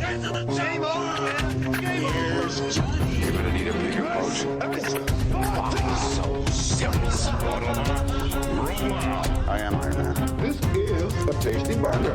Same old game over. Johnny. You're gonna need a bigger potion. So serious. Roll out. I am Iron Man. This is a tasty burger.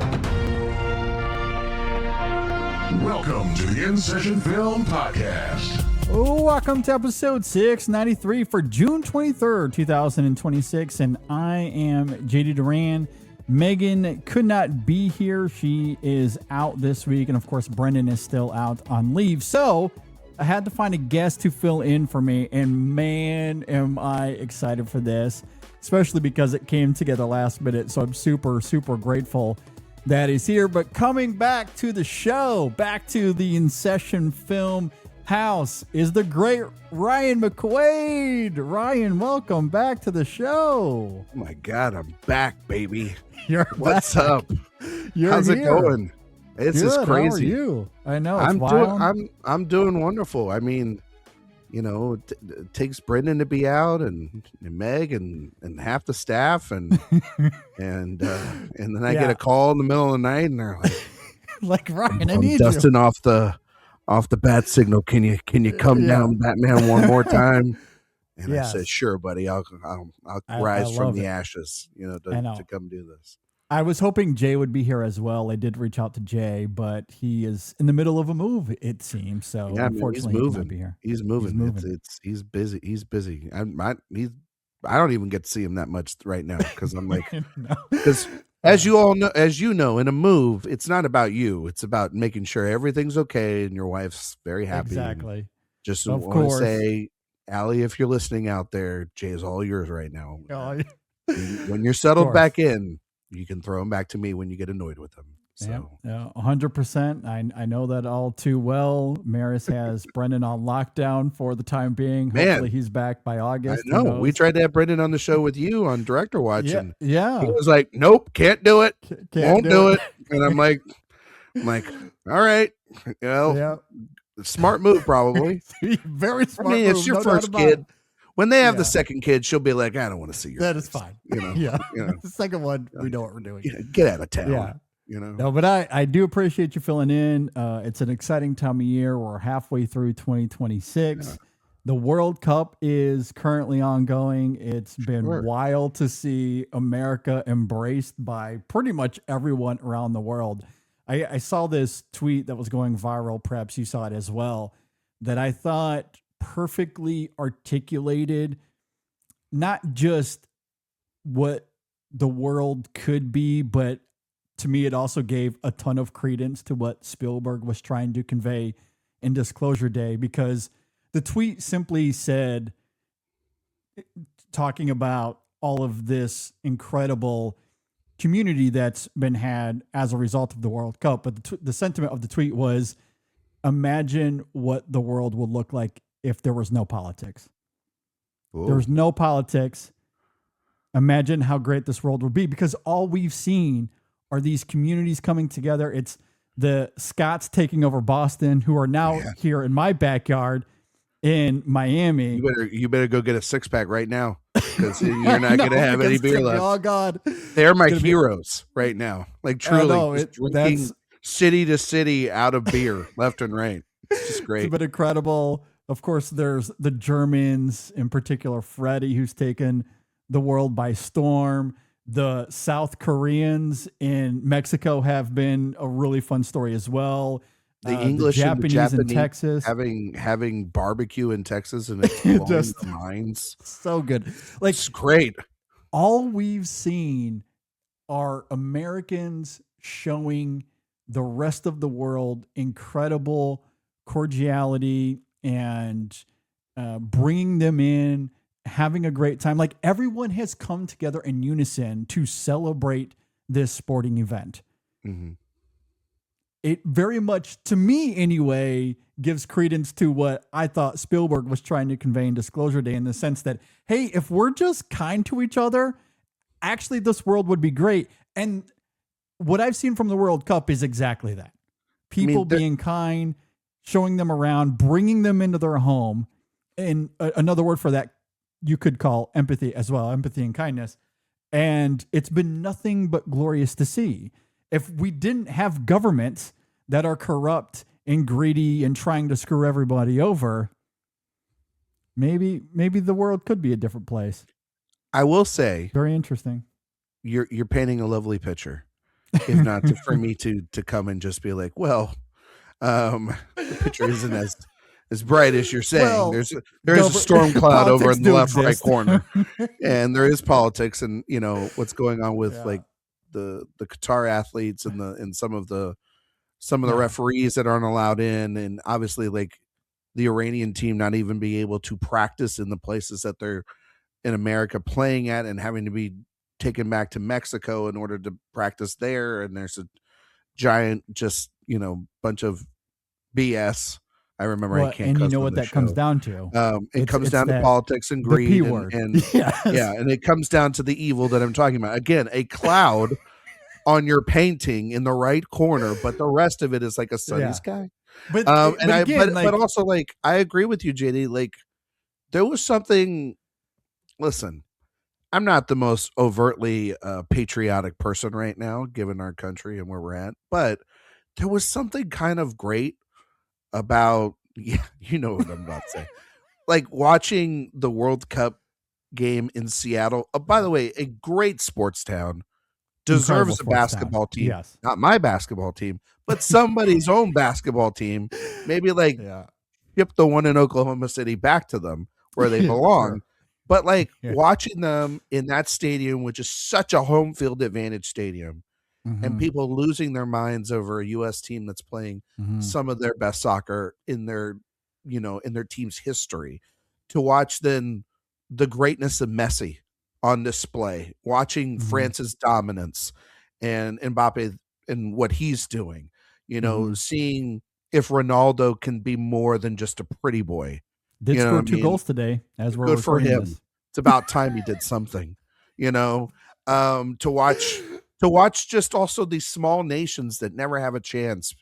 Welcome to the In Session Film Podcast. Welcome to episode 693 for June 23rd, 2026. And I am JD Duran. Megan could not be here. She is out this week. And of course, Brendan is still out on leave. So I had to find a guest to fill in for me. And man, am I excited for this, especially because it came together last minute. So I'm super, super grateful that he's here. But coming back to the show, back to the In Session Film house, is the great Ryan McQuade. Ryan, welcome back to the show. Oh my God, I'm back, baby. What's up? How's it going? It's Good. just crazy. How are you? I know it's I'm doing wonderful. I mean, you know, it takes Brendan to be out and Meg and half the staff and and then I get a call in the middle of the night and they're like, like Ryan, I I'm need dusting you. off the bat signal. Can you come down, Batman, one more time? And Yes. I said, sure, buddy. I'll rise I from love the it. ashes, to come do this. I was hoping Jay would be here as well. I did reach out to Jay, but he is in the middle of a move, it seems. So Yeah, unfortunately, he's he moving. cannot be here. He's moving. He's busy. He's busy. I don't even get to see him that much right now because I'm like, because as you know, in a move, it's not about you. It's about making sure everything's okay and your wife's very happy. Exactly. Just Of want to course. say, Allie, if you're listening out there, Jay is all yours right now. Oh, When you're settled course. back in, you can throw him back to me when you get annoyed with him. So. Yeah, 100%. I know that all too well. Maris has Brendan on lockdown for the time being. Man. Hopefully he's back by I August. Who know. knows? We tried to have Brendan on the show with you on Director Watch, and Yeah. he was like, "Nope, can't do it, Can't won't do it." And I'm like, "All right, Yeah. smart move, probably." Very I smart. mean, it's move, your no doubt first about kid. it. When they have Yeah. the second kid, she'll be like, "I don't want to see your." That is face." fine. You know, Yeah. you know. The second one, we know what we're doing. Get out of town. Yeah. You know. No, but I do appreciate you filling in. It's an exciting time of year. We're halfway through 2026. Yeah. The World Cup is currently ongoing. It's been Sure. wild to see America embraced by pretty much everyone around the world. I saw this tweet that was going viral. Perhaps you saw it as well, that I thought perfectly articulated not just what the world could be, but to me, it also gave a ton of credence to what Spielberg was trying to convey in Disclosure Day, because the tweet simply said, talking about all of this incredible community that's been had as a result of the World Cup. But the sentiment of the tweet was, imagine what the world would look like if there was no politics. Cool. There was no politics. Imagine how great this world would be, because all we've seen are these communities coming together. It's the Scots taking over Boston, who are now here in my backyard in Miami. You better go get a 6-pack right now, because you're not going to have any beer left. Oh God, They're my heroes right now. Like truly, know, just drinking that's- city to city out of beer left and right. It's just great. It's been incredible. Of course, there's the Germans, in particular, Freddie, who's taken the world by storm. The South Koreans in Mexico have been a really fun story as well. The English the and the Japanese in Japanese Texas, having barbecue in Texas and it's blowing Just- their minds. so good. Like, It's great. all we've seen are Americans showing the rest of the world incredible cordiality and bringing them in, having a great time. Like, everyone has come together in unison to celebrate this sporting event. Mm-hmm. It very much, to me anyway, gives credence to what I thought Spielberg was trying to convey in Disclosure Day, in the sense that, hey, if we're just kind to each other, actually this world would be great. And what I've seen from the World Cup is exactly that. People being kind, showing them around, bringing them into their home. And another word for that you could call empathy as well, empathy and kindness. And it's been nothing but glorious to see. If we didn't have governments that are corrupt and greedy and trying to screw everybody over, maybe the world could be a different place. I will say, Very interesting. You're painting a lovely picture. If not for me to come and just be like, well, the picture isn't as bright as you're saying. Well, there's a storm cloud over in the left right exist. corner, and there is politics, and what's going on with Yeah. like the Qatar athletes and some of the referees that aren't allowed in, and obviously like the Iranian team not even being able to practice in the places that they're in America playing at, and having to be taken back to Mexico in order to practice there. And there's a giant, just, bunch of BS. I remember I can't. And you cuss know on what this that comes show. down to? It comes down to that- politics and The greed. P and, word. and Yes. yeah, and it comes down to the evil that I'm talking about. Again, a cloud on your painting in the right corner, but the rest of it is like a sunny Yeah. sky. But, But also, like, I agree with you, JD. Like, there was something. Listen, I'm not the most overtly patriotic person right now, given our country and where we're at, but there was something kind of great about, you know what I'm about to say, like watching the World Cup game in Seattle. By the way, a great sports town, deserves Incredible a sports basketball town. team. Yes. Not my basketball team, but somebody's own basketball team. Maybe like Yeah. ship the one in Oklahoma City back to them where they belong. Sure. But like Yeah. watching them in that stadium, which is such a home field advantage stadium, and Mhm. people losing their minds over a U.S. team that's playing Mhm. some of their best soccer in their, in their team's history, to watch then the greatness of Messi on display, watching Mhm. France's dominance and Mbappe and what he's doing, Mhm. seeing if Ronaldo can be more than just a pretty boy. Did You know score what I 2 mean? goals today as we're Good for recording him. this. It's about time he did something, to watch just also these small nations that never have a chance,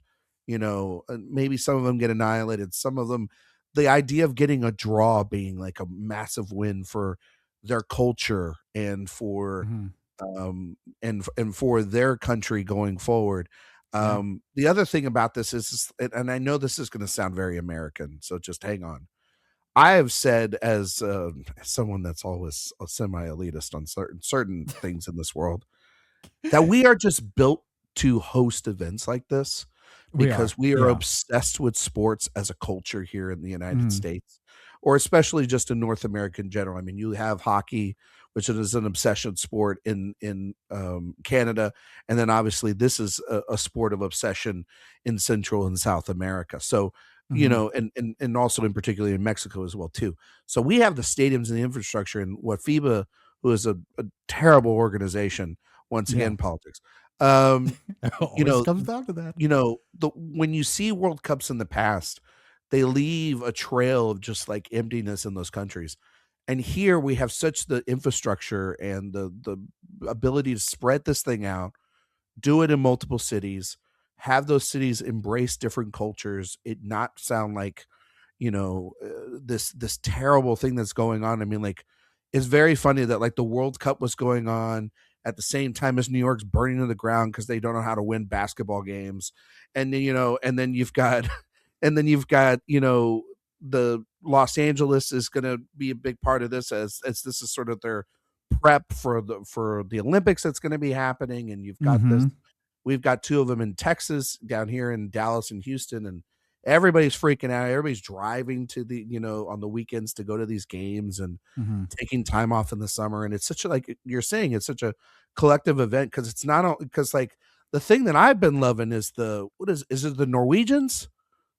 maybe some of them get annihilated. Some of them, the idea of getting a draw being like a massive win for their culture and for, Mhm. and for their country going forward. Yeah. The other thing about this is, and I know this is going to sound very American, so just hang on. I have said, as someone that's always a semi-elitist on certain things in this world, that we are just built to host events like this because we are Yeah. obsessed with sports as a culture here in the United Mhm. States, or especially just in North America in general. I mean, you have hockey, which is an obsession sport in Canada, and then obviously this is a sport of obsession in Central and South America. So, Mhm. and also in particularly in Mexico as well too. So we have the stadiums and the infrastructure, and what FIBA, who is a terrible organization, once Yeah. again, politics. Um, Always comes down to that. when you see World Cups in the past, they leave a trail of just like emptiness in those countries. And here we have such the infrastructure and the ability to spread this thing out, do it in multiple cities, have those cities embrace different cultures, it not sound like, this terrible thing that's going on. I mean, like, it's very funny that like the World Cup was going on at the same time as New York's burning to the ground because they don't know how to win basketball games. And then, and then you've got, the Los Angeles is going to be a big part of this as this is sort of their prep for the Olympics that's going to be happening. And you've got this, Mhm. we've got 2 of them in Texas, down here in Dallas and Houston, and everybody's freaking out. Everybody's driving to the, on the weekends to go to these games and Mhm. taking time off in the summer. And it's such a, like you're saying, it's such a collective event because it's not because like the thing that I've been loving is is it the Norwegians?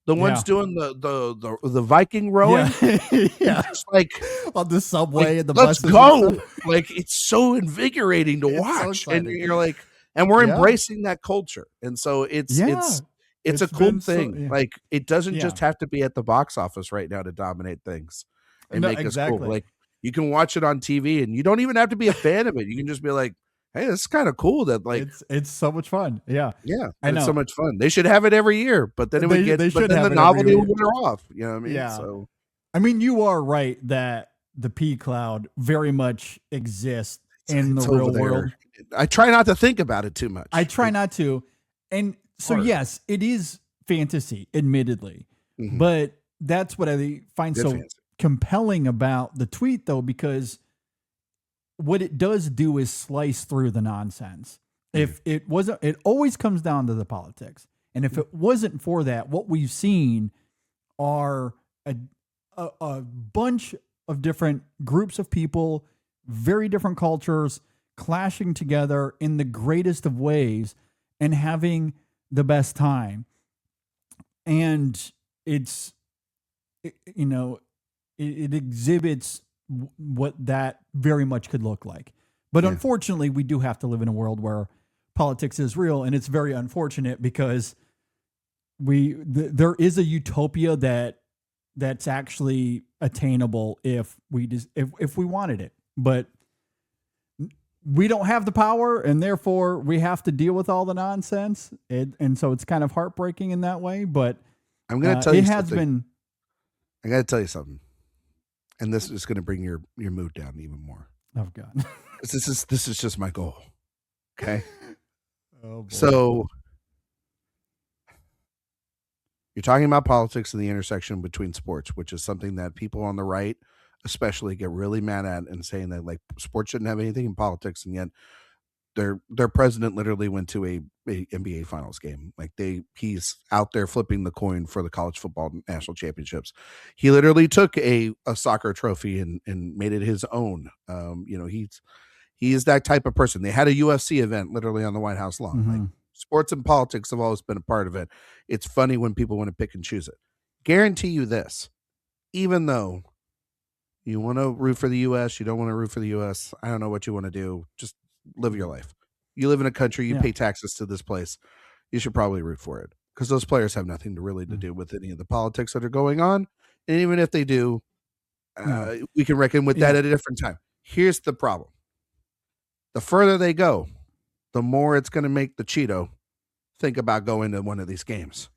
The ones Yeah. doing the Viking rowing? Yeah. Yeah. It's like On the subway like, and the let's buses. go. And stuff. Like, it's so invigorating to It's so watch. And exciting. you're like, and we're Yeah. embracing that culture. And so it's Yeah. a It's cool been so- thing. yeah. Like, it doesn't Yeah. just have to be at the box office right now to dominate things and No, make us exactly. cool. Like, you can watch it on TV and you don't even have to be a fan of it. You can just be like, hey, this is kind of cool that like, It's so much fun. Yeah. yeah, I it's so know. much fun. They should have it every year, but then it would They get, but should then have the it every novelty year. would wear off. You know what I mean? Yeah. So I mean, you are right that the P cloud very much exists in it's the real over there. world. I try not to think about it too much. I try not to. And so, hard. yes, it is fantasy, admittedly. Mhm. But that's what I find Good so fantasy. compelling about the tweet, though, because what it does do is slice through the nonsense. If it wasn't, it always comes down to the politics. And if it wasn't for that, what we've seen are a bunch of different groups of people, very different cultures, clashing together in the greatest of ways and having the best time. And it exhibits what that very much could look like. But unfortunately, we do have to live in a world where politics is real, and it's very unfortunate because there is a utopia that's actually attainable if we wanted it, but we don't have the power, and therefore we have to deal with all the nonsense. And so it's kind of heartbreaking in that way. But I'm going to tell you it something. has been. I got to tell you something, and this is going to bring your mood down even more. Oh God, This is just my goal. Okay. oh, boy. So you're talking about politics and the intersection between sports, which is something that people on the right especially get really mad at and saying that like sports shouldn't have anything in politics, and yet their president literally went to a NBA finals game. Like he's out there flipping the coin for the college football national championships. He literally took a soccer trophy and made it his own. He is that type of person. They had a UFC event literally on the White House lawn. Like sports and politics have always been a part of it. It's funny when people want to pick and choose it. Guarantee you this, even though you want to root for the U.S., you don't want to root for the U.S., I don't know what you want to do. Just live your life. You live in a country, you pay taxes to this place. You should probably root for it because those players have nothing to do with any of the politics that are going on. And even if they do, we can reckon with that at a different time. Here's the problem. The further they go, the more it's going to make the Cheeto think about going to one of these games.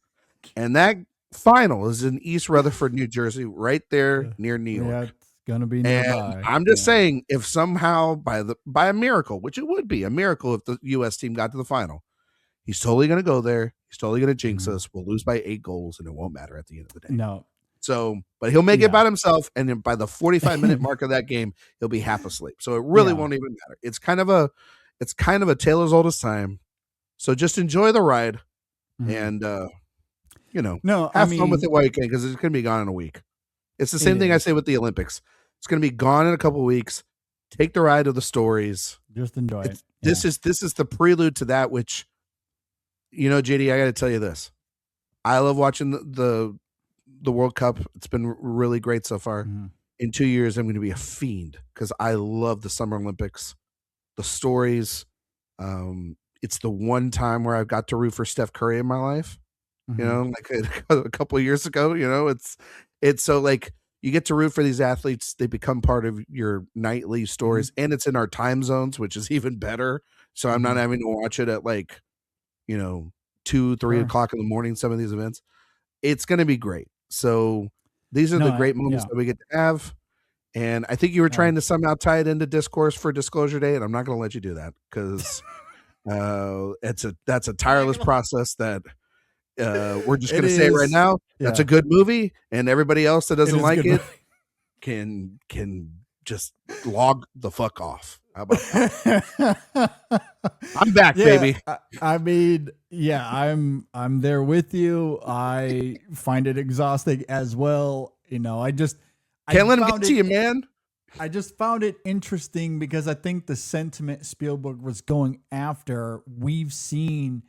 And that final is in East Rutherford, New Jersey, right there near New York. Yeah, it's going to be nearby. And I'm just saying, if somehow by a miracle, which it would be a miracle if the U.S. team got to the final, he's totally going to go there. He's totally going to jinx us. We'll lose by 8 goals, and it won't matter at the end of the day. No. So, but he'll make it by himself, and then by the 45-minute mark of that game, he'll be half asleep. So it really won't even matter. It's kind of a tale as old as time. So just enjoy the ride, and have fun with it while you can, because it's going to be gone in a week. It's the same thing I say with the Olympics. It's going to be gone in a couple of weeks. Take the ride of the stories. Just enjoy it. This is the prelude to that, which, JD, I got to tell you this. I love watching the World Cup. It's been really great so far. In 2 years, I'm going to be a fiend because I love the Summer Olympics, the stories. It's the one time where I've got to root for Steph Curry in my life. Like a couple of years ago, it's so like you get to root for these athletes. They become part of your nightly stories, and it's in our time zones, which is even better. So I'm not having to watch it at 2-3 o'clock in the morning. Some of these events, it's going to be great. So these are the great moments that we get to have. And I think you were trying to somehow tie it into discourse for Disclosure Day, and I'm not going to let you do that because that's a tireless process that we're just going to say right now. That's a good movie, and everybody else that doesn't like it can just log the fuck off. How about that? I'm back, baby. I'm there with you. I find it exhausting as well. I can't let him get to you, man. I just found it interesting because I think the sentiment Spielberg was going after, we've seen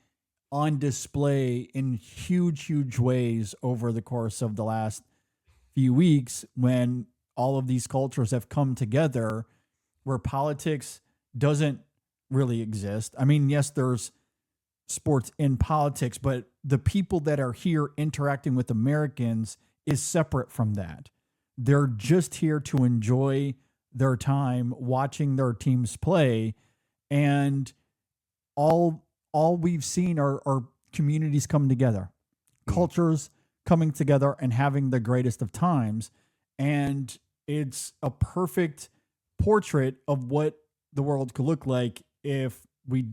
on display in huge, huge ways over the course of the last few weeks when all of these cultures have come together where politics doesn't really exist. I mean, yes, there's sports in politics, but the people that are here interacting with Americans is separate from that. They're just here to enjoy their time watching their teams play. And all we've seen are communities coming together, cultures coming together and having the greatest of times. And it's a perfect portrait of what the world could look like if we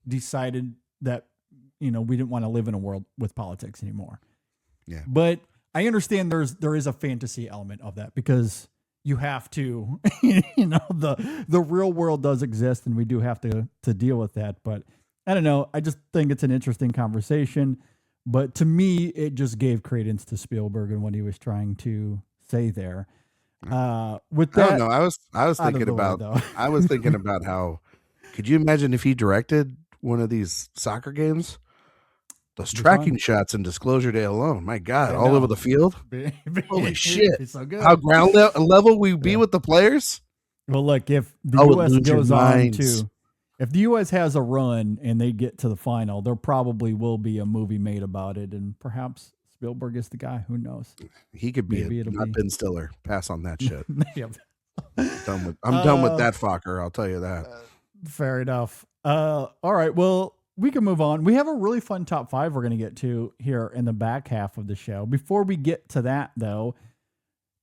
decided that we didn't want to live in a world with politics anymore. Yeah. But I understand there is a fantasy element of that because you have to, the real world does exist and we do have to deal with that. But I don't know. I just think it's an interesting conversation. But to me, it just gave credence to Spielberg and what he was trying to say there. With that, I don't know. I was thinking about how, could you imagine if he directed one of these soccer games? Those tracking shots in Disclosure Day alone, my God, all over the field. Holy shit! So good. How ground level we be with the players? Well, look, if the U.S. goes on to, if the U.S. has a run and they get to the final, there probably will be a movie made about it, and perhaps Spielberg is the guy. Who knows? He could be not Ben Stiller. Pass on that shit. Yep. I'm done with that fucker. I'll tell you that. Fair enough. All right. Well, we can move on. We have a really fun top 5 we're going to get to here in the back half of the show. Before we get to that, though,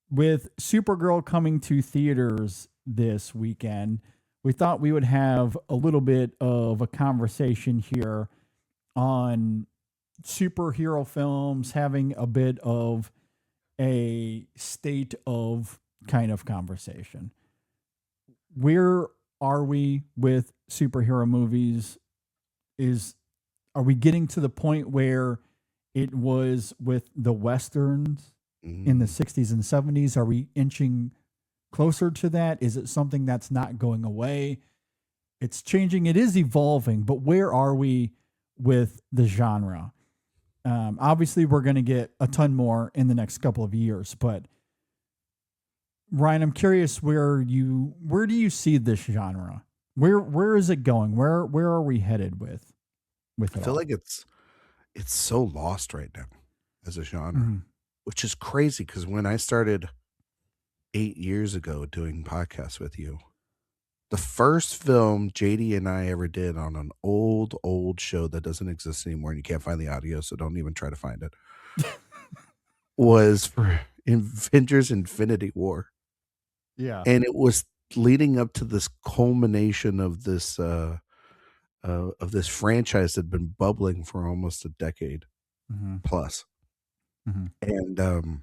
with Supergirl coming to theaters this weekend, we thought we would have a little bit of a conversation here on superhero films, having a bit of a state of kind of conversation. Where are we with superhero movies? Are we getting to the point where it was with the Westerns in the 60s and 70s? Are we inching closer to that? Is it something that's not going away? It's changing. It is evolving, but where are we with the genre? Obviously, we're going to get a ton more in the next couple of years, but Ryan, I'm curious where do you see this genre? Where is it going? Where are we headed with it? I feel like it's so lost right now as a genre, which is crazy because when I started 8 years ago doing podcasts with you, the first film JD and I ever did on an old show that doesn't exist anymore, and you can't find the audio, so don't even try to find it, was for Avengers Infinity War. Yeah. And it was leading up to this culmination of this franchise that had been bubbling for almost a decade plus. And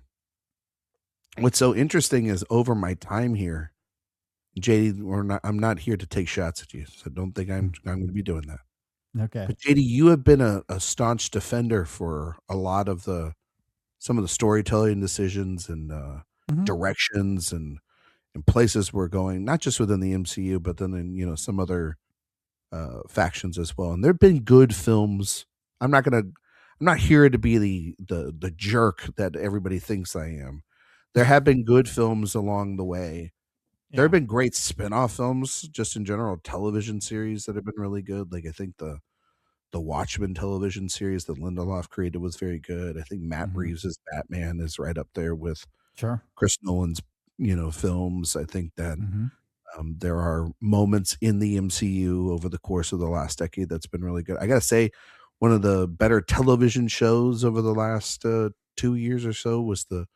what's so interesting is over my time here, JD, I'm not here to take shots at you, so don't think I'm going to be doing that. Okay. But JD, you have been a staunch defender for a lot of some of the storytelling decisions and directions and places we're going, not just within the MCU, but then in some other factions as well. And there've been good films. I'm not here to be the jerk that everybody thinks I am. There have been good films along the way. There have been great spin-off films, just in general, television series that have been really good. Like I think the Watchmen television series that Lindelof created was very good. I think Matt Reeves' Batman is right up there with Chris Nolan's films. I think that there are moments in the MCU over the course of the last decade that's been really good. I gotta say, one of the better television shows over the last 2 years or so was the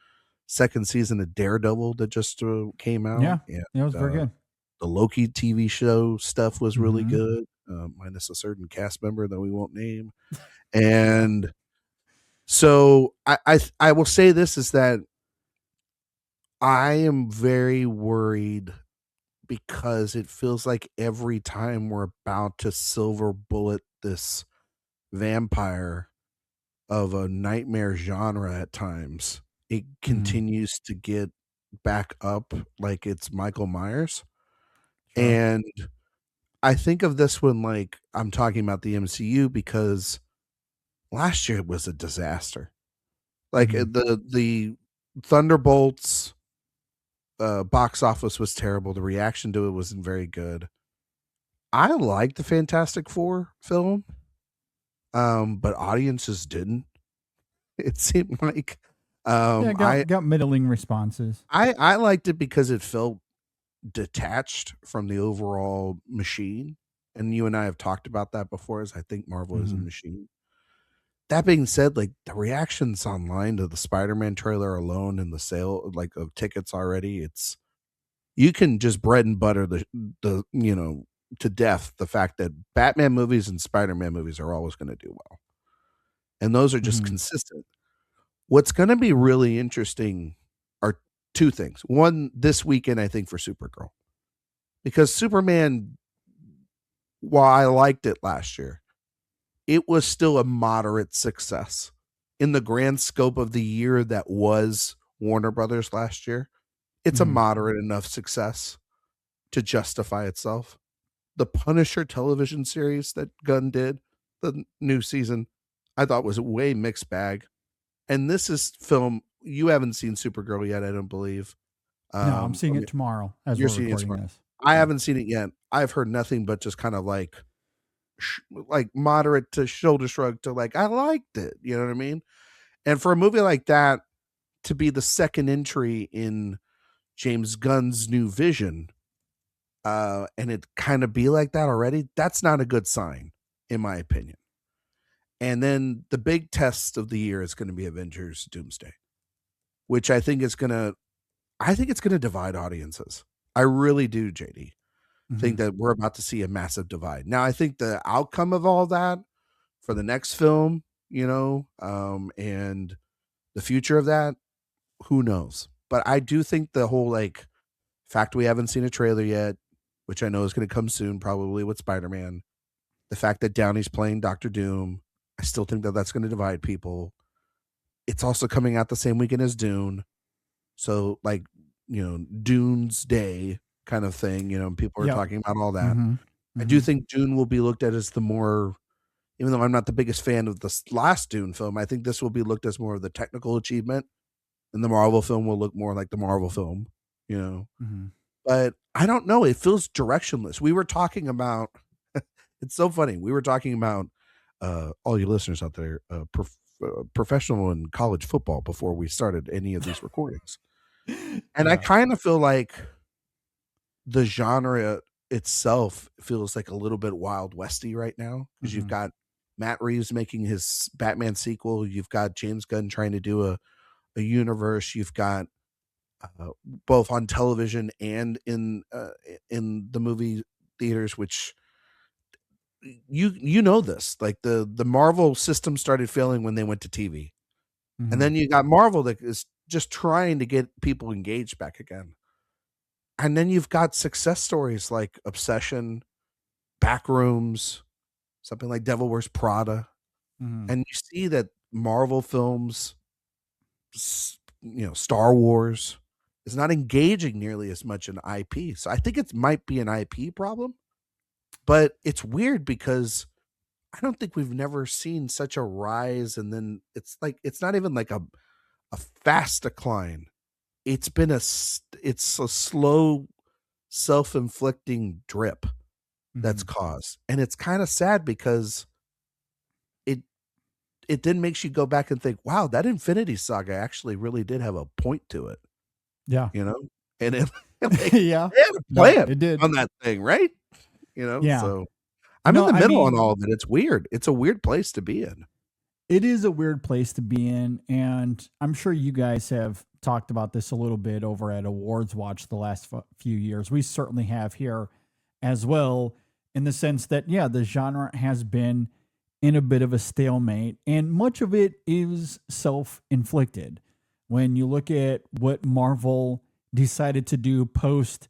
second season of Daredevil that just came out. Yeah, it was very good. The Loki TV show stuff was really good, minus a certain cast member that we won't name. And so I will say this is that I am very worried because it feels like every time we're about to silver bullet this vampire of a nightmare genre at times, it continues to get back up like it's Michael Myers. And I think of this one like I'm talking about the MCU because last year it was a disaster. Like the Thunderbolts box office was terrible. The reaction to it wasn't very good. I liked the Fantastic Four film, but audiences didn't. It seemed like got middling responses. I liked it because it felt detached from the overall machine, and you and I have talked about that before. As I think Marvel is a machine. That being said, like the reactions online to the Spider-Man trailer alone and the sale like of tickets already, you can just bread and butter the to death the fact that Batman movies and Spider-Man movies are always going to do well. and those are just consistent. What's going to be really interesting are two things. One, this weekend, I think, for Supergirl, because Superman, while I liked it last year, it was still a moderate success in the grand scope of the year that was Warner Brothers last year. It's a moderate enough success to justify itself. The Punisher television series that Gunn did, the new season, I thought was a way mixed bag. And this is film. You haven't seen Supergirl yet, I don't believe. No, I'm seeing it tomorrow as we're recording this. I haven't seen it yet. I've heard nothing but just kind of like moderate to shoulder shrug to like, I liked it. You know what I mean? And for a movie like that to be the second entry in James Gunn's new vision, and it kind of be like that already, that's not a good sign, in my opinion. And then the big test of the year is going to be Avengers Doomsday, which I think it's going to divide audiences. I really do, JD. Think that we're about to see a massive divide. Now, I think the outcome of all that for the next film, and the future of that, who knows? But I do think the whole fact we haven't seen a trailer yet, which I know is going to come soon, probably with Spider-Man. The fact that Downey's playing Dr. Doom, I still think that that's going to divide people. It's also coming out the same weekend as Dune. So Dune's Day kind of thing, people are talking about all that. I do think Dune will be looked at as the more, even though I'm not the biggest fan of the last Dune film, I think this will be looked as more of the technical achievement, and the Marvel film will look more like the Marvel film, But I don't know. It feels directionless. We were talking about, it's so funny. We were talking about all you listeners out there, professional and college football before we started any of these recordings. And I kind of feel like the genre itself feels like a little bit Wild Westy right now, because you've got Matt Reeves making his Batman sequel. You've got James Gunn trying to do a universe. You've got both on television and in the movie theaters, which you know this, like the Marvel system started failing when they went to TV. And then you got Marvel that is just trying to get people engaged back again. And then you've got success stories like Obsession, Backrooms, something like Devil Wears Prada. And you see that Marvel films, Star Wars is not engaging nearly as much in IP. So I think it might be an IP problem, but it's weird because I don't think we've never seen such a rise. And then it's not even like a fast decline. It's been a slow self-inflicting drip that's caused. And it's kind of sad because it then makes you go back and think, wow, that Infinity Saga actually really did have a point to it. Yeah. And it yeah, they had a plan it did on that thing, right? Yeah. So I'm in the middle on all of it. It's weird. It's a weird place to be in. It is a weird place to be in, and I'm sure you guys have talked about this a little bit over at Awards Watch the last few years. We certainly have here as well, in the sense that, the genre has been in a bit of a stalemate, and much of it is self-inflicted. When you look at what Marvel decided to do post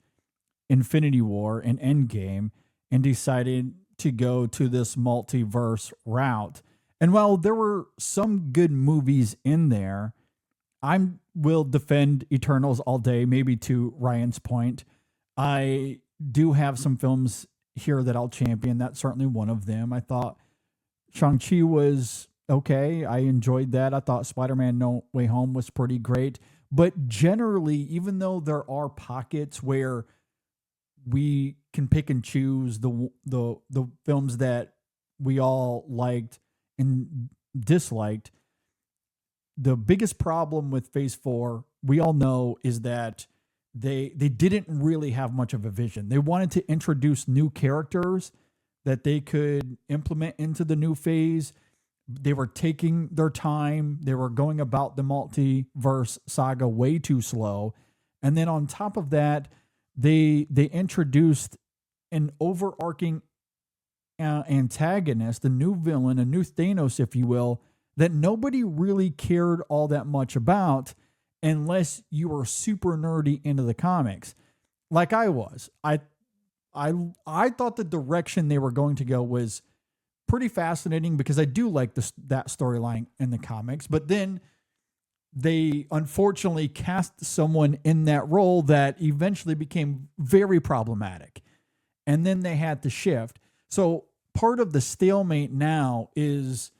Infinity War and Endgame, and decided to go to this multiverse route. And while there were some good movies in there, I will defend Eternals all day, maybe to Ryan's point. I do have some films here that I'll champion. That's certainly one of them. I thought Shang-Chi was okay. I enjoyed that. I thought Spider-Man No Way Home was pretty great. But generally, even though there are pockets where we can pick and choose the films that we all liked and disliked, the biggest problem with Phase 4, we all know, is that they didn't really have much of a vision. They wanted to introduce new characters that they could implement into the new phase. They were taking their time. They were going about the multiverse saga way too slow. And then on top of that, they introduced an overarching antagonist, a new villain, a new Thanos, if you will, that nobody really cared all that much about unless you were super nerdy into the comics. Like I was. I thought the direction they were going to go was pretty fascinating because I do like that storyline in the comics, but then they unfortunately cast someone in that role that eventually became very problematic. And then they had to shift. So part of the stalemate now is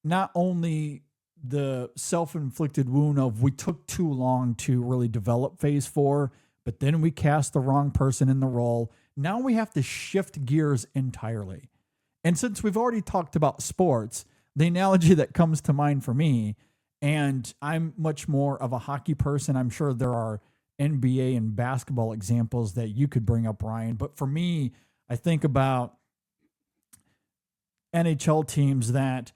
not only the self-inflicted wound of we took too long to really develop phase 4, but then we cast the wrong person in the role. Now we have to shift gears entirely. And since we've already talked about sports, the analogy that comes to mind for me, and I'm much more of a hockey person, I'm sure there are NBA and basketball examples that you could bring up, Ryan. But for me, I think about NHL teams that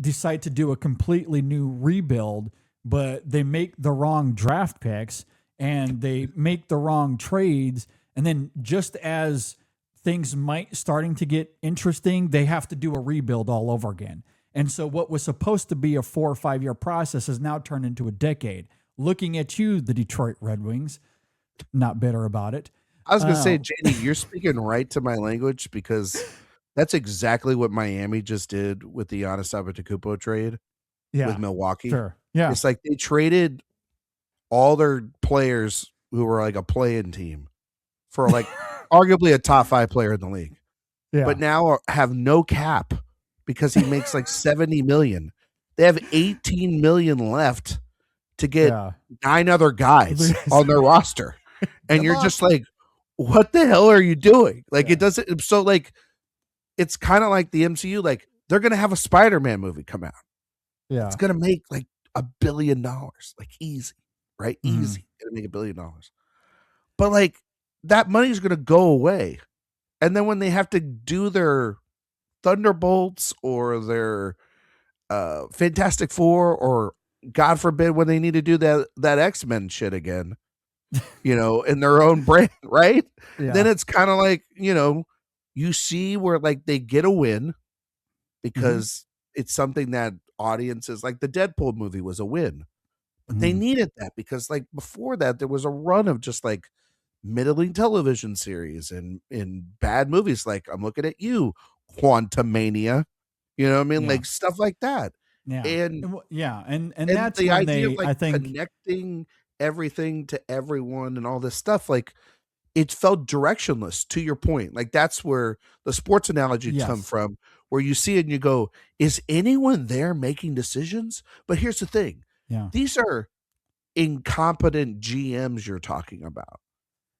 decide to do a completely new rebuild, but they make the wrong draft picks and they make the wrong trades. And then just as things might starting to get interesting, they have to do a rebuild all over again. And so what was supposed to be a 4 or 5 year process has now turned into a decade. Looking at you, the Detroit Red Wings, not bitter about it. I was going to say, JD, you're speaking right to my language because that's exactly what Miami just did with the Giannis Antetokounmpo trade with Milwaukee. Sure. Yeah. It's like they traded all their players who were like a play-in team for like arguably a top 5 player in the league. Yeah. But now have no cap because he makes like 70 million. They have 18 million left to get 9 other guys on their roster. And you're just like, what the hell are you doing? Like it doesn't. So like, it's kind of like the MCU. Like they're going to have a Spider-Man movie come out. Yeah. It's going to make like $1 billion, like easy, right? Mm-hmm. Easy. Going to make $1 billion. But like that money's going to go away. And then when they have to do their Thunderbolts or their Fantastic Four, or God forbid when they need to do that X-Men shit again, in their own brand, right? Yeah. Then it's kind of like, you see where like they get a win because it's something that audiences, like the Deadpool movie was a win, but they needed that because like before that there was a run of just like middling television series and in bad movies. Like I'm looking at you, Quantumania, like stuff like that. Yeah. And that's the when idea of like I think connecting everything to everyone and all this stuff, like it felt directionless, to your point. Like that's where the sports analogy come from, where you see it and you go, is anyone there making decisions? But here's the thing. These are incompetent GMs you're talking about.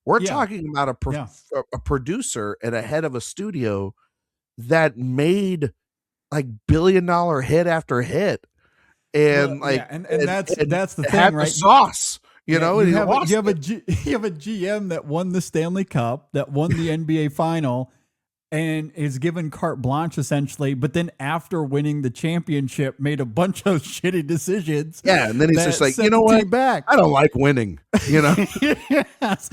We're talking about a producer and a head of a studio that made like $1 billion hit after hit. And that's the thing, right? The sauce. You have a GM that won the Stanley Cup, that won the NBA final, and is given carte blanche essentially. But then after winning the championship, made a bunch of shitty decisions. Yeah, and then he's just like, you know what? I don't like winning. Yes.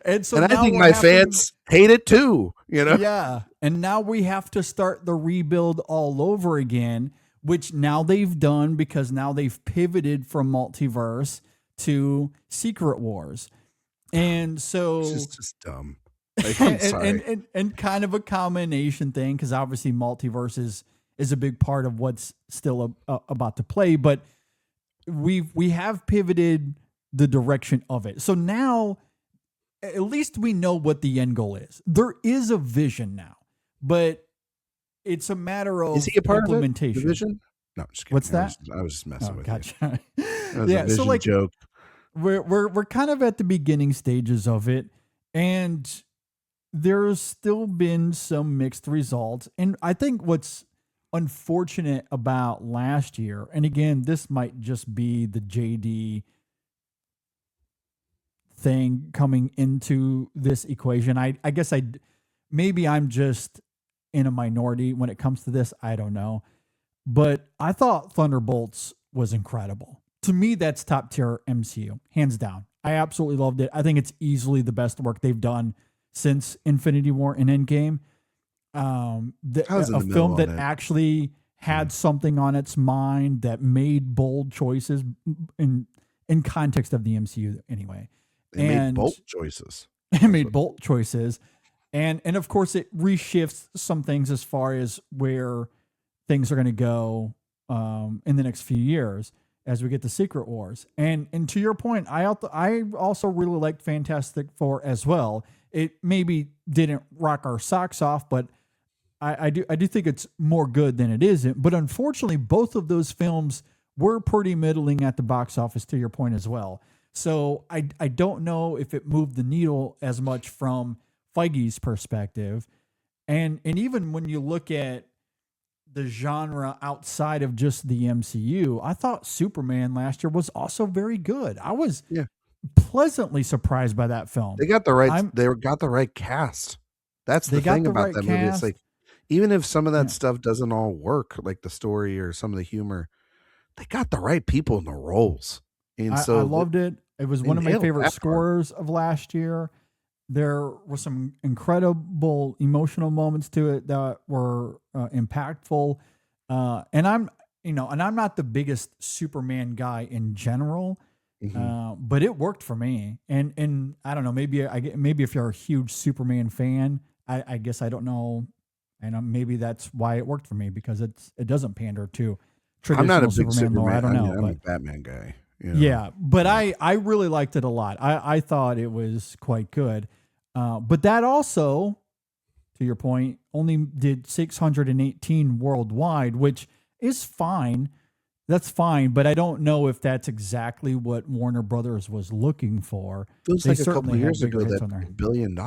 And so I think my fans hate it too. Yeah, and now we have to start the rebuild all over again, which now they've done because now they've pivoted from multiverse to Secret Wars. And so it's just dumb. Like, I'm sorry. And kind of a combination thing, because obviously multiverse is a big part of what's still about to play, but we have pivoted the direction of it. So now at least we know what the end goal is. There is a vision now, but it's a matter of is he a part implementation. Of it? The vision? No, I'm just kidding. What's that? I was just messing with gotcha. you. That was a vision so like joke. We're kind of at the beginning stages of it, and there's still been some mixed results. And I think what's unfortunate about last year, and again, this might just be the JD thing coming into this equation. I guess maybe I'm just in a minority when it comes to this. I don't know. But I thought Thunderbolts was incredible. To me, that's top tier MCU, hands down. I absolutely loved it. I think it's easily the best work they've done since Infinity War and Endgame. A film that actually had something on its mind that made bold choices in context of the MCU anyway. They made bold choices. It made bold choices. And of course it reshifts some things as far as where things are going to go in the next few years as we get to Secret Wars. And to your point, I also really liked Fantastic Four as well. It maybe didn't rock our socks off, but I do think it's more good than it isn't. But unfortunately, both of those films were pretty middling at the box office, to your point as well. So I don't know if it moved the needle as much from Feige's perspective. And even when you look at the genre outside of just the MCU, I thought Superman last year was also very good. I was pleasantly surprised by that film. They got the right cast. That's the thing about that movie. It's like, even if some of that stuff doesn't all work, like the story or some of the humor, they got the right people in the roles. And I loved it. It was one of my favorite scores of last year. There were some incredible emotional moments to it that were impactful. And I'm not the biggest Superman guy in general, but it worked for me. And I don't know, maybe if you're a huge Superman fan, I guess I don't know. And maybe that's why it worked for me, because it doesn't pander to traditional I'm not a big Superman lore. I don't know. I'm a Batman guy. You know? Yeah, but I really liked it a lot. I thought it was quite good. But that also, to your point, only did 618 worldwide, which is fine. That's fine, but I don't know if that's exactly what Warner Brothers was looking for. It was like a couple of years ago that $1 billion.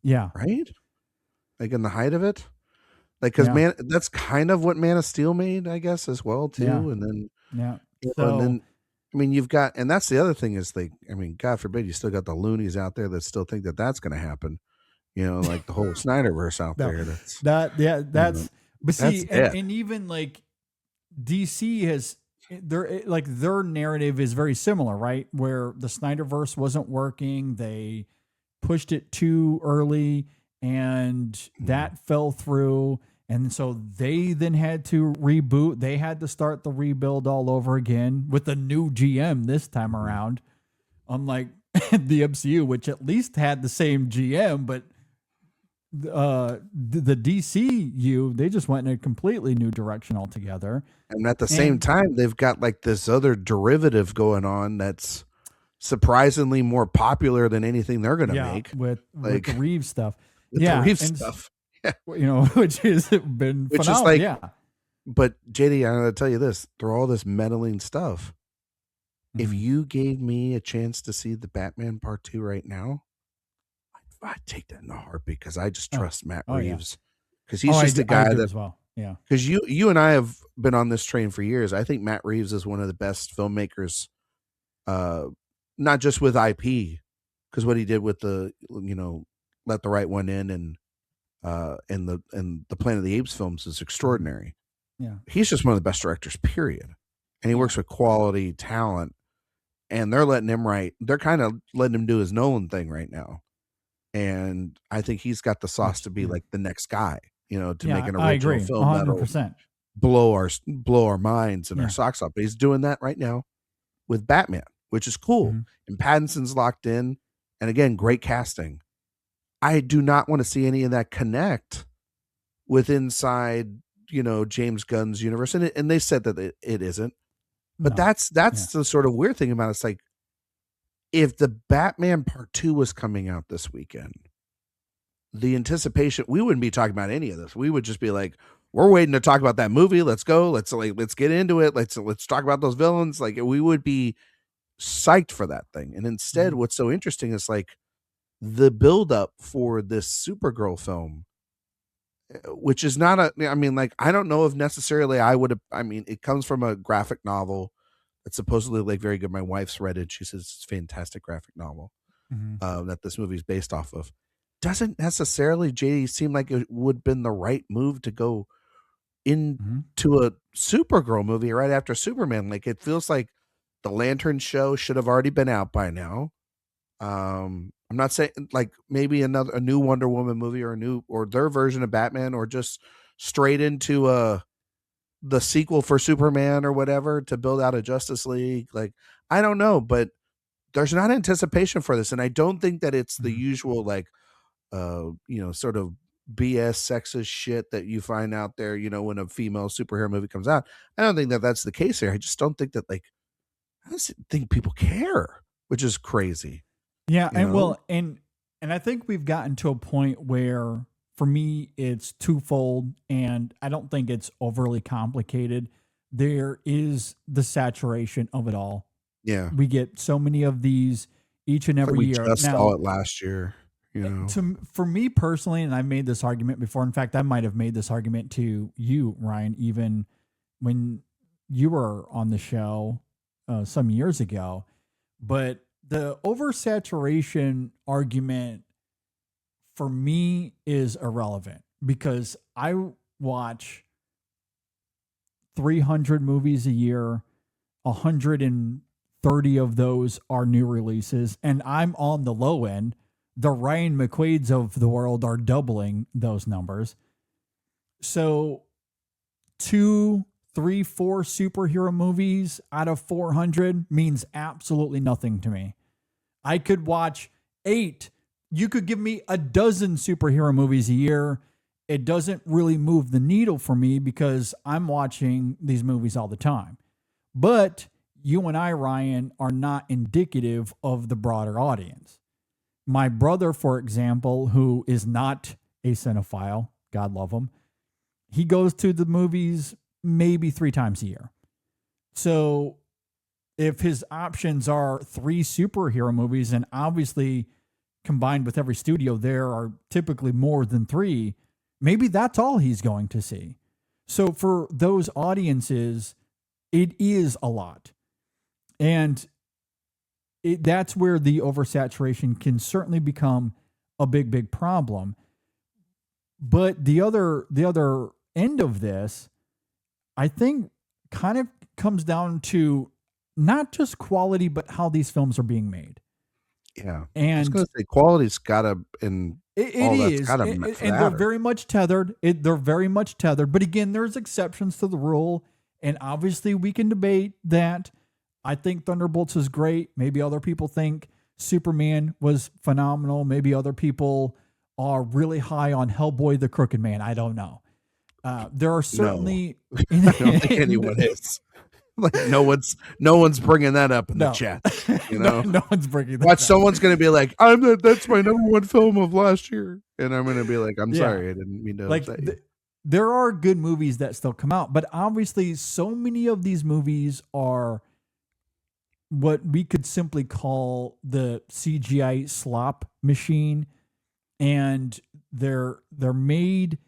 Yeah. Right? Like in the height of it? Like, because that's kind of what Man of Steel made, I guess, as well, too. Yeah. And then, So, and then, I mean, you've got, and that's the other thing is, like, I mean, God forbid, you still got the loonies out there that still think that that's going to happen. You know, like the whole Snyderverse out there. But see, and even like DC has their narrative is very similar, right? Where the Snyderverse wasn't working, they pushed it too early, and that fell through. And so they then had to reboot. They had to start the rebuild all over again with a new GM this time around. Unlike the MCU, which at least had the same GM, but the DCU, they just went in a completely new direction altogether. And at the same time, they've got like this other derivative going on that's surprisingly more popular than anything they're going to make. With the Reeves stuff. The Reeves stuff. Yeah. You know, which has been phenomenal. But JD, I'm going to tell you this, through all this meddling stuff, if you gave me a chance to see the Batman Part 2 right now, I'd take that in a heartbeat, because I just trust Matt Reeves. Because he's just a guy that, as well. Yeah. Because you and I have been on this train for years. I think Matt Reeves is one of the best filmmakers, not just with IP, because what he did with the, Let the Right One In and the Planet of the Apes films is extraordinary. Yeah. He's just one of the best directors, period. And he works with quality talent, and they're letting him write. They're kind of letting him do his Nolan thing right now. And I think he's got the sauce to be like the next guy, to make an original film 100%. that'll blow our minds and our socks off. But he's doing that right now with Batman, which is cool. And Pattinson's locked in. And again, great casting. I do not want to see any of that connect with inside, James Gunn's universe. And they said that it isn't. But that's the sort of weird thing about it. It's like, if the Batman Part 2 was coming out this weekend, the anticipation, we wouldn't be talking about any of this. We would just be like, we're waiting to talk about that movie. Let's go. Let's get into it. Let's talk about those villains. Like, we would be psyched for that thing. And instead, what's so interesting is like the buildup for this Supergirl film, which is not I don't know if necessarily it comes from a graphic novel that's supposedly like very good. My wife's read it. She says it's a fantastic graphic novel that this movie is based off of. Doesn't necessarily, JD, seem like it would have been the right move to go into a Supergirl movie right after Superman. Like, it feels like the Lantern show should have already been out by now. I'm not saying like maybe a new Wonder Woman movie or their version of Batman, or just straight into a the sequel for Superman or whatever to build out a Justice League. Like, I don't know, but there's not anticipation for this. And I don't think that it's the usual, like, sort of BS sexist shit that you find out there, when a female superhero movie comes out. I don't think that that's the case here. I just don't think that, like, I just think people care, which is crazy. Yeah. And I think we've gotten to a point where, for me, it's twofold, and I don't think it's overly complicated. There is the saturation of it all. Yeah. We get so many of these each and every year. We just saw it last year. For me personally, and I made this argument before. In fact, I might have made this argument to you, Ryan, even when you were on the show some years ago. But the oversaturation argument for me is irrelevant, because I watch 300 movies a year, 130 of those are new releases, and I'm on the low end. The Ryan McQuades of the world are doubling those numbers. So 2, 3, 4 superhero movies out of 400 means absolutely nothing to me. I could watch 8. You could give me a dozen superhero movies a year. It doesn't really move the needle for me because I'm watching these movies all the time. But you and I, Ryan, are not indicative of the broader audience. My brother, for example, who is not a cinephile, God love him, he goes to the movies maybe 3 times a year. So if his options are 3 superhero movies, and obviously combined with every studio, there are typically more than 3, maybe that's all he's going to see. So for those audiences, it is a lot. And that's where the oversaturation can certainly become a big problem. But the other end of this, I think, kind of comes down to not just quality, but how these films are being made. Yeah. And I was going to say quality's got to, and all that's got to and they're very much tethered. They're very much tethered. But again, there's exceptions to the rule. And obviously we can debate that. I think Thunderbolts is great. Maybe other people think Superman was phenomenal. Maybe other people are really high on Hellboy the Crooked Man. I don't know. There are certainly... No. I don't think anyone is. Like, no one's bringing that up in the chat. No one's bringing that up. up. Someone's going to be like, that's my number 1 film of last year. And I'm going to be like, I'm sorry. I didn't mean to upset you. There are good movies that still come out, but obviously so many of these movies are what we could simply call the CGI slop machine, and they're made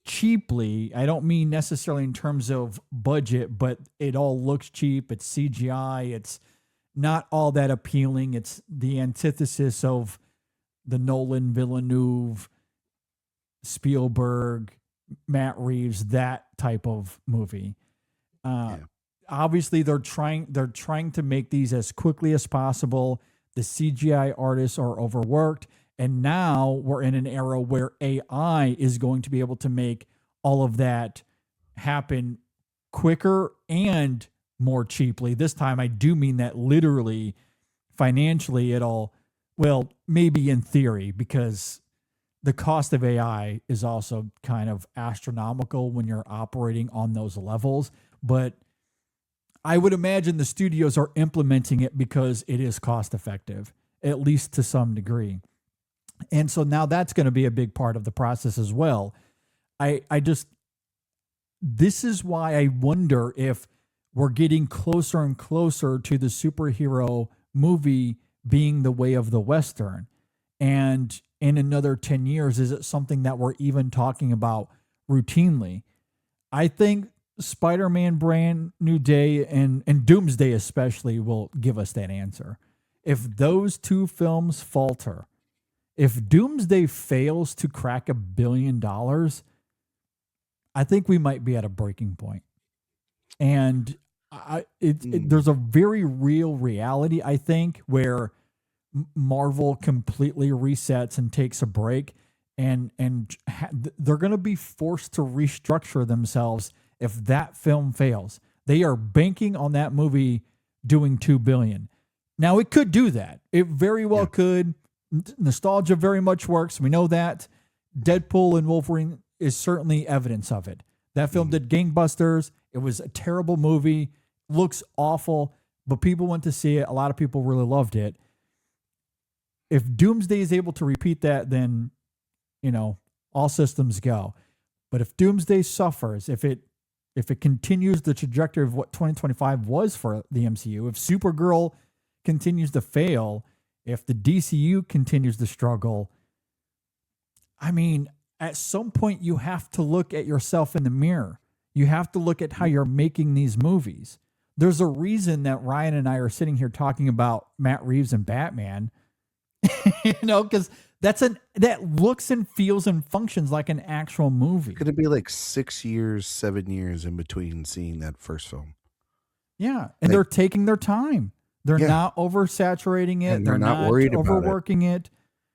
cheaply. I don't mean necessarily in terms of budget, but it all looks cheap. It's CGI. It's not all that appealing. It's the antithesis of the Nolan, Villeneuve, Spielberg, Matt Reeves, that type of movie. Obviously they're trying to make these as quickly as possible. The CGI artists are overworked, and now we're in an era where AI is going to be able to make all of that happen quicker and more cheaply. This time I do mean that literally. Financially, well, maybe in theory, because the cost of AI is also kind of astronomical when you're operating on those levels. But I would imagine the studios are implementing it because it is cost effective, at least to some degree. And so now that's going to be a big part of the process as well. This is why I wonder if we're getting closer and closer to the superhero movie being the way of the Western. And in another 10 years, is it something that we're even talking about routinely? I think Spider-Man Brand New Day and Doomsday especially will give us that answer. If those 2 films falter, if Doomsday fails to crack $1 billion, I think we might be at a breaking point. And there's a very real reality, I think, where Marvel completely resets and takes a break, and they're going to be forced to restructure themselves if that film fails. They are banking on that movie doing $2 billion. Now it could do that. It very well could. Nostalgia very much works. We know that. Deadpool and Wolverine is certainly evidence of it. That film did gangbusters. It was a terrible movie. Looks awful, but people went to see it. A lot of people really loved it. If Doomsday is able to repeat that, then, all systems go. But if Doomsday suffers, if it continues the trajectory of what 2025 was for the MCU, if Supergirl continues to fail, if the DCU continues to struggle, I mean, at some point you have to look at yourself in the mirror. You have to look at how you're making these movies. There's a reason that Ryan and I are sitting here talking about Matt Reeves and Batman, because that looks and feels and functions like an actual movie. Could it be like 6 years, 7 years in between seeing that first film? Yeah, and they're taking their time. They're not oversaturating it. And they're not worried about overworking it.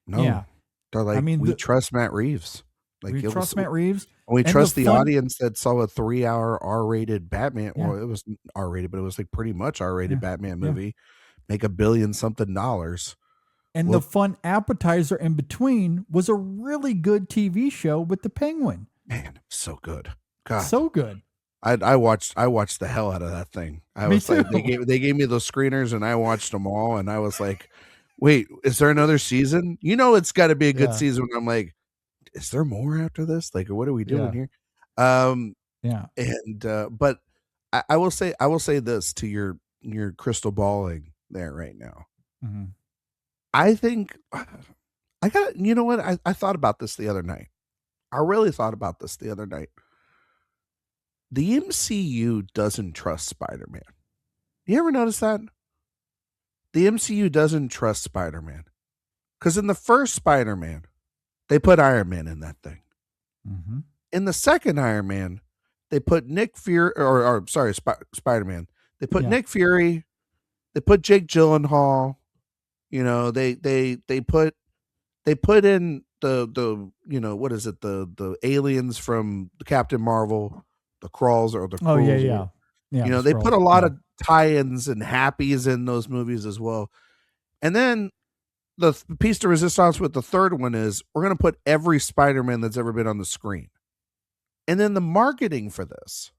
No, yeah. They're like, we trust Matt Reeves. Like, we trust Matt Reeves. We trust the audience that saw a 3-hour R-rated Batman. Yeah. Well, it was R-rated, but it was like pretty much R-rated Batman movie. Make $1 billion something. And the fun appetizer in between was a really good TV show with the Penguin. Man, so good. God, so good. I watched the hell out of that thing. I was like, they gave me those screeners and I watched them all, and I was like, wait, is there another season? It's got to be a good season. I'm like, is there more after this? Like, what are we doing here? But I will say this to your crystal balling there right now. Mm-hmm. I think I got, what? I thought about this the other night. I really thought about this the other night. The MCU doesn't trust Spider-Man. You ever notice that? The MCU doesn't trust Spider-Man. Because in the first Spider-Man, they put Iron Man in that thing. Mm-hmm. In the second Iron Man, they put Nick Fury, Spider-Man. They put Nick Fury. They put Jake Gyllenhaal. They put in the what is it, the aliens from the Captain Marvel, the Kralls or the Krulls. They put a lot of tie-ins and happies in those movies as well. And then the piece de resistance with the third one is we're going to put every Spider-Man that's ever been on the screen. And then the marketing for this,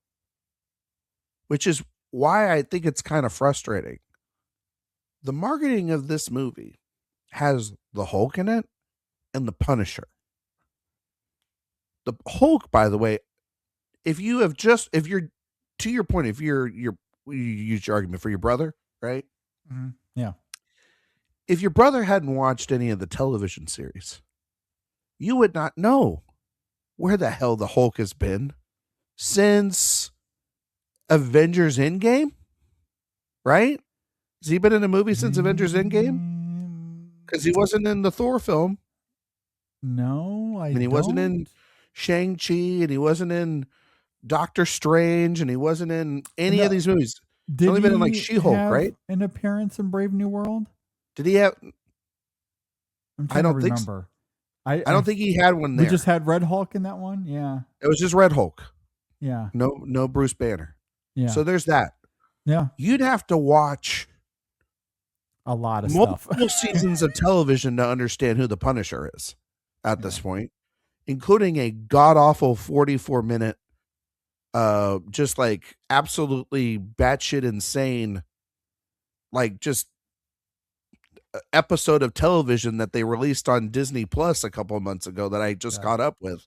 which is why I think it's kind of frustrating. The marketing of this movie has the Hulk in it and the Punisher. The Hulk, by the way, if you're to your point, if you use your argument for your brother, right? Mm-hmm. Yeah. If your brother hadn't watched any of the television series, you would not know where the hell the Hulk has been since Avengers Endgame, right? Has he been in a movie since Avengers Endgame? Because he wasn't in the Thor film. No, and he wasn't in Shang-Chi, and he wasn't in Doctor Strange, and he wasn't in any of these movies. He's only been in like She-Hulk, right? An appearance in Brave New World? Did he have? I don't remember. I don't think he had one there. We just had Red Hulk in that one. Yeah, it was just Red Hulk. Yeah, no Bruce Banner. Yeah, so there's that. Yeah, you'd have to watch a lot of multiple seasons of television to understand who the Punisher is at this point, including a god-awful 44-minute, just like absolutely batshit insane, like just episode of television that they released on Disney Plus a couple of months ago that I just caught up with.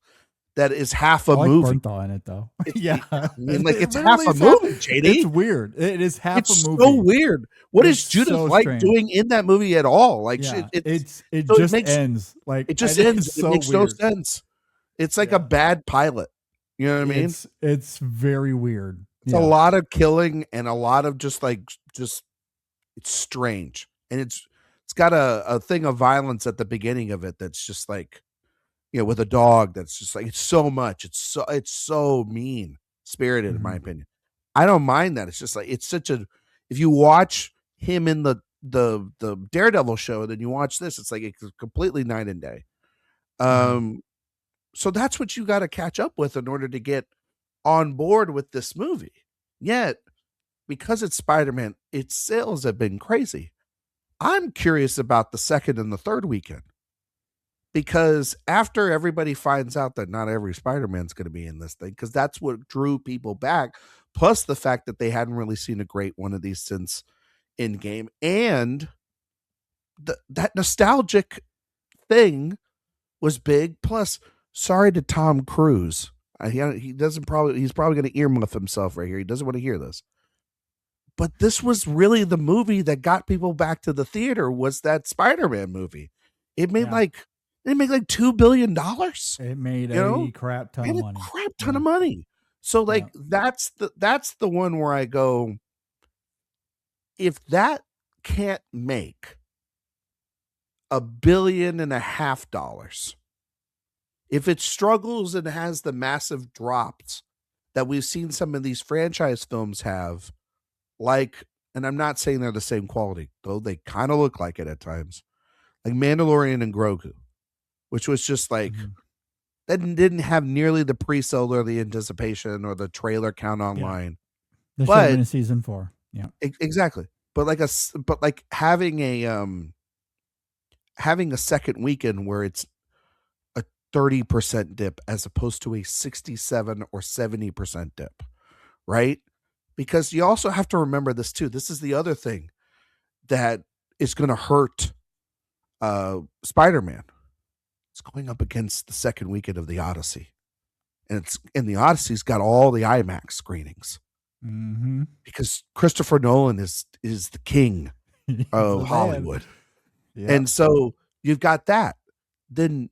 That is half a movie. Bernthal in it though. Yeah, I mean, like it's half a movie. JD, it's weird. It is half a movie. It's so weird. What is Judith Light doing in that movie at all? Like, it just ends. Like it just ends. It makes no sense. It's like a bad pilot. You know what I mean? It's very weird. It's a lot of killing and a lot of just it's strange, and it's got a thing of violence at the beginning of it that's just like. With a dog that's just like it's so much. It's so mean spirited, in my opinion. I don't mind that. It's just like it's such a. If you watch him in the Daredevil show, then you watch this. It's like it's completely night and day. So that's what you got to catch up with in order to get on board with this movie. Yet, because it's Spider-Man, its sales have been crazy. I'm curious about the second and the third weekend. Because after everybody finds out that not every Spider-Man's going to be in this thing, because that's what drew people back, plus the fact that they hadn't really seen a great one of these since Endgame, and that nostalgic thing was big. Plus, sorry to Tom Cruise. He's probably going to earmuff himself right here. He doesn't want to hear this. But this was really the movie that got people back to the theater, was that Spider-Man movie. It made like $2 billion. It made a crap ton of money. Crap ton of money. So that's the one where I go, if that can't make $1.5 billion, if it struggles and has the massive drops that we've seen some of these franchise films have, like, and I'm not saying they're the same quality, though they kind of look like it at times, like Mandalorian and Grogu, which was just like, that didn't have nearly the pre-sale or the anticipation or the trailer count online. There should have been a season 4. Yeah, exactly. But having a second weekend where it's a 30% dip as opposed to a 67 or 70% dip, right? Because you also have to remember this too. This is the other thing that is going to hurt Spider-Man. It's going up against the second weekend of the Odyssey, and the Odyssey's got all the IMAX screenings because Christopher Nolan is the king of Hollywood, and so you've got that. Then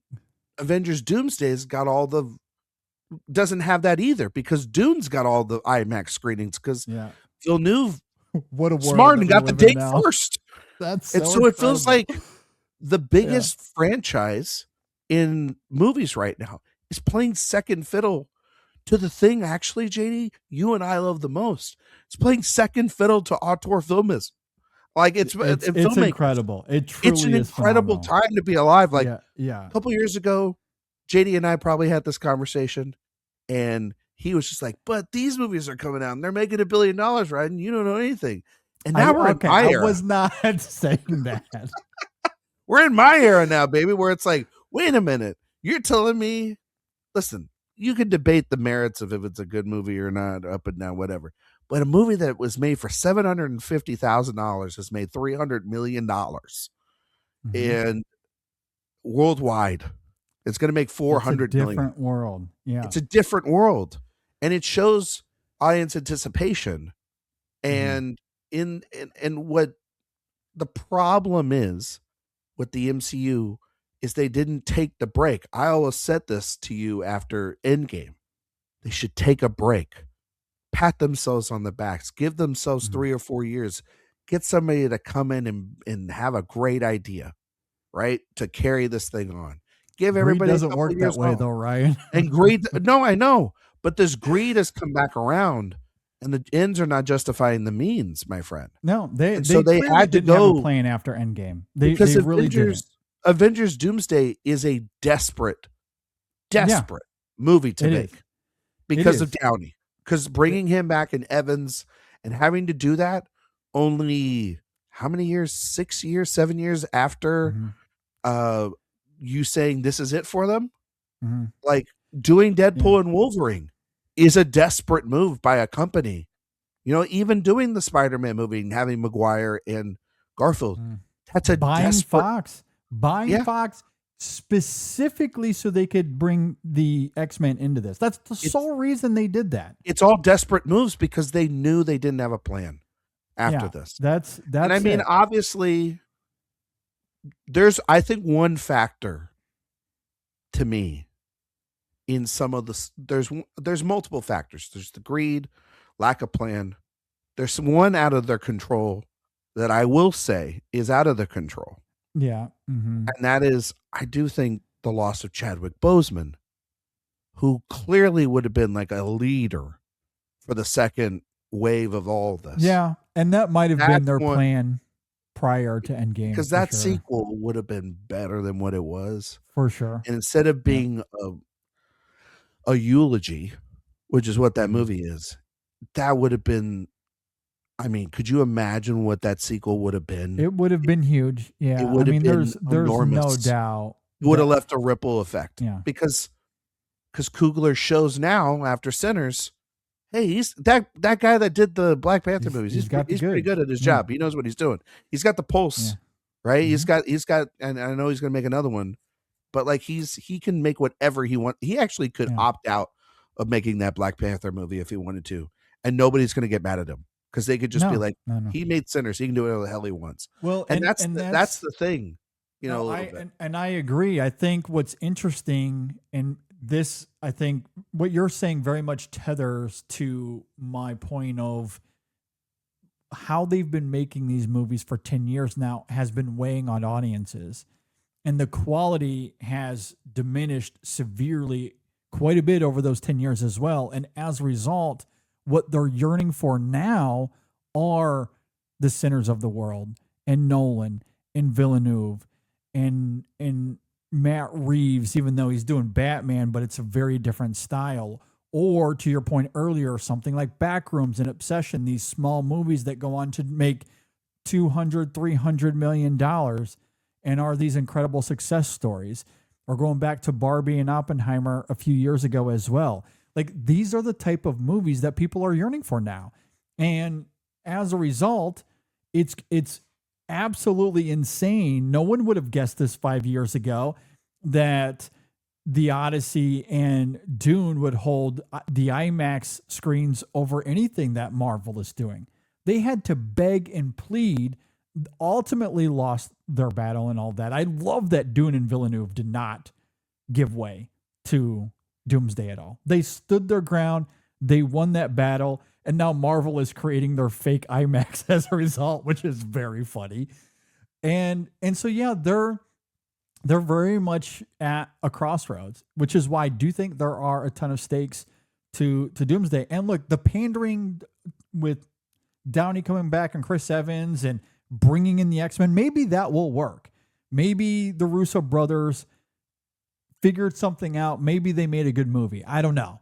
Avengers Doomsday's got doesn't have that either, because Dune's got all the IMAX screenings because Villeneuve what a smart and got the date first. That's so it feels like the biggest franchise in movies right now is playing second fiddle to the thing, actually, JD, you and I love the most. It's playing second fiddle to auteur filmism. Like it's incredible. It truly it's an is incredible phenomenal. time to be alive. Like a couple years ago, JD and I probably had this conversation, and he was just like, "But these movies are coming out, and they're making $1 billion, right? And you don't know anything." And now we're in my era. I was not saying that. We're in my era now, baby, where it's like, wait a minute, you're telling me, listen, you can debate the merits of if it's a good movie or not, up and down, whatever. But a movie that was made for $750,000 has made $300 million. And worldwide, it's going to make $400 million. Different world. Yeah. It's a different world. And it shows audience anticipation. And and what the problem is with the MCU is they didn't take the break. I always said this to you after Endgame. They should take a break, pat themselves on the backs, give themselves 3 or 4 years, get somebody to come in and have a great idea, right? To carry this thing on. Give everybody doesn't work that way though, Ryan. And greed, no, I know, but this greed has come back around, and the ends are not justifying the means, my friend. No, they had to go have a plan after Endgame. They because really didn't. Avengers Doomsday is a desperate movie to make because of Downey. Because bringing him back in Evans and having to do that only how many years? 6 years, 7 years after you saying this is it for them? Like doing Deadpool and Wolverine is a desperate move by a company. You know, even doing the Spider-Man movie and having Maguire and Garfield, that's a buying desperate... Fox. Buying Fox specifically so they could bring the X-Men into this. That's the sole reason they did that. It's all desperate moves because they knew they didn't have a plan after this. That's and I mean, obviously, there's, I think, one factor to me in some of the, there's multiple factors. There's the greed, lack of plan. There's one out of their control that I will say is out of their control. Yeah. And that is, I do think the loss of Chadwick Boseman, who clearly would have been like a leader for the second wave of all this. Yeah. And that might have been their plan prior to Endgame. Because that sequel would have been better than what it was. For sure. And instead of being a eulogy which is what that movie is. That would have been, I mean, could you imagine what that sequel would have been? It would have been huge. Yeah. It would I have mean, been there's no enormous. doubt. It would have that- left a ripple effect. Yeah. Because Coogler shows now after Sinners, hey, he's that guy that did the Black Panther movies. he's got the He's pretty goods. good at his Yeah. job. He knows what he's doing. He's got the pulse, Yeah. right? He's got, and I know he's going to make another one, but like he can make whatever he wants. He actually could opt out of making that Black Panther movie if he wanted to, and nobody's going to get mad at him because they could just be like, no. he made Sinners. He can do whatever the hell he wants. Well, and that's the thing, you know. And I agree. I think what's interesting in this, I think what you're saying very much tethers to my point of how they've been making these movies for 10 years now has been weighing on audiences, and the quality has diminished severely quite a bit over those 10 years as well. And as a result, what they're yearning for now are the Sinners of the world and Nolan and Villeneuve and Matt Reeves, even though he's doing Batman, but it's a very different style. Or to your point earlier, something like Backrooms and Obsession, these small movies that go on to make $200, $300 million and are these incredible success stories. Or going back to Barbie and Oppenheimer a few years ago as well. Like, these are the type of movies that people are yearning for now. And as a result, it's absolutely insane. No one would have guessed this 5 years ago that The Odyssey and Dune would hold the IMAX screens over anything that Marvel is doing. They had to beg and plead, ultimately lost their battle and all that. I love that Dune and Villeneuve did not give way to Doomsday at all. They stood their ground. They won that battle. And now Marvel is creating their fake IMAX as a result, which is very funny. And so, yeah, they're very much at a crossroads, which is why I do think there are a ton of stakes to Doomsday. And look, the pandering with Downey coming back and Chris Evans and bringing in the X-Men, maybe that will work. Maybe the Russo brothers figured something out. Maybe they made a good movie. I don't know.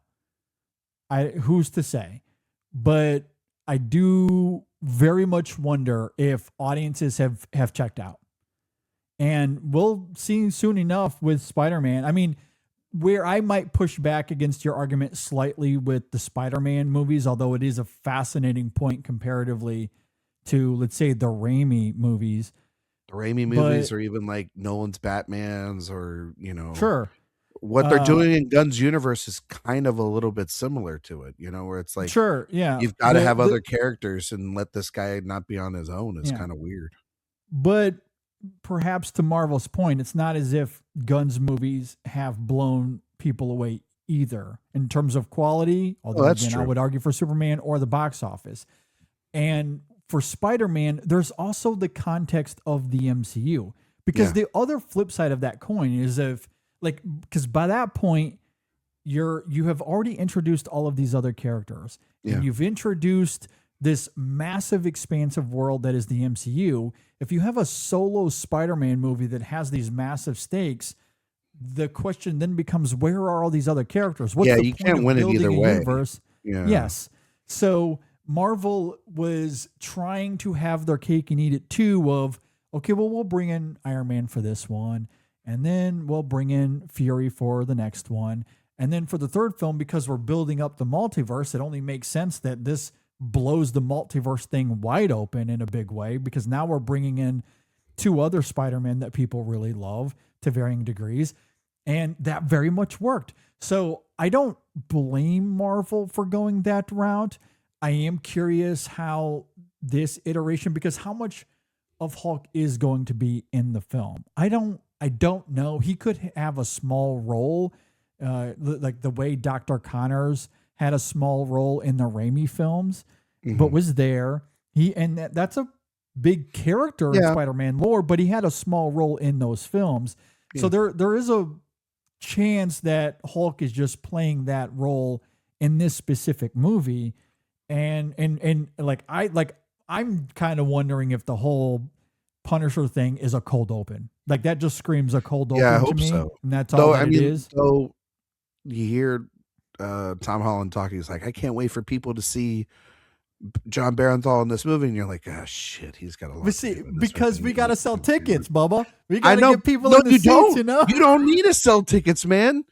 Who's to say? But I do very much wonder if audiences have checked out. And we'll see soon enough with Spider-Man. I mean, where I might push back against your argument slightly with the Spider-Man movies, although it is a fascinating point comparatively to, let's say, the Raimi movies. The Raimi movies, or even like Nolan's Batmans, or, you know, sure, what they're doing in Gunn's universe is kind of a little bit similar to it, you know, where it's like, sure, yeah, you've got to have other characters and let this guy not be on his own. It's kind of weird. But perhaps to Marvel's point, it's not as if Gunn's movies have blown people away either in terms of quality. Although again, true. I would argue for Superman or the box office. And for Spider-Man, there's also the context of the MCU, because the other flip side of that coin is because by that point you have already introduced all of these other characters, and you've introduced this massive expansive world that is the MCU. If you have a solo Spider-Man movie that has these massive stakes, the question then becomes, where are all these other characters? What's the you point can't of win it building either a way. universe? Yeah. Yes. So Marvel was trying to have their cake and eat it too, of, okay, well, we'll bring in Iron Man for this one, and then we'll bring in Fury for the next one. And then for the third film, because we're building up the multiverse, it only makes sense that this blows the multiverse thing wide open in a big way, because now we're bringing in two other Spider-Men that people really love to varying degrees. And that very much worked. So I don't blame Marvel for going that route. I am curious how this iteration, because how much of Hulk is going to be in the film? I don't know. He could have a small role, like the way Dr. Connors had a small role in the Raimi films, but was there. That's a big character in Spider-Man lore, but he had a small role in those films. So there is a chance that Hulk is just playing that role in this specific movie. And I'm kind of wondering if the whole Punisher thing is a cold open. Like, that just screams a cold open I to hope me. so. And that's all it is. So you hear Tom Holland talking. He's like, I can't wait for people to see John Barenthal in this movie, and you're like, oh shit, he's got a lot. But see, because we got to sell tickets, Bubba. We got I to know. get people No, in the you seats. don't. You know, You don't need to sell tickets, man.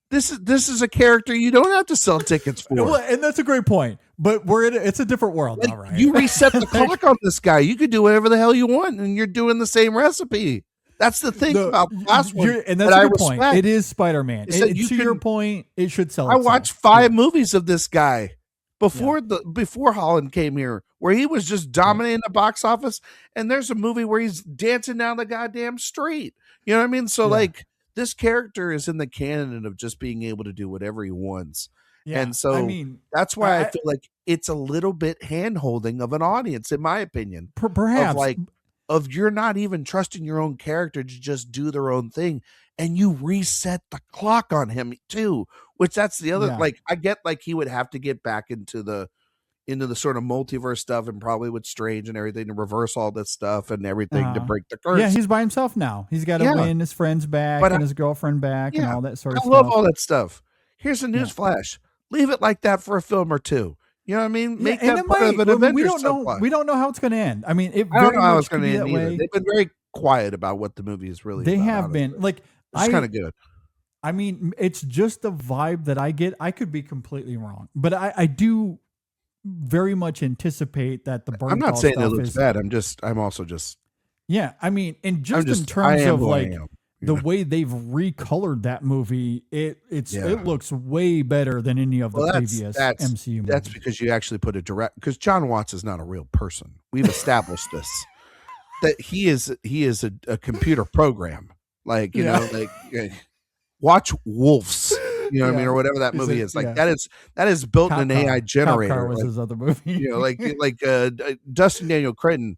This is a character you don't have to sell tickets for. Well, and that's a great point. But it's a different world now, right? You reset the clock on this guy. You could do whatever the hell you want, and you're doing the same recipe. That's the thing about the last one. And that's a good point. It is Spider-Man. To your point, it should sell itself. I watched 5 movies of this guy before Holland came here, where he was just dominating the box office. And there's a movie where he's dancing down the goddamn street. You know what I mean? So like, this character is in the canon of just being able to do whatever he wants. Yeah, and so that's why I feel like it's a little bit hand-holding of an audience, in my opinion. Perhaps. Of you're not even trusting your own character to just do their own thing, and you reset the clock on him too, which that's the other, like, I get like he would have to get back into the sort of multiverse stuff, and probably with Strange and everything to reverse all this stuff and everything to break the curse. Yeah, he's by himself now. He's got to win his friends back and his girlfriend back and all that sort of stuff. I love all that stuff. Here's a news flash. Leave it like that for a film or two. You know what I mean? Make that part of an Avengers. We don't know how it's going to end. I mean, I don't know how it's going to end either. They've been very quiet about what the movie is really. They about, have honestly. been like, it's kind of good. I mean, it's just the vibe that I get. I could be completely wrong, but I do very much anticipate that the Bernthal. I'm not saying it looks bad. I'm also just. Yeah, I mean, and just in terms of like the way they've recolored that movie, it looks way better than any of the previous MCU movies. That's because you actually put a direct, because John Watts is not a real person. We've established this, that he is a computer program. Like, you know, like watch Wolves, you know what I mean, or whatever that movie is. Like that is built in an AI generator. Cop Car was his other movie. You know, like Dustin Daniel Cretton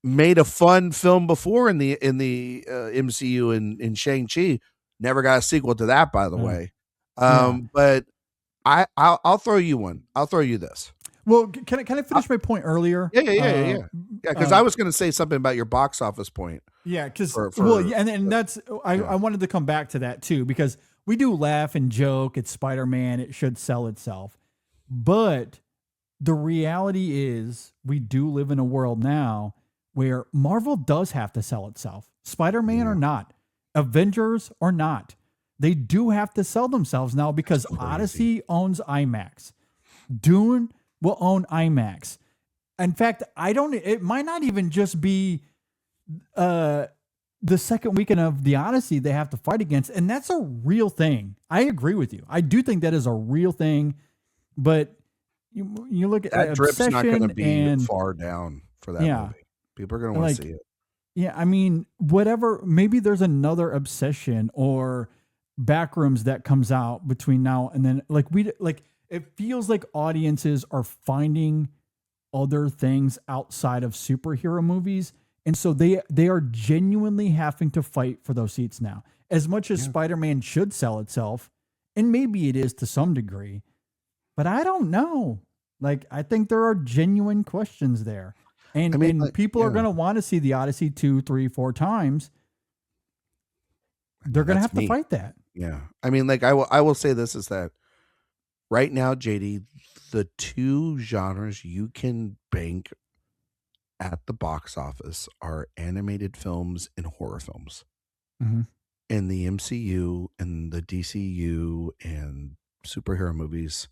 made a fun film before in the MCU in Shang-Chi. Never got a sequel to that, by the way. But I'll throw you one. I'll throw you this. Well, can I finish my point earlier? Yeah. Because I was going to say something about your box office point. Yeah, because and that's I wanted to come back to that too, because we do laugh and joke. It's Spider-Man. It should sell itself, but the reality is we do live in a world now where Marvel does have to sell itself. Spider-Man or not, Avengers or not, they do have to sell themselves now, because Odyssey owns IMAX. Dune will own IMAX. In fact, it might not even just be the second weekend of the Odyssey they have to fight against. And that's a real thing. I agree with you. I do think that is a real thing, but you look at that drip's not going to be far down for that movie. People are going to want to see it. Yeah, I mean, whatever. Maybe there's another Obsession or Backrooms that comes out between now and then. It feels like audiences are finding other things outside of superhero movies, and so they are genuinely having to fight for those seats now. As much as Spider-Man should sell itself, and maybe it is to some degree, but I don't know. Like, I think there are genuine questions there. And people are going to want to see the Odyssey 2, 3, 4 times. They're going to have to fight that. Yeah. I mean, like, I will say this is that right now, JD, the 2 genres you can bank at the box office are animated films and horror films. Mm-hmm. And the MCU and the DCU and superhero movies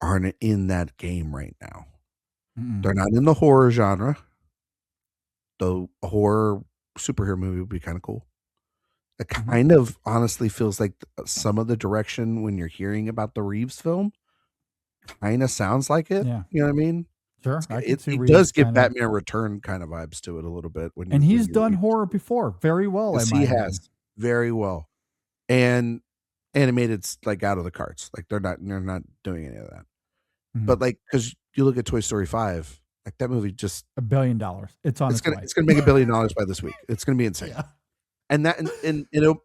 aren't in that game right now. They're not in the horror genre, though a horror superhero movie would be kind of cool. It kind of honestly feels like some of the direction when you're hearing about the Reeves film kind of sounds like it. Yeah. You know what I mean? Sure. It does give Batman Return kind of vibes to it a little bit. And he's done horror before very well. Yes, he has very well. And animated's like out of the cards. Like they're not doing any of that. But like, because you look at Toy Story 5, like that movie just $1 billion. It's on its way. It's gonna make $1 billion by this week. It's gonna be insane. Yeah. And that and it'll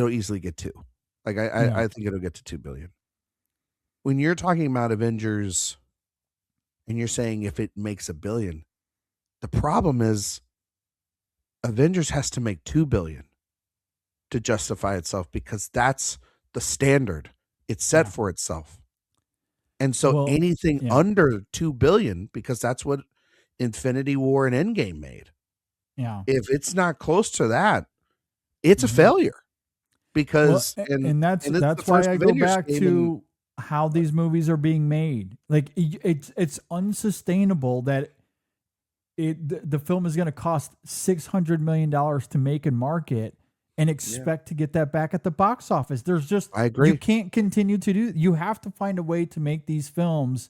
easily get 2. Like I think it'll get to 2 billion. When you're talking about Avengers and you're saying if it makes $1 billion, the problem is Avengers has to make $2 billion to justify itself, because that's the standard It's set Yeah. for itself. And so Well, anything yeah. under 2 billion, because that's what Infinity War and Endgame made. Yeah. If it's not close to that, it's a Mhm. failure. Well, Because and it's the that's why first I go Avengers back game in to how these movies are being made. Like it's unsustainable that the film is going to cost $600 million to make and market and expect to get that back at the box office. There's just I you agree. can't continue to do. You have to find a way to make these films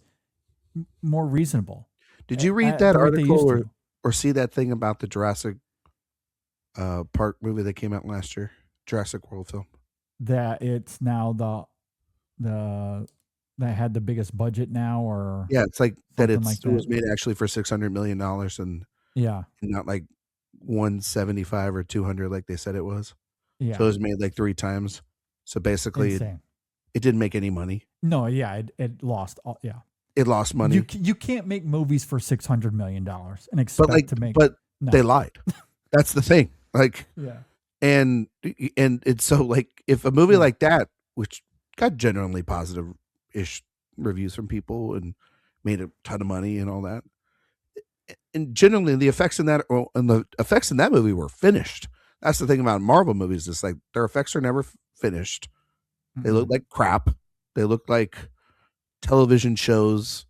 more reasonable. Did you read that the rate they article used or to. or see that thing about the Jurassic Park movie that came out last year? Jurassic World film. That it's now the that had the biggest budget now, or Yeah, it's like that something like it was that. made actually for $600 million and Yeah, not like 175 or 200 like they said it was. So yeah, it was made like 3 times. So basically insane. it didn't make any money. No, yeah, it lost. All, yeah, It lost money. you can't make movies for $600 million and expect But like to make. but No. they lied. That's the thing. Like Yeah, and it's so like if a movie like that, which got generally positive ish reviews from people and made a ton of money and all that, and generally the effects in that movie were finished. That's the thing about Marvel movies, is like their effects are never finished. They look like crap. They look like television shows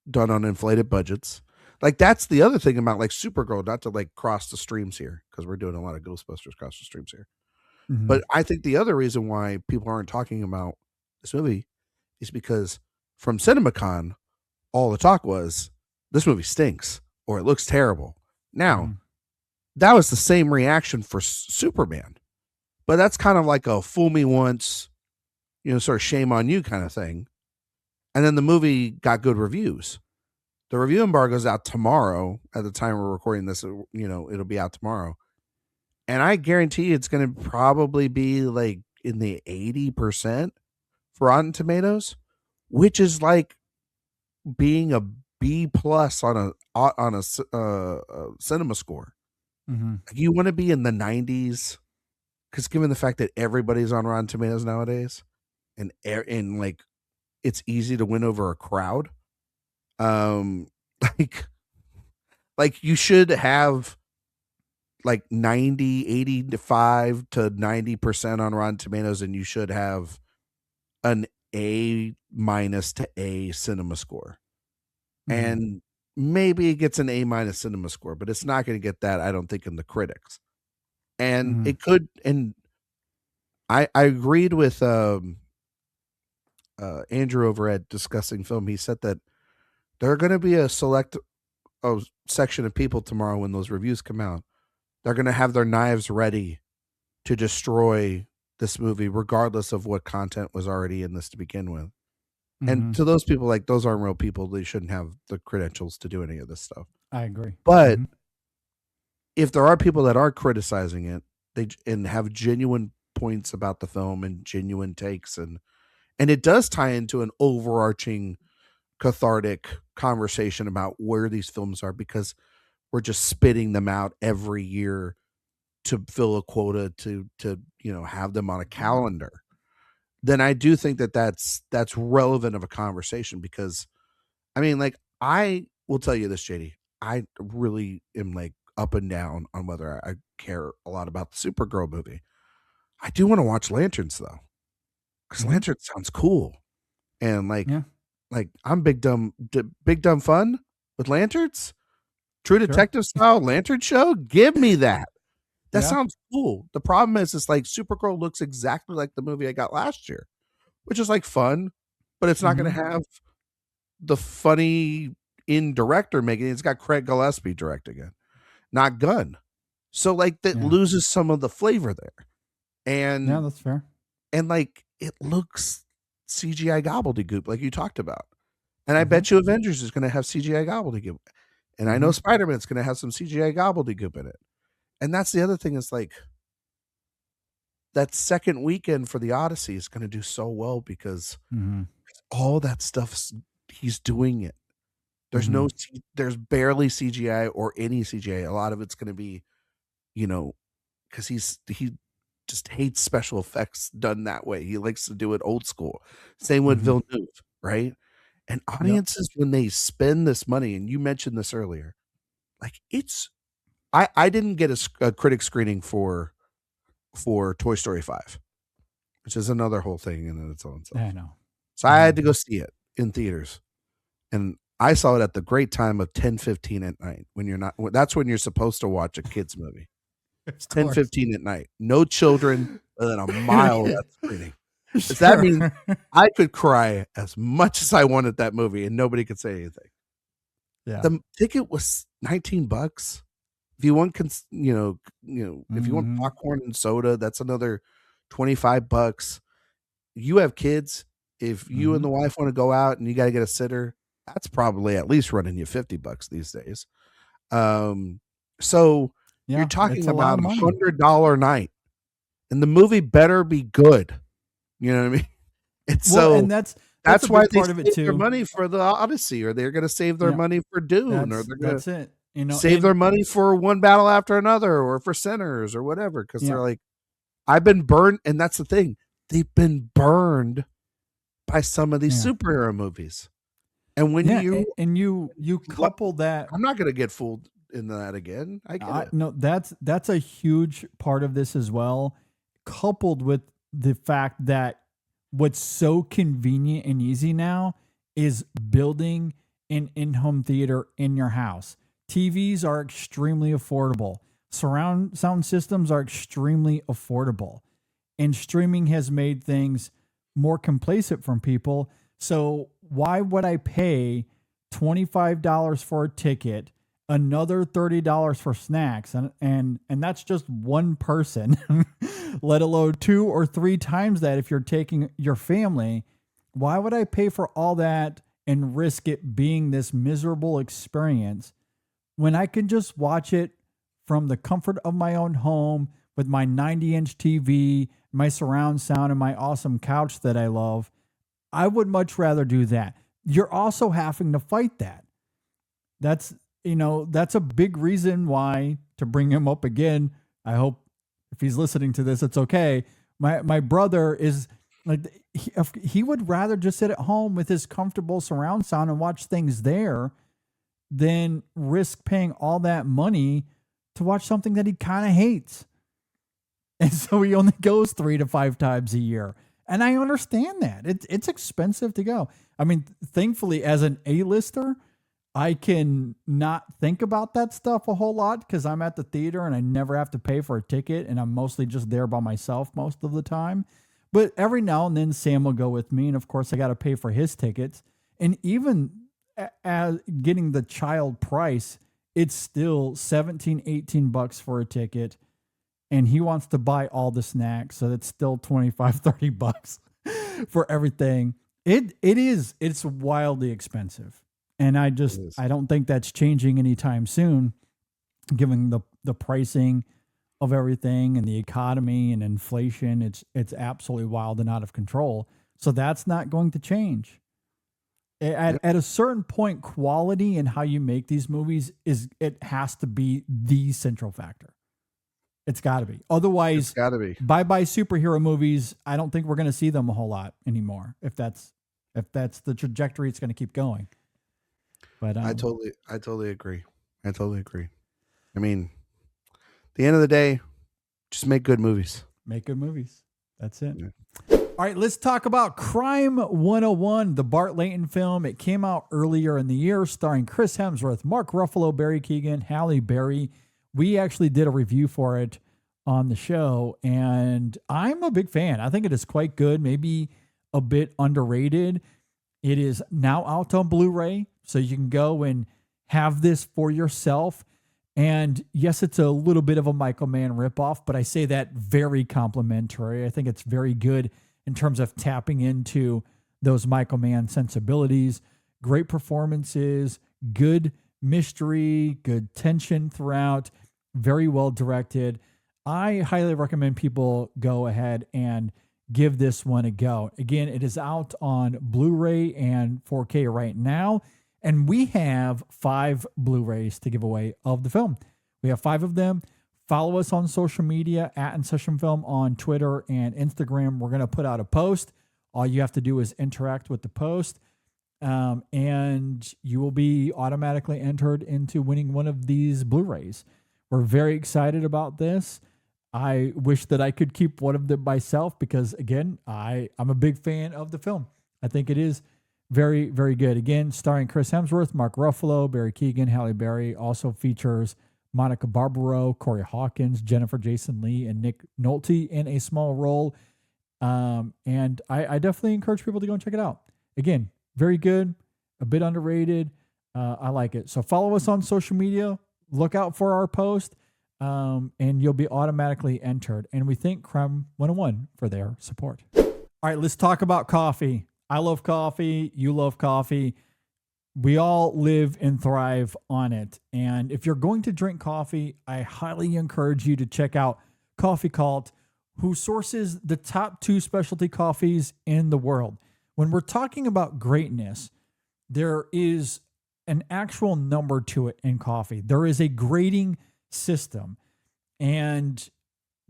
done on inflated budgets. Like that's the other thing about like Supergirl, not to like cross the streams here, because we're doing a lot of Ghostbusters cross the streams here. Mhm. But I think the other reason why people aren't talking about this movie is because from CinemaCon, all the talk was this movie stinks or it looks terrible. Now, that was the same reaction for Superman, but that's kind of like a fool me once, sort of shame on you kind of thing. And then the movie got good reviews. The review embargo's out tomorrow. At the time we're recording this, it'll be out tomorrow. And I guarantee it's going to probably be like in the 80% for Rotten Tomatoes, which is like being a B plus on a cinema score. Like you want to be in the 90s, because given the fact that everybody's on Rotten Tomatoes nowadays, and like it's easy to win over a crowd. Like you should have like 85 to 90% on Rotten Tomatoes, and you should have an A- to A cinema score. And maybe it gets an A- cinema score, but it's not going to get that, I don't think, in the critics. And it could, and I agreed with Andrew over at Discussing Film. He said that there are going to be a select section of people tomorrow when those reviews come out. They're going to have their knives ready to destroy this movie, regardless of what content was already in this to begin with. And to those people, like, those aren't real people. They shouldn't have the credentials to do any of this stuff. I agree. But if there are people that are criticizing it, and have genuine points about the film and genuine takes, and it does tie into an overarching cathartic conversation about where these films are, because we're just spitting them out every year to fill a quota to have them on a calendar, then I do think that that's relevant of a conversation. Because I mean, like, I will tell you this, JD, I really am like up and down on whether I care a lot about the Supergirl movie. I do want to watch Lanterns though, because Lantern sounds cool, and like I'm big dumb fun with Lanterns. True Detective style Lantern show, give me that. That sounds cool. The problem is, it's like Supergirl looks exactly like the movie I got last year, which is like fun, but it's not going to have the funny director making it. It's got Craig Gillespie directing it, not Gunn. So like that loses some of the flavor there. And yeah, that's fair. And like it looks CGI gobbledygook, like you talked about. And I bet you Avengers is going to have CGI gobbledygook. And I know Spider-Man's going to have some CGI gobbledygook in it. And that's the other thing, is like that second weekend for the Odyssey is going to do so well, because all that stuff, he's doing it. There's there's barely CGI or any CGI. A lot of it's going to be, because just hates special effects done that way. He likes to do it old school. Same with Villeneuve, right? And audiences, when they spend this money, and you mentioned this earlier, like I didn't get a critic screening for Toy Story 5, which is another whole thing in its own self. I know. So I had to go see it in theaters, and I saw it at the great time of 10:15 at night, when you're not. That's when you're supposed to watch a kids movie. It's 10:15 at night. No children within a mile of that screening. Does that mean I could cry as much as I wanted that movie and nobody could say anything? Yeah. The ticket was $19. If you want, if you want popcorn and soda, that's another $25. You have kids. If you and the wife want to go out and you got to get a sitter, that's probably at least running you $50 these days. So you're talking about a $100 night, and the movie better be good. You know what I mean? And that's why they part of it save their too. money for the Odyssey, or they're going to save their money for Dune, or they're going to save their money for One Battle After Another, or for Sinners, or whatever, because they're like, I've been burned, and that's the thing. They've been burned by some of these superhero movies. And when you couple that, I'm not going to get fooled in that again. I get it. No, that's a huge part of this as well, coupled with the fact that what's so convenient and easy now is building an in-home theater in your house. TVs are extremely affordable. Surround sound systems are extremely affordable. And streaming has made things more complacent from people. So why would I pay $25 for a ticket, another $30 for snacks, and that's just one person, let alone 2 or 3 times that if you're taking your family? Why would I pay for all that and risk it being this miserable experience when I can just watch it from the comfort of my own home with my 90-inch TV, my surround sound, and my awesome couch that I love? I would much rather do that. You're also having to fight that. That's a big reason why, to bring him up again, I hope if he's listening to this, it's okay. My brother is like, he would rather just sit at home with his comfortable surround sound and watch things there than risk paying all that money to watch something that he kind of hates. And so he only goes 3 to 5 times a year. And I understand that. It's expensive to go. I mean, thankfully, as an A-lister, I can not think about that stuff a whole lot because I'm at the theater and I never have to pay for a ticket, and I'm mostly just there by myself most of the time. But every now and then Sam will go with me, and of course I got to pay for his tickets. And even as getting the child price, it's still $17-18 for a ticket. And he wants to buy all the snacks, so it's still $25-30 for everything. It's wildly expensive. And I don't think that's changing anytime soon, given the pricing of everything and the economy and inflation. It's absolutely wild and out of control. So that's not going to change. At a certain point, quality and how you make these movies has to be the central factor. It's got to be. Otherwise, it's got to be. Bye-bye superhero movies. I don't think we're going to see them a whole lot anymore. If that's the trajectory it's going to keep going. But I totally agree. I mean, at the end of the day, just make good movies. Make good movies. That's it. Yeah. All right, let's talk about Crime 101, the Bart Layton film. It came out earlier in the year, starring Chris Hemsworth, Mark Ruffalo, Barry Keoghan, Halle Berry. We actually did a review for it on the show, and I'm a big fan. I think it is quite good, maybe a bit underrated. It is now out on Blu-ray, so you can go and have this for yourself. And yes, it's a little bit of a Michael Mann ripoff, but I say that very complimentary. I think it's very good in terms of tapping into those Michael Mann sensibilities. Great performances, good mystery, good tension throughout, very well directed. I highly recommend people go ahead and give this one a go. Again, it is out on Blu-ray and 4K right now, and we have 5 Blu-rays to give away of the film. We have 5 of them Follow us on social media at In Session Film on Twitter and Instagram. We're going to put out a post. All you have to do is interact with the post, and you will be automatically entered into winning one of these Blu-rays. We're very excited about this. I wish that I could keep one of them myself because, again, I'm a big fan of the film. I think it is very, very good. Again, starring Chris Hemsworth, Mark Ruffalo, Barry Keoghan, Halle Berry. Also features Monica Barbaro, Corey Hawkins, Jennifer Jason Leigh, and Nick Nolte in a small role. And I definitely encourage people to go and check it out. Again, very good, a bit underrated. I like it. So follow us on social media. Look out for our post, and you'll be automatically entered. And we thank Creme 101 for their support. All right, let's talk about coffee. I love coffee. You love coffee. We all live and thrive on it. And if you're going to drink coffee, I highly encourage you to check out Coffee Cult, who sources the top 2 specialty coffees in the world. When we're talking about greatness, there is an actual number to it in coffee. There is a grading system. And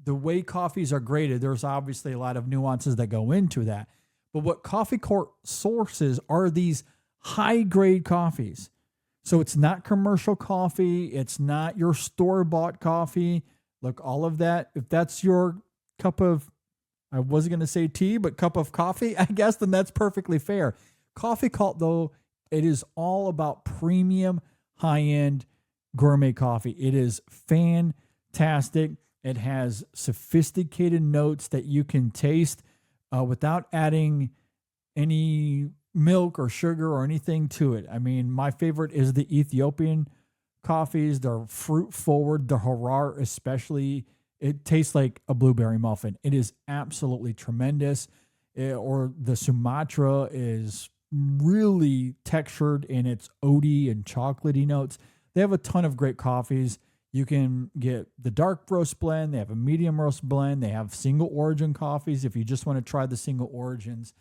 the way coffees are graded, there's obviously a lot of nuances that go into that. But what Coffee Court sources are these high-grade coffees. So it's not commercial coffee. It's not your store-bought coffee. Look, all of that, if that's your cup of, I wasn't going to say tea, but cup of coffee, I guess, then that's perfectly fair. Coffee Cult, though, it is all about premium, high-end gourmet coffee. It is fantastic. It has sophisticated notes that you can taste without adding any milk or sugar or anything to it. I mean, my favorite is the Ethiopian coffees. They're fruit forward. The Harar especially, it tastes like a blueberry muffin. It is absolutely tremendous. Or the Sumatra is really textured in its oaty and chocolatey notes. They have a ton of great coffees. You can get the dark roast blend. They have a medium roast blend. They have single origin coffees if you just want to try the single origins.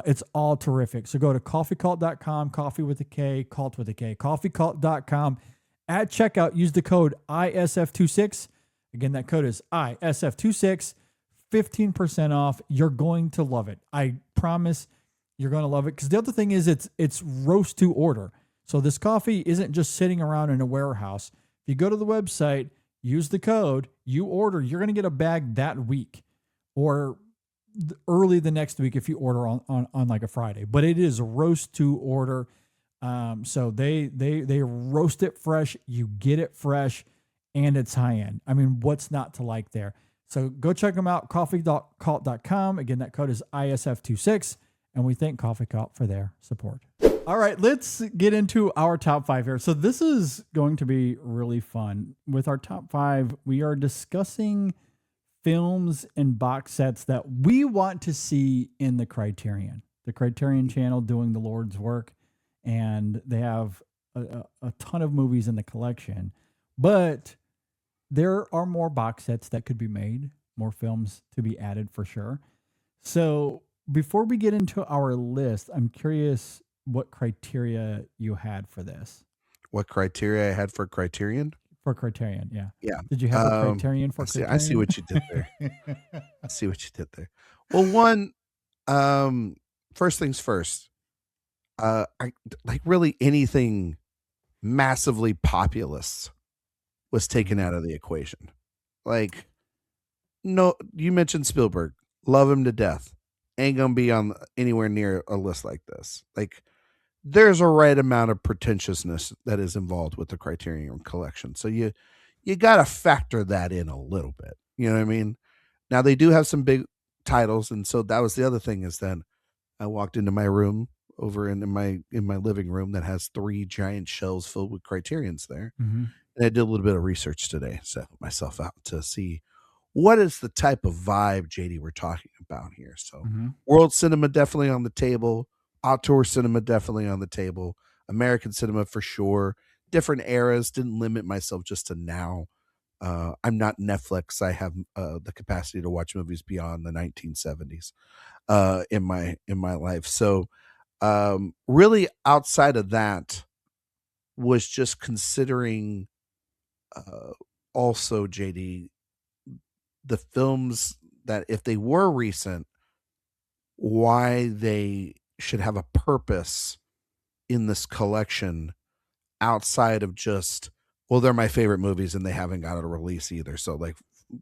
It's all terrific. So go to coffeecult.com, coffee with a K, cult with a K, coffeecult.com. At checkout, use the code ISF26. Again, that code is ISF26, 15% off. You're going to love it. I promise you're going to love it. Because the other thing is it's roast to order. So this coffee isn't just sitting around in a warehouse. If you go to the website, use the code, you order, you're going to get a bag that week or early the next week if you order on like a Friday. But it is roast to order. So they roast it fresh, you get it fresh, and it's high end. I mean, what's not to like there? So go check them out, coffeecult.com. Again, that code is ISF26, and we thank Coffee Cult for their support. All right, let's get into our top 5 here. So this is going to be really fun. With our top 5, we are discussing films and box sets that we want to see in the Criterion channel doing the Lord's work. And they have a ton of movies in the collection, but there are more box sets that could be made, more films to be added for sure. So before we get into our list, I'm curious what criteria you had for this. What criteria I had for Criterion? For Criterion, yeah. Yeah. Did you have a criterion for Criterion? I see what you did there. I see what you did there. Well, one, first things first. I like really anything massively populist was taken out of the equation. Like, no, you mentioned Spielberg, love him to death, ain't gonna be on anywhere near a list like this. Like, there's a right amount of pretentiousness that is involved with the Criterion collection, so you got to factor that in a little bit. You know what I mean? Now they do have some big titles, and so that was the other thing is then I walked into my room over in my living room that has 3 giant shelves filled with Criterions there. Mm-hmm. And I did a little bit of research today, set myself out to see what is the type of vibe, JD, we're talking about here. So world cinema definitely on the table, auteur cinema definitely on the table, American cinema for sure, different eras, didn't limit myself just to now. I'm not Netflix. I have the capacity to watch movies beyond the 1970s in my life. So really outside of that was just considering also, JD, the films that if they were recent, why they should have a purpose in this collection outside of just, well, they're my favorite movies and they haven't got a release either. So like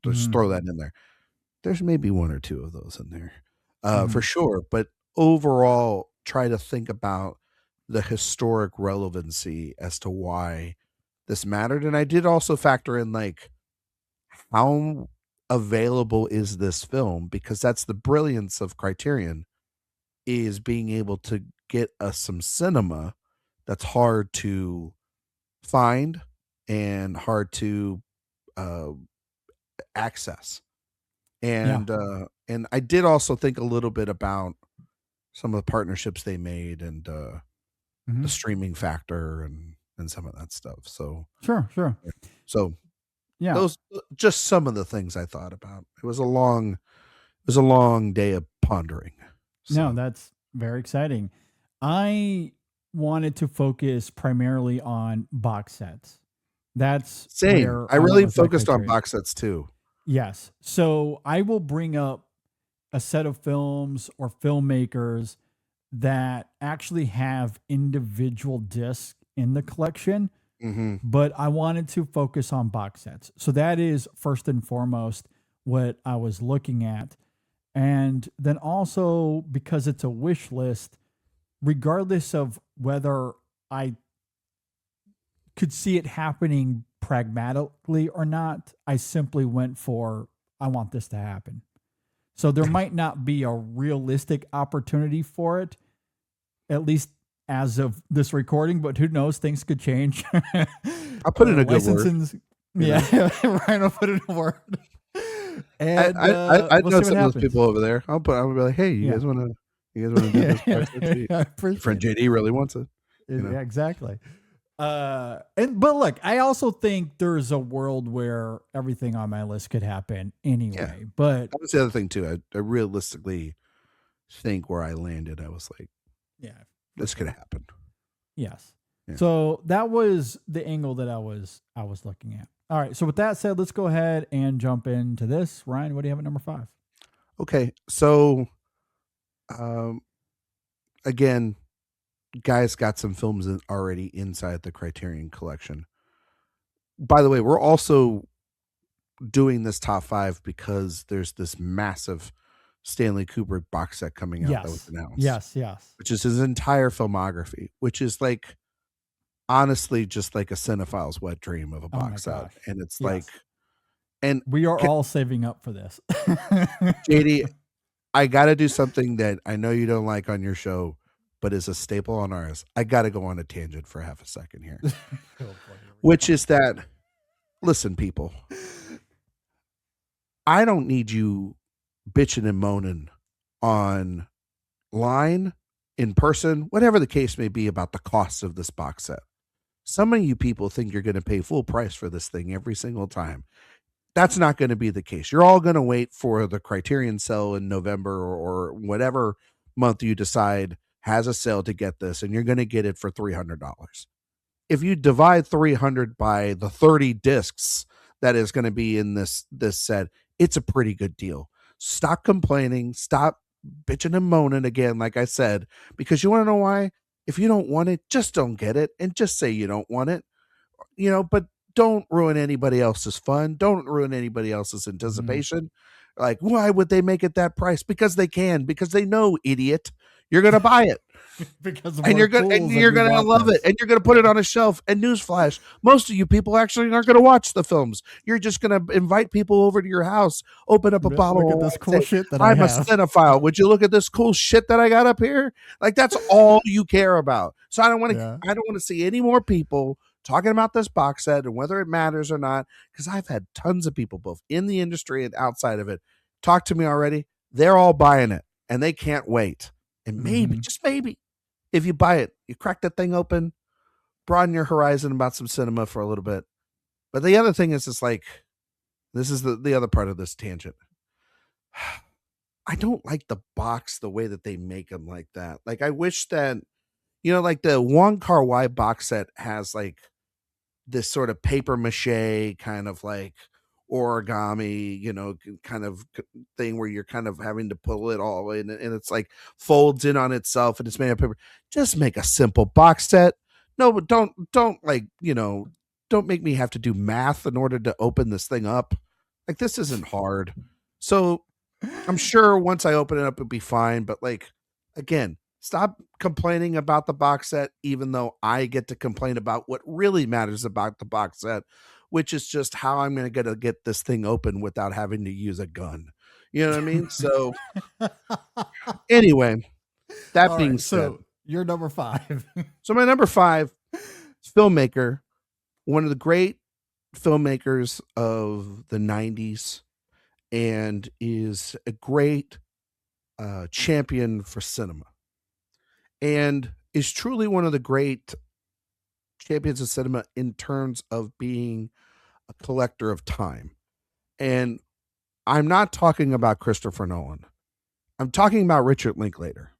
just throw that in there. There's maybe one or two of those in there. For sure. But overall, try to think about the historic relevancy as to why this mattered. And I did also factor in like how available is this film, because that's the brilliance of Criterion, is being able to get us some cinema that's hard to find and hard to access. And and I did also think a little bit about some of the partnerships they made and the streaming factor and some of that stuff. So Sure. so Yeah. those just some of the things I thought about. It was a long day of pondering. No, that's very exciting. I wanted to focus primarily on box sets. That's same. where I really was at focused on Criterion. box sets too. Yes. So I will bring up a set of films or filmmakers that actually have individual discs in the collection, but I wanted to focus on box sets. So that is first and foremost what I was looking at. And then also, because it's a wish list, regardless of whether I could see it happening pragmatically or not, I simply went for, I want this to happen. So there might not be a realistic opportunity for it, at least as of this recording, but who knows? Things could change. I'll put in a good word. Yeah, Ryan will put in a word. And I we'll know see some what of those people over there. I'll be like, hey, you guys want to do this? I appreciate Friend it. JD really wants it. Yeah, exactly. But look, I also think there's a world where everything on my list could happen anyway. Yeah. But That was the other thing too. I realistically think where I landed, I was like, yeah, this could happen. yes. Yeah. So that was the angle that I was looking at. All right. So with that said, let's go ahead and jump into this. Ryan, what do you have at number 5? Okay, so again, guys got some films already inside the Criterion collection. By the way, we're also doing this top 5 because there's this massive Stanley Kubrick box set coming out that was announced. Yes. Which is his entire filmography, which is like honestly just like a cinephile's wet dream of a box set. gosh. And it's Yes. like, and We are all saving up for this. JD, I got to do something that I know you don't like on your show, but is a staple on ours. I got to go on a tangent for half a second here, which is that, listen, people, I don't need you bitching and moaning online, in person, whatever the case may be, about the costs of this box set. Some of you people think you're going to pay full price for this thing every single time. That's not going to be the case. You're all going to wait for the Criterion sale in November or whatever month you decide has a sale to get this, and you're going to get it for $300. If you divide 300 by the 30 discs that is going to be in this set, it's a pretty good deal. Stop complaining. Stop bitching and moaning again, like I said, because you want to know why? If you don't want it, just don't get it and just say you don't want it, but don't ruin anybody else's fun. Don't ruin anybody else's anticipation. Like, why would they make it that price? Because they can, because they know, idiot, you're going to buy it. Because And you're gonna love it, and you're gonna put it on a shelf. And newsflash, most of you people actually aren't gonna watch the films. You're just gonna invite people over to your house, open up a bottle. Look at of this wine, cool say, shit that I'm I a have. cinephile. Would you look at this cool shit that I got up here? Like, that's all you care about. So I don't want to. I don't want to see any more people talking about this box set and whether it matters or not. Because I've had tons of people, both in the industry and outside of it, talk to me already. They're all buying it, and they can't wait. And maybe, just maybe, if you buy it, you crack that thing open, broaden your horizon about some cinema for a little bit. But the other thing is, it's like, this is the other part of this tangent. I don't like the box the way that they make them like that. Like, I wish that, like the Wong Kar-wai box set has like this sort of paper mache kind of like origami, kind of thing where you're kind of having to pull it all in, and it's like folds in on itself and it's made of paper. Just make a simple box set. No, but don't like, don't make me have to do math in order to open this thing up. Like, this isn't hard. So I'm sure once I open it up, it'll be fine. But like, again, stop complaining about the box set, even though I get to complain about what really matters about the box set, which is just how I'm going to get this thing open without having to use a gun. You know what I mean? So anyway, that All being right, said, so you're number 5. so my number 5 filmmaker, one of the great filmmakers of the 90s, and is a great champion for cinema, and is truly one of the great champions of cinema in terms of being a collector of time. And I'm not talking about Christopher Nolan. I'm talking about Richard Linklater.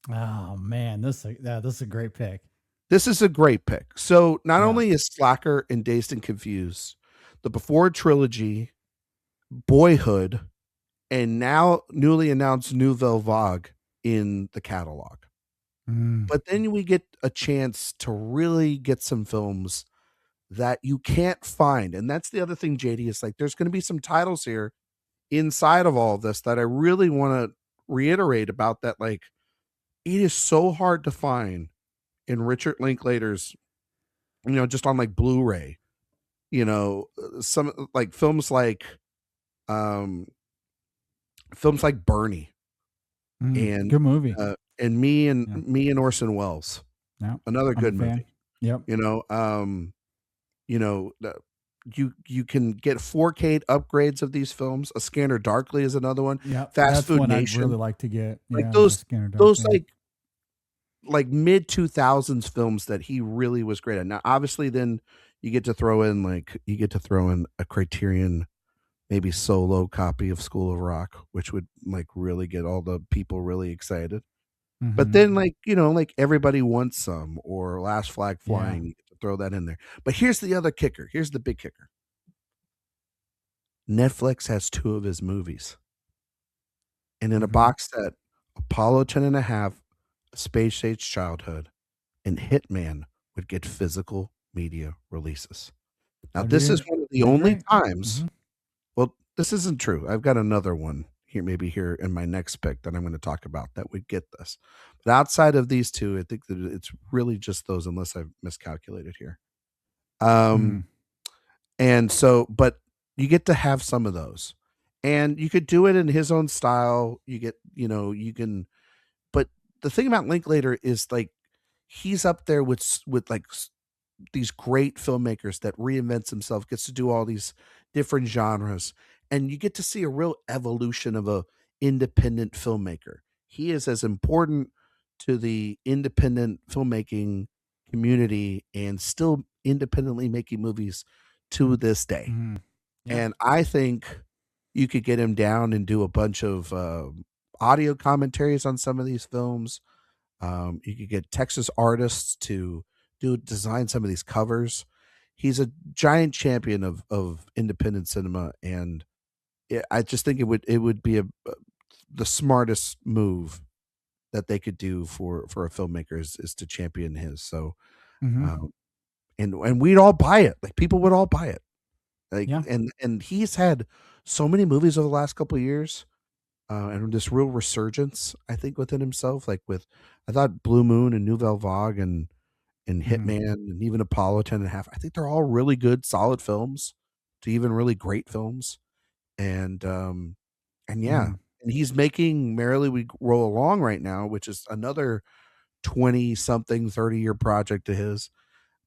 Oh man, this is a great pick. This is a great pick. So not Yeah. only is Slacker and Dazed and Confused, the Before trilogy, Boyhood, and now newly announced Nouvelle Vague in the catalog. But then we get a chance to really get some films that you can't find. And that's the other thing, JD, is like, there's going to be some titles here inside of all of this that I really want to reiterate about, that like, it is so hard to find in Richard Linklater's, just on like Blu-ray, some like films like Bernie, and good movie. and me and Orson Welles. Yeah, Another I'm a good fan. movie. Yep. You can get 4K upgrades of these films. A Scanner Darkly is another one. Yeah, Fast that's Food one Nation. I'd really like to get. Like Yeah, those Scanner Darkly. like mid 2000s films that he really was great at. Now, obviously, then you get to throw in a Criterion, maybe solo copy of School of Rock, which would like really get all the people really excited. But then, like, like Everybody Wants Some or Last Flag Flying, you get to throw that in there. But here's the other kicker. Here's the big kicker. Netflix has 2 of his movies. And in a box set, Apollo 10.5, A Space Age Childhood, and Hitman would get physical media releases. Now, this is one of the only times. Well, this isn't true. I've got another one here in my next pick that I'm going to talk about that would get this. But outside of these 2, I think that it's really just those, unless I've miscalculated here. And so, but you get to have some of those, and you could do it in his own style. You get, you can, but the thing about Linklater is like, he's up there with like these great filmmakers that reinvents himself, gets to do all these different genres, and you get to see a real evolution of a independent filmmaker. He is as important to the independent filmmaking community and still independently making movies to this day. And I think you could get him down and do a bunch of audio commentaries on some of these films. You could get Texas artists to design some of these covers. He's a giant champion of independent cinema, and I just think it would be the smartest move that they could do for a filmmaker is to champion his. So, and we'd all buy it. Like, people would all buy it. Like, and he's had so many movies over the last couple of years, and this real resurgence, I think, within himself. Like I thought Blue Moon and Nouvelle Vague and Hitman and even Apollo 10.5. I think they're all really good, solid films, to even really great films. And and he's making Merrily We Roll Along right now, which is another 20-something, 30-year project of his.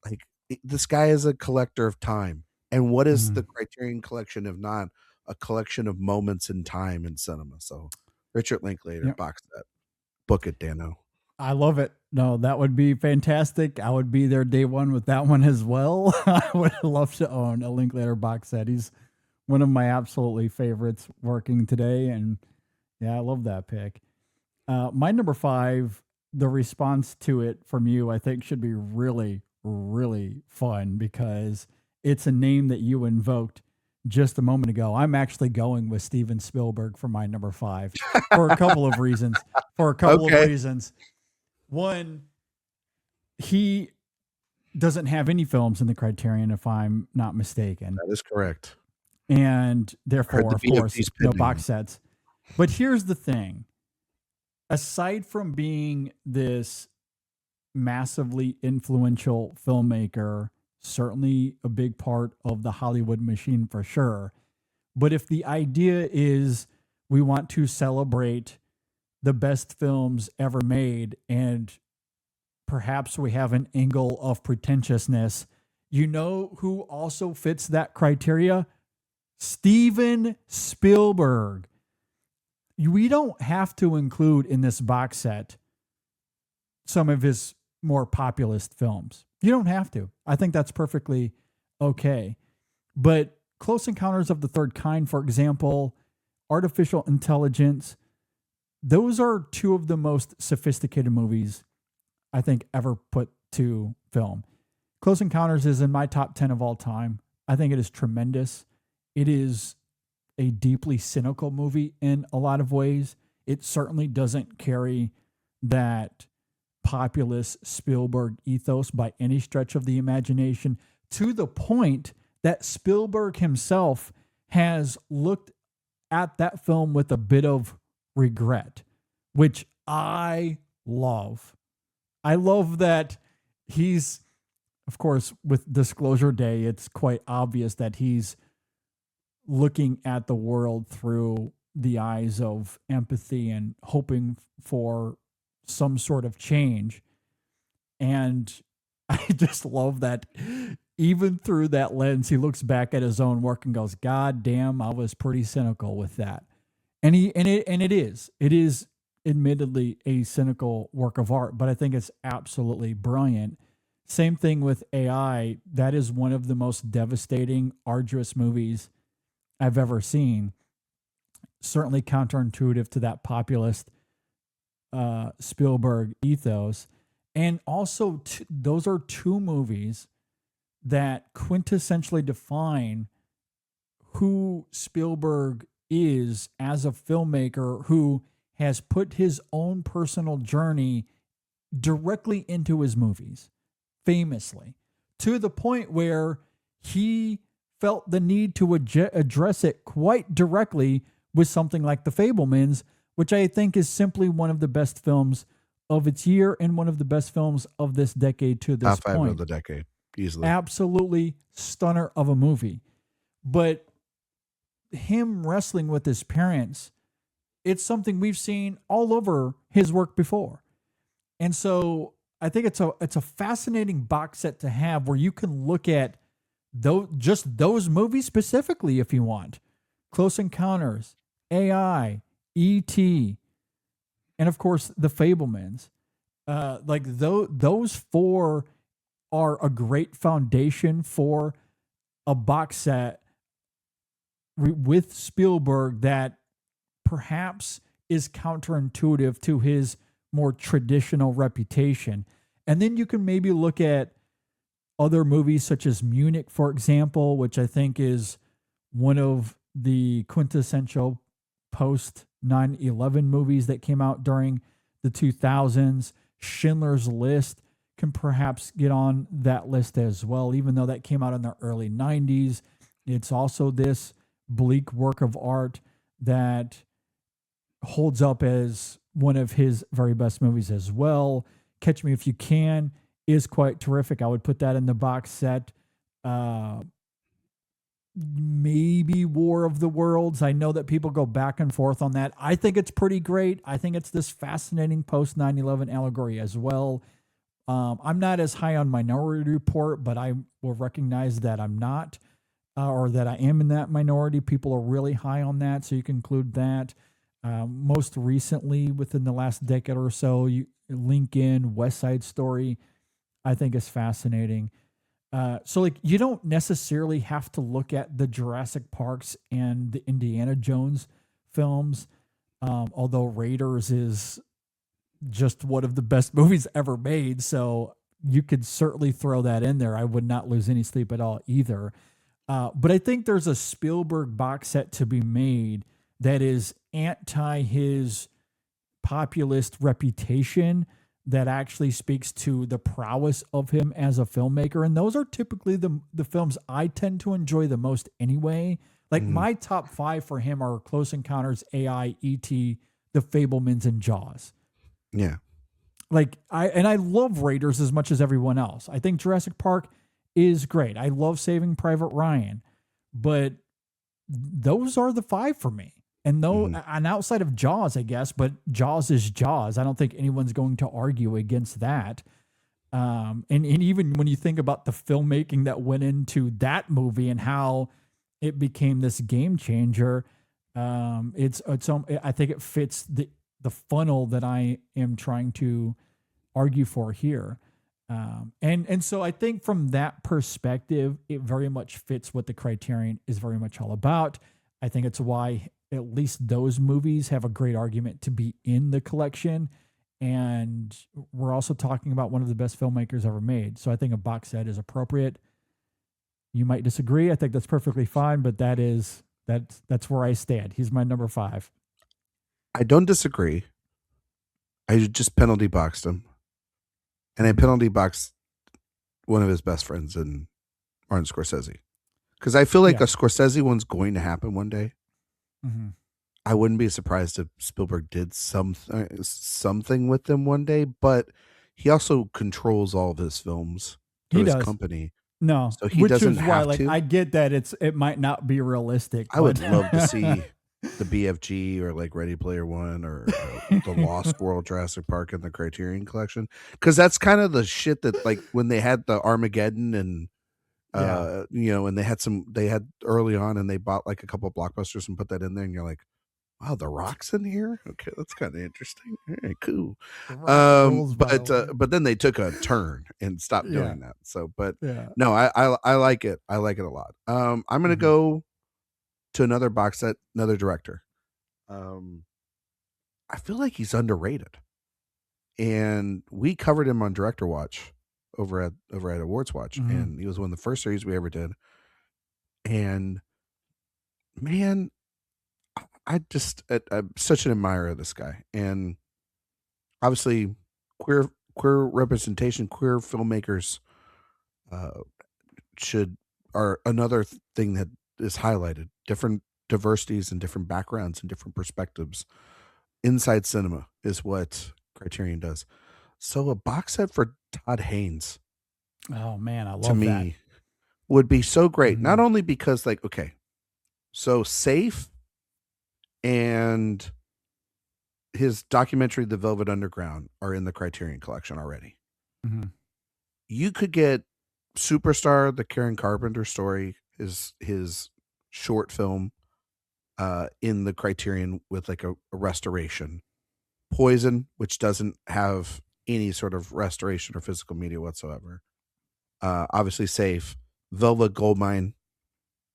Like, this guy is a collector of time. And what is the Criterion Collection if not a collection of moments in time in cinema? So Richard Linklater, box set. Book it, Dano. I love it. No, that would be fantastic. I would be there day one with that one as well. I would love to own a Linklater box set. He's one of my absolutely favorites working today. And yeah, I love that pick. My number 5, the response to it from you, I think, should be really, really fun because it's a name that you invoked just a moment ago. I'm actually going with Steven Spielberg for my number 5 for a couple of reasons. Okay. One, he doesn't have any films in the Criterion, if I'm not mistaken. That is correct. And therefore, of course, VOD's no pending. box sets. But here's the thing. Aside from being this massively influential filmmaker, certainly a big part of the Hollywood machine for sure. But if the idea is we want to celebrate the best films ever made and perhaps we have an angle of pretentiousness, you know who also fits that criteria? Steven Spielberg. We don't have to include in this box set some of his more populist films. You don't have to. I think that's perfectly okay. But Close Encounters of the Third Kind, for example, Artificial Intelligence, those are two of the most sophisticated movies I think ever put to film. Close Encounters is in my top 10 of all time. I think it is tremendous. It is a deeply cynical movie in a lot of ways. It certainly doesn't carry that populist Spielberg ethos by any stretch of the imagination, to the point that Spielberg himself has looked at that film with a bit of regret, which I love. I love that he's, of course, with Disclosure Day, it's quite obvious that he's looking at the world through the eyes of empathy and hoping for some sort of change. And I just love that even through that lens, he looks back at his own work and goes, God damn, I was pretty cynical with that. And it is admittedly a cynical work of art, but I think it's absolutely brilliant. Same thing with AI. That is one of the most devastating, arduous movies I've ever seen. Certainly counterintuitive to that populist Spielberg ethos. And also, those are two movies that quintessentially define who Spielberg is as a filmmaker who has put his own personal journey directly into his movies, famously, to the point where he felt the need to address it quite directly with something like The Fabelmans, which I think is simply one of the best films of its year and one of the best films of this decade to this Top 5 point. of the decade, easily. Absolutely stunner of a movie. But him wrestling with his parents, it's something we've seen all over his work before. And so I think it's a fascinating box set to have where you can look at just those movies specifically if you want. Close Encounters, AI, E.T., and of course The Fabelmans. Those four are a great foundation for a box set with Spielberg that perhaps is counterintuitive to his more traditional reputation. And then you can maybe look at other movies such as Munich, for example, which I think is one of the quintessential post 9/11 movies that came out during the 2000s. Schindler's List can perhaps get on that list as well, even though that came out in the early 90s. It's also this bleak work of art that holds up as one of his very best movies as well. Catch Me If You Can is quite terrific. I would put that in the box set. Maybe War of the Worlds. I know that people go back and forth on that. I think it's pretty great. I think it's this fascinating post 9/11 allegory as well. I'm not as high on Minority Report, but I will recognize that I'm not, or that I am in that minority. People are really high on that, so you can include that. Most recently, within the last decade or so, Lincoln, West Side Story, I think is fascinating. So you don't necessarily have to look at the Jurassic Parks and the Indiana Jones films, although Raiders is just one of the best movies ever made. So you could certainly throw that in there. I would not lose any sleep at all either. But I think there's a Spielberg box set to be made that is anti his populist reputation, that actually speaks to the prowess of him as a filmmaker. And those are typically the films I tend to enjoy the most anyway. Like my top 5 for him are Close Encounters, AI, E.T., The Fabelmans, and Jaws. Yeah. Like I love Raiders as much as everyone else. I think Jurassic Park is great. I love Saving Private Ryan, but those are the 5 for me. And and outside of Jaws, I guess, but Jaws is Jaws. I don't think anyone's going to argue against that. And even when you think about the filmmaking that went into that movie and how it became this game changer, I think it fits the funnel that I am trying to argue for here. And so I think from that perspective, it very much fits what the Criterion is very much all about. I think it's why at least those movies have a great argument to be in the collection. And we're also talking about one of the best filmmakers ever made. So I think a box set is appropriate. You might disagree. I think that's perfectly fine, but that's where I stand. He's my number 5. I don't disagree. I just penalty boxed him. And I penalty boxed one of his best friends in Martin Scorsese. Because I feel like a Scorsese one's going to happen one day. Mm-hmm. I wouldn't be surprised if Spielberg did something with them one day, but he also controls all of his films through his company. No, so he doesn't have to. I get that it might not be realistic. I would love to see the BFG or like Ready Player One or the Lost World Jurassic Park in the Criterion Collection, because that's kind of the shit that, like, when they had the Armageddon and and they had early on, and they bought like a couple of blockbusters and put that in there, and you're like, wow, The Rock's in here. Okay, that's kind of interesting. All right, cool. But then they took a turn and stopped doing that. So, no, I like it. I like it a lot. I'm gonna go to another box set, another director. I feel like he's underrated, and we covered him on Director Watch over at Awards Watch, and he was one of the first series we ever did. And man, I'm such an admirer of this guy, and obviously queer representation, queer filmmakers are another thing that is highlighted. Different diversities and different backgrounds and different perspectives inside cinema is what Criterion does. So a box set for Todd Haynes, oh man, I love to me that. Would be so great. Not only because, like, okay, so Safe and his documentary The Velvet Underground are in the Criterion Collection already. You could get Superstar, the Karen Carpenter story, his short film in the Criterion with like a restoration. Poison, which doesn't have any sort of restoration or physical media whatsoever. Obviously Safe. Velvet Goldmine,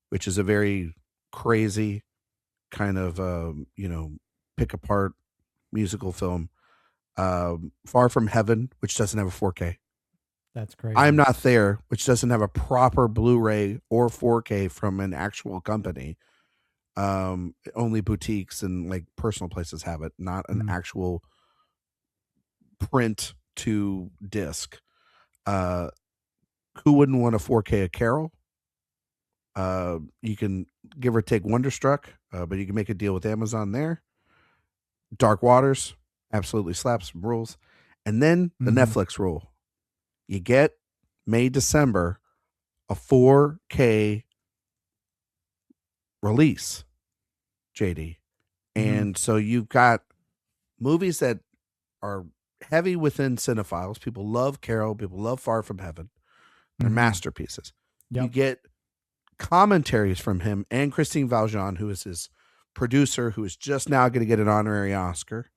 which is a very crazy kind of pick apart musical film. Far From Heaven, which doesn't have a 4K. That's crazy. I'm Not There, which doesn't have a proper Blu-ray or 4K from an actual company. Only boutiques and like personal places have it, not an actual print to disc. Who wouldn't want a 4K of Carol? You can give or take Wonderstruck, but you can make a deal with Amazon there. Dark Waters absolutely slaps, some rules. And then the Netflix rule. You get May, December, a 4K release, JD. And so you've got movies that are heavy within cinephiles. People love Carol. People love Far From Heaven. They're masterpieces. You get commentaries from him and Christine Valjean, who is his producer, who is just now going to get an honorary Oscar,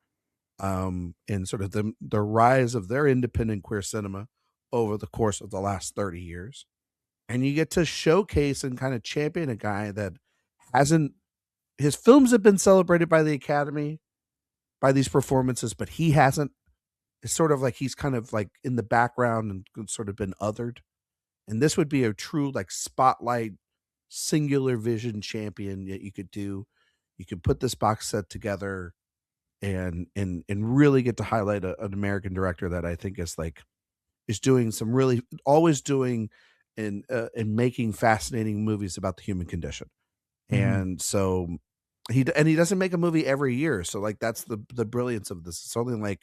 in sort of the rise of their independent queer cinema over the course of the last 30 years. And you get to showcase and kind of champion a guy that his films have been celebrated by the Academy, by these performances, but he hasn't. it's sort of like he's kind of like in the background and sort of been othered. And this would be a true like spotlight, singular vision champion that you could do. You could put this box set together and really get to highlight an American director that I think is doing some really always doing and making fascinating movies about the human condition. And so he doesn't make a movie every year. So like that's the brilliance of this. It's only like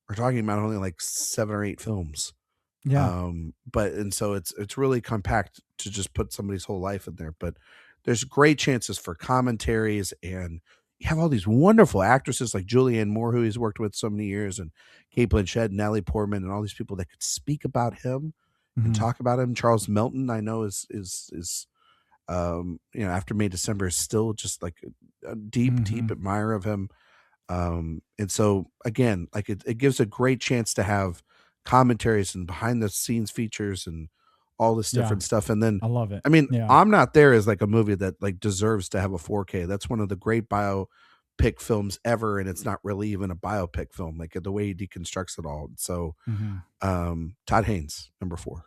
we're talking about only like 7 or 8 films. Yeah. But and so it's really compact to just put somebody's whole life in there. But there's great chances for commentaries, and you have all these wonderful actresses like Julianne Moore, who he's worked with so many years, and Kate Blanchett, Natalie Portman, and all these people that could speak about him and talk about him. Charles Melton, I know is after May December is still just like a deep admirer of him. And so again, like it gives a great chance to have commentaries and behind the scenes features and all this different stuff. And then I love it. I mean, Yeah. I'm Not There is like a movie that like deserves to have a 4K. That's one of the great biopic films ever, and it's not really even a biopic film, like the way he deconstructs it all. So Todd Haynes, number 4.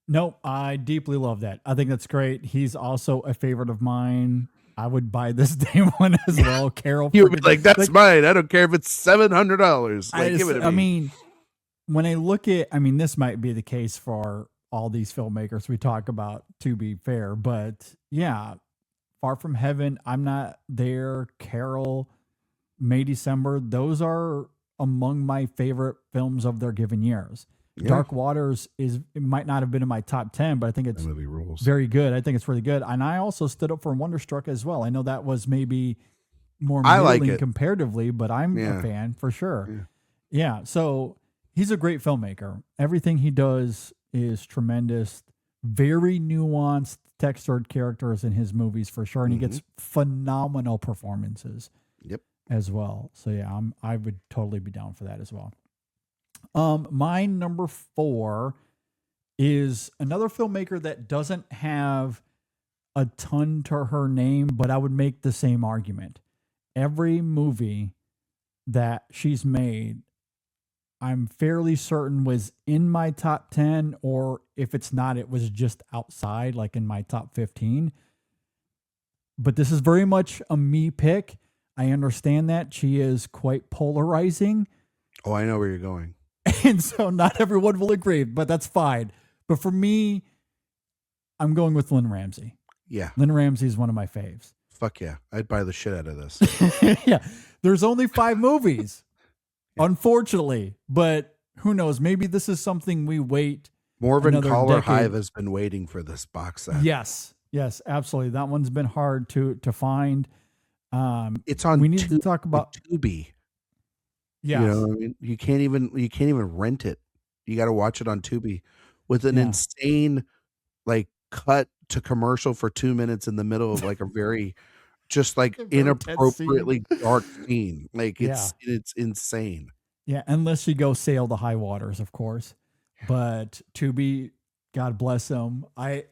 No, I deeply love that. I think that's great. He's also a favorite of mine. I would buy this day one as well. Carol, You would be like, that's mine. I don't care if it's $700. Like, give it to me. I mean, when I look at, this might be the case for all these filmmakers we talk about, to be fair, but yeah, Far From Heaven, I'm Not There, Carol, May December, those are among my favorite films of their given years. Yeah. Dark Waters it might not have been in my top 10, but I think it's very good. I think it's really good. And I also stood up for Wonderstruck as well. I know that was maybe more middling comparatively, but I'm a fan for sure. Yeah. So he's a great filmmaker. Everything he does is tremendous. Very nuanced, textured characters in his movies for sure. And he gets phenomenal performances as well. So yeah, I would totally be down for that as well. My number 4 is another filmmaker that doesn't have a ton to her name, but I would make the same argument. Every movie that she's made, I'm fairly certain was in my top 10, or if it's not, it was just outside, like in my top 15. But this is very much a me pick. I understand that she is quite polarizing. Oh, I know where you're going. And so not everyone will agree, but that's fine. But for me, I'm going with Lynn Ramsey. Yeah. Lynn Ramsey is one of my faves. Fuck yeah. I'd buy the shit out of this. Yeah. There's only 5 movies, unfortunately. But who knows? Maybe this is something we wait. Morven Caller Hive has been waiting for this box set. Yes. Yes, absolutely. That one's been hard to find. It's on we need to talk about Tubi. Yeah. You know what I mean? You can't even rent it. You got to watch it on Tubi with an insane like cut to commercial for 2 minutes in the middle of like a very just like inappropriately dark scene. Like it's insane. Yeah, unless you go sail the high waters, of course. But Tubi, God bless them. I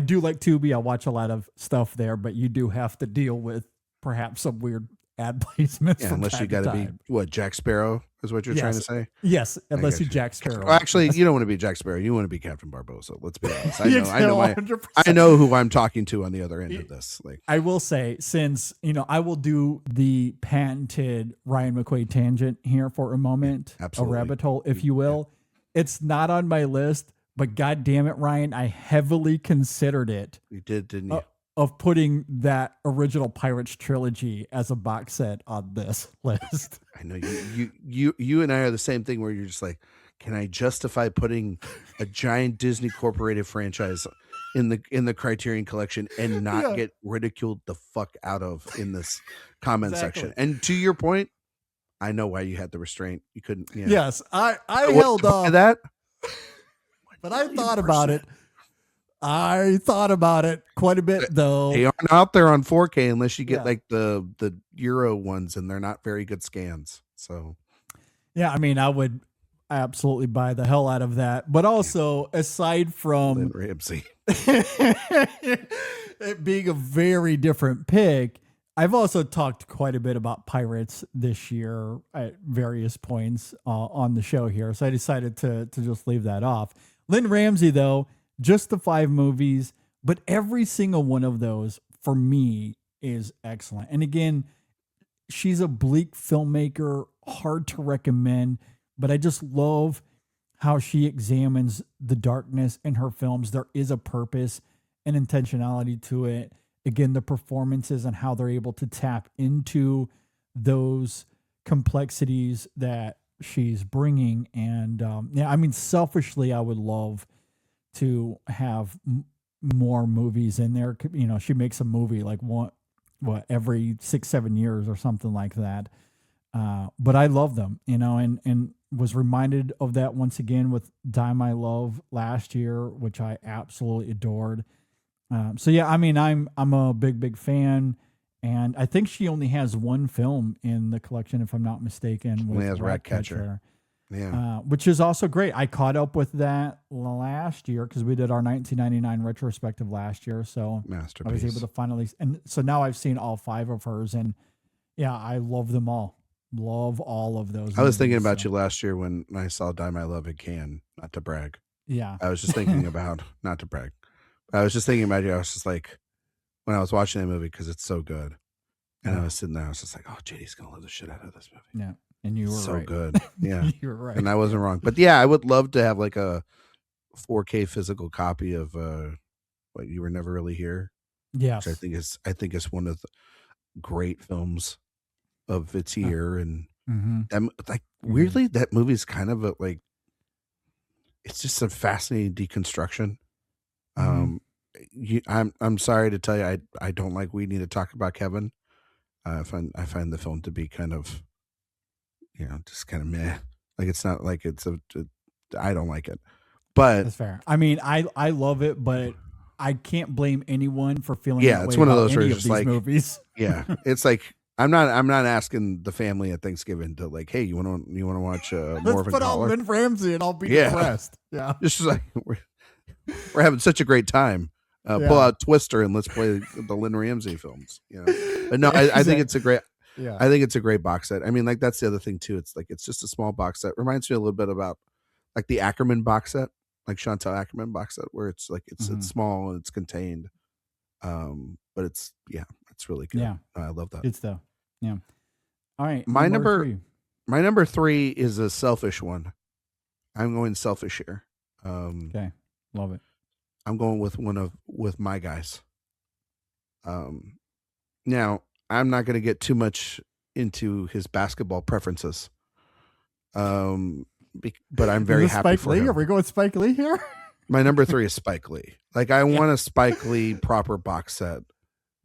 do like Tubi. I watch a lot of stuff there, but you do have to deal with perhaps some weird ad placements. Yeah, unless you got to be what, Jack Sparrow is what you're trying to say. Yes, unless you're Jack Sparrow. Well, actually, you don't want to be Jack Sparrow. You want to be Captain Barbosa. Let's be honest. I know who I'm talking to on the other end of this. Like, I will say, since I will do the patented Ryan McQuade tangent here for a moment, absolutely. A rabbit hole, if you will. It's not on my list, but God damn it, Ryan, I heavily considered it. You did, didn't you? Of putting that original Pirates trilogy as a box set on this list. I know you and I are the same thing, where you're just like, can I justify putting a giant Disney Incorporated franchise in the Criterion collection and not get ridiculed the fuck out of in this comment section? And to your point, I know why you had the restraint. You couldn't. Yeah. Yes, I held off that, but I thought about it. I thought about it quite a bit, though. They aren't out there on 4K unless you get like the Euro ones, and they're not very good scans. So, yeah, I would absolutely buy the hell out of that. But also, aside from Lynn Ramsey it being a very different pick, I've also talked quite a bit about pirates this year at various points on the show here, so I decided to just leave that off. Lynn Ramsey, though, just the 5 movies, but every single one of those for me is excellent. And again, she's a bleak filmmaker, hard to recommend, but I just love how she examines the darkness in her films. There is a purpose and intentionality to it. Again, the performances and how they're able to tap into those complexities that she's bringing. And yeah, I mean, selfishly, I would love to have more movies in there. You know, she makes a movie like every 6-7 years or something like that. But I love them, you know, and was reminded of that once again with Die My Love last year, which I absolutely adored. So yeah, I mean, I'm a big fan, and I think she only has one film in the collection, if I'm not mistaken. Only has Ratcatcher. Yeah, which is also great. I caught up with that last year because we did our 1999 retrospective last year, so masterpiece. I was able to finally, and so now I've seen all 5 of hers, and yeah, I love them all. Love all of those. I was thinking about you last year when I saw Die My Love in Cannes. Not to brag. Yeah, I was just thinking about not to brag. I was just thinking about you. I was just like, when I was watching that movie because it's so good, and I was sitting there, I was just like, oh, JD's gonna love the shit out of this movie. Yeah, and you were so right. good. Yeah, you were right, and I wasn't wrong. But yeah, I would love to have like a 4K physical copy of what You Were Never Really Here. Yes, which I think is one of the great films of its year, and like weirdly, that movie's kind of like it's just a fascinating deconstruction. I'm sorry to tell you, I don't like We Need to Talk About Kevin. I find the film to be kind of, you know, just kind of meh. Like it's not like I don't like it, but that's fair. I mean, I love it, but I can't blame anyone for feeling. Yeah, that it's way one of about those where any it's of just these like movies. Yeah, it's like I'm not asking the family at Thanksgiving to like, hey, you want to watch Morven Let's put on Caller? Lynn Ramsey and I'll be Yeah. depressed. Yeah, Just like we're having such a great time. Pull out Twister and let's play the Lynn Ramsey films. You know, but no, I think it's a great. Yeah. I think it's a great box set. I mean, like that's the other thing too. It's like it's just a small box set. Reminds me a little bit about like the Ackerman box set, like Chantal Ackerman box set, where it's like it's small and it's contained. But it's really good. Yeah, I love that. good stuff. Yeah. All right, My number 3. My number 3 is a selfish one. I'm going selfish here. Okay, love it. I'm going with My Guys. Now I'm not going to get too much into his basketball preferences. But I'm very happy Spike for Lee? him. Are we going Spike Lee here? My number 3 is Spike Lee. Like I want a Spike Lee proper box set.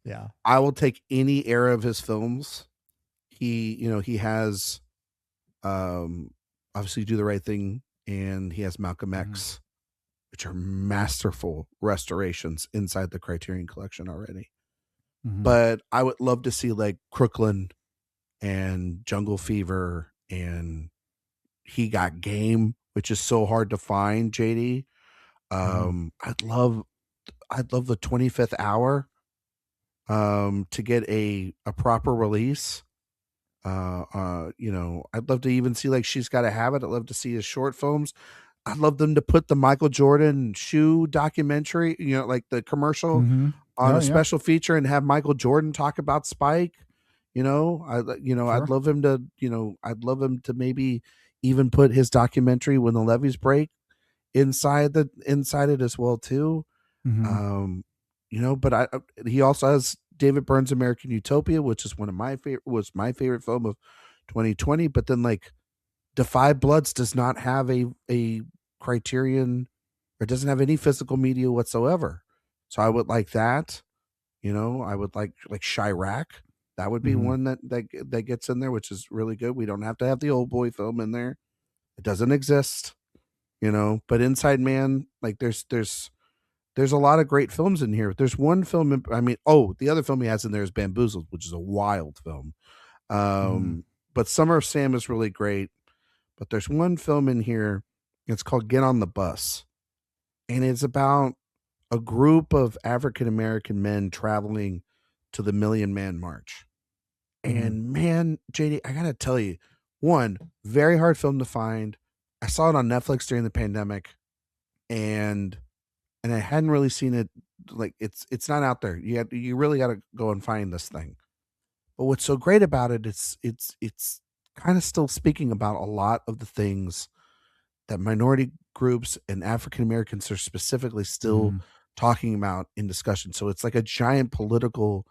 Yeah. I will take any era of his films. He has obviously Do the Right Thing, and he has Malcolm X, which are masterful restorations inside the Criterion Collection already. But I would love to see like Crooklyn and Jungle Fever and He Got Game, which is so hard to find, JD. I'd love the 25th Hour to get a proper release. I'd love to even see like She's Gotta Have It. I'd love to see his short films. I'd love them to put the Michael Jordan shoe documentary, like the commercial on a special feature and have Michael Jordan talk about Spike. Sure. I'd love him to maybe even put his documentary When the Levees Break inside it as well too. But he also has David Byrne's American Utopia, which is my favorite film of 2020. But then like Defy Bloods does not have a Criterion, or doesn't have any physical media whatsoever. So I would like that. I would like Chirac. That would be one that gets in there, which is really good. We don't have to have the Old Boy film in there. It doesn't exist, but Inside Man, like there's a lot of great films in here. There's one film, the other film he has in there is Bamboozled, which is a wild film. But Summer of Sam is really great. But there's one film in here, it's called Get on the Bus. And it's about a group of African-American men traveling to the Million Man March. Mhm. And man, JD, I gotta tell you, one, very hard film to find. I saw it on Netflix during the pandemic, and I hadn't really seen it. Like it's not out there. You really got to go and find this thing. But what's so great about it, it's kind of still speaking about a lot of the things that minority groups and African Americans are specifically still talking about in discussion. So it's like a giant political,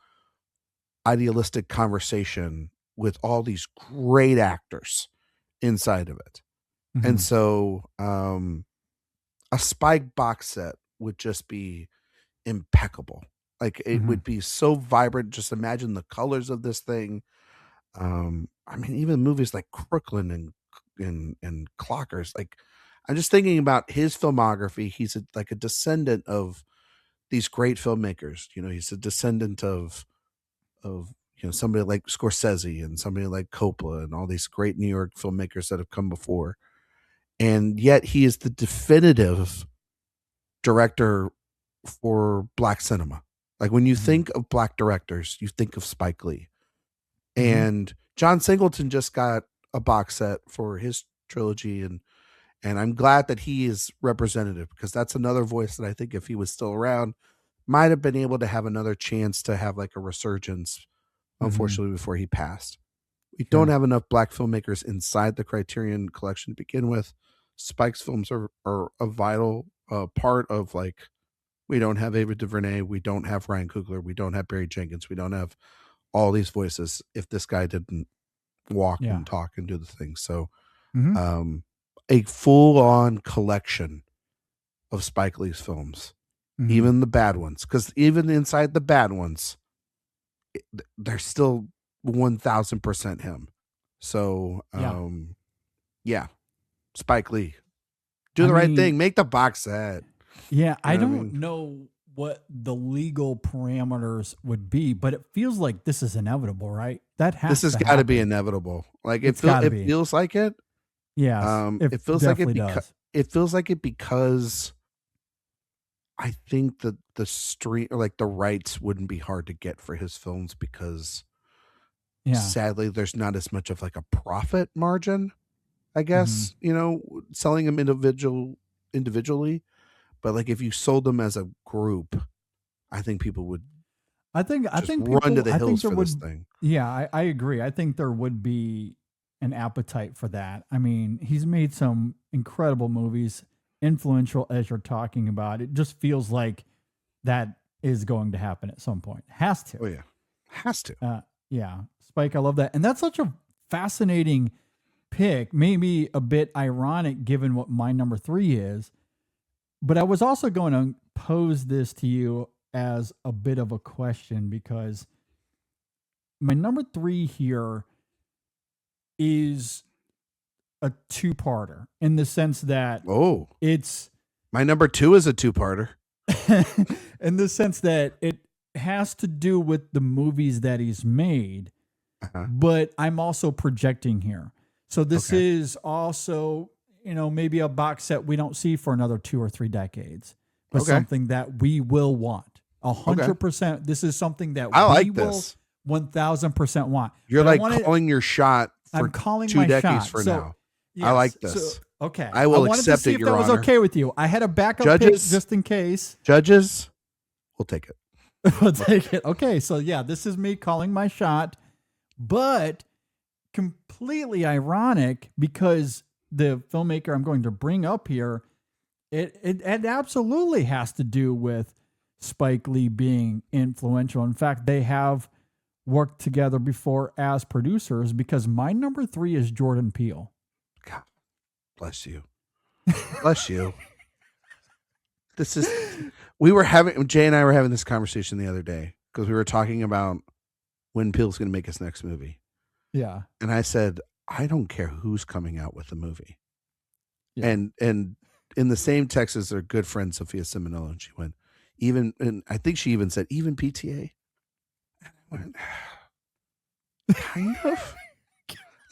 idealistic conversation with all these great actors inside of it. And so a Spike box set would just be impeccable. Like it would be so vibrant. Just imagine the colors of this thing. I mean, even movies like Crooklyn and Clockers. Like, I'm just thinking about his filmography. He's like a descendant of these great filmmakers. You know, he's a descendant of somebody like Scorsese and somebody like Coppola and all these great New York filmmakers that have come before. And yet he is the definitive director for Black cinema. Like when you think of Black directors, you think of Spike Lee. And John Singleton just got a box set for his trilogy, and I'm glad that he is representative, because that's another voice that I think if he was still around might have been able to have another chance to have like a resurgence, unfortunately, before he passed. We don't have enough Black filmmakers inside the Criterion collection to begin with. Spike's films are a vital part of, like, we don't have Ava DuVernay, we don't have Ryan Coogler, we don't have Barry Jenkins, we don't have all these voices if this guy didn't walk and talk and do the thing. So a full-on collection of Spike Lee's films, even the bad ones, because even inside the bad ones, they're still 1000% him. So Spike Lee, do the right thing, make the box set. Yeah, I don't know what the legal parameters would be, but it feels like this is inevitable, right? This has got to be inevitable. Like it feels like it. Yeah, it feels like it. It feels like it because I think that the street, or like the rights, wouldn't be hard to get for his films, because sadly there's not as much of like a profit margin, I guess, selling them individually. But like if you sold them as a group, I think people would. I think run to the hills for this thing. Yeah, I agree. I think there would be an appetite for that. I mean, he's made some incredible movies, influential as you're talking about. It just feels like that is going to happen at some point. Has to. Oh yeah, has to. Yeah, Spike, I love that, and that's such a fascinating pick. Maybe a bit ironic given what my number 3 is. But I was also going to pose this to you as a bit of a question, because my number 3 here is a two-parter, in the sense that it's my number 2 is a two-parter. In the sense that it has to do with the movies that he's made, but I'm also projecting here. So this is also, maybe a box set we don't see for another 2 or 3 decades, but something that we will want 100%. This is something that we will 1000% want. You're calling your shot for I'm calling 2 my decades shot. for So, now. yes, I like this. Okay. I will wanted accept to see it, if Your that was Honor. okay with you. I had a backup pick just in case. Judges, we'll take it. We'll take it. Okay. So yeah, this is me calling my shot, but completely ironic, because the filmmaker I'm going to bring up here, it absolutely has to do with Spike Lee being influential. In fact, they have worked together before as producers, because my number 3 is Jordan Peele. God bless you. Bless you. Jay and I were having this conversation the other day, because we were talking about when Peele's going to make his next movie. Yeah. And I said, I don't care who's coming out with the movie. Yeah. And in the same text as their good friend Sophia Simonello, and she went, and I think she even said, even PTA. And I went, kind of.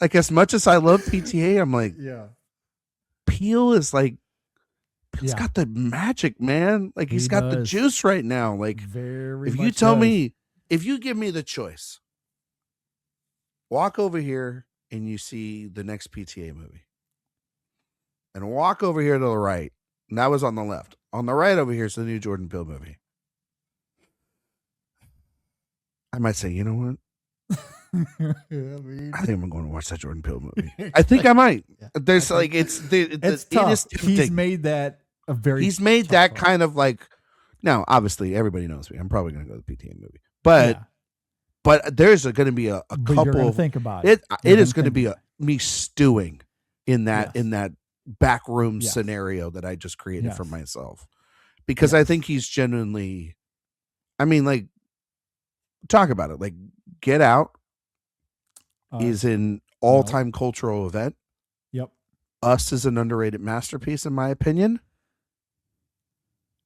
Like, as much as I love PTA, I'm like, Peele is like, Peele's got the magic, man. Like, he's got the juice right now. Like, if you tell me if you give me the choice, walk over here and you see the next PTA movie, and walk over here to the right, and that was on the left. On the right over here is the new Jordan Peele movie. I might say, you know what? I think I'm going to watch that Jordan Peele movie. I think I might. Yeah. There's like it's tough. It is tempting. He's made that a very. He's made tough that one. kind of like. Now, obviously, everybody knows me. I'm probably going to go to the PTA movie, but there's going to be a But couple. you're gonna think about it. It is going to be me stewing in that Yes. back room Yes. scenario that I just created for Yes. myself, because I think he's genuinely. I mean, like, talk about it. Like, Get Out is an all-time cultural event. Yep. Us is an underrated masterpiece, in my opinion.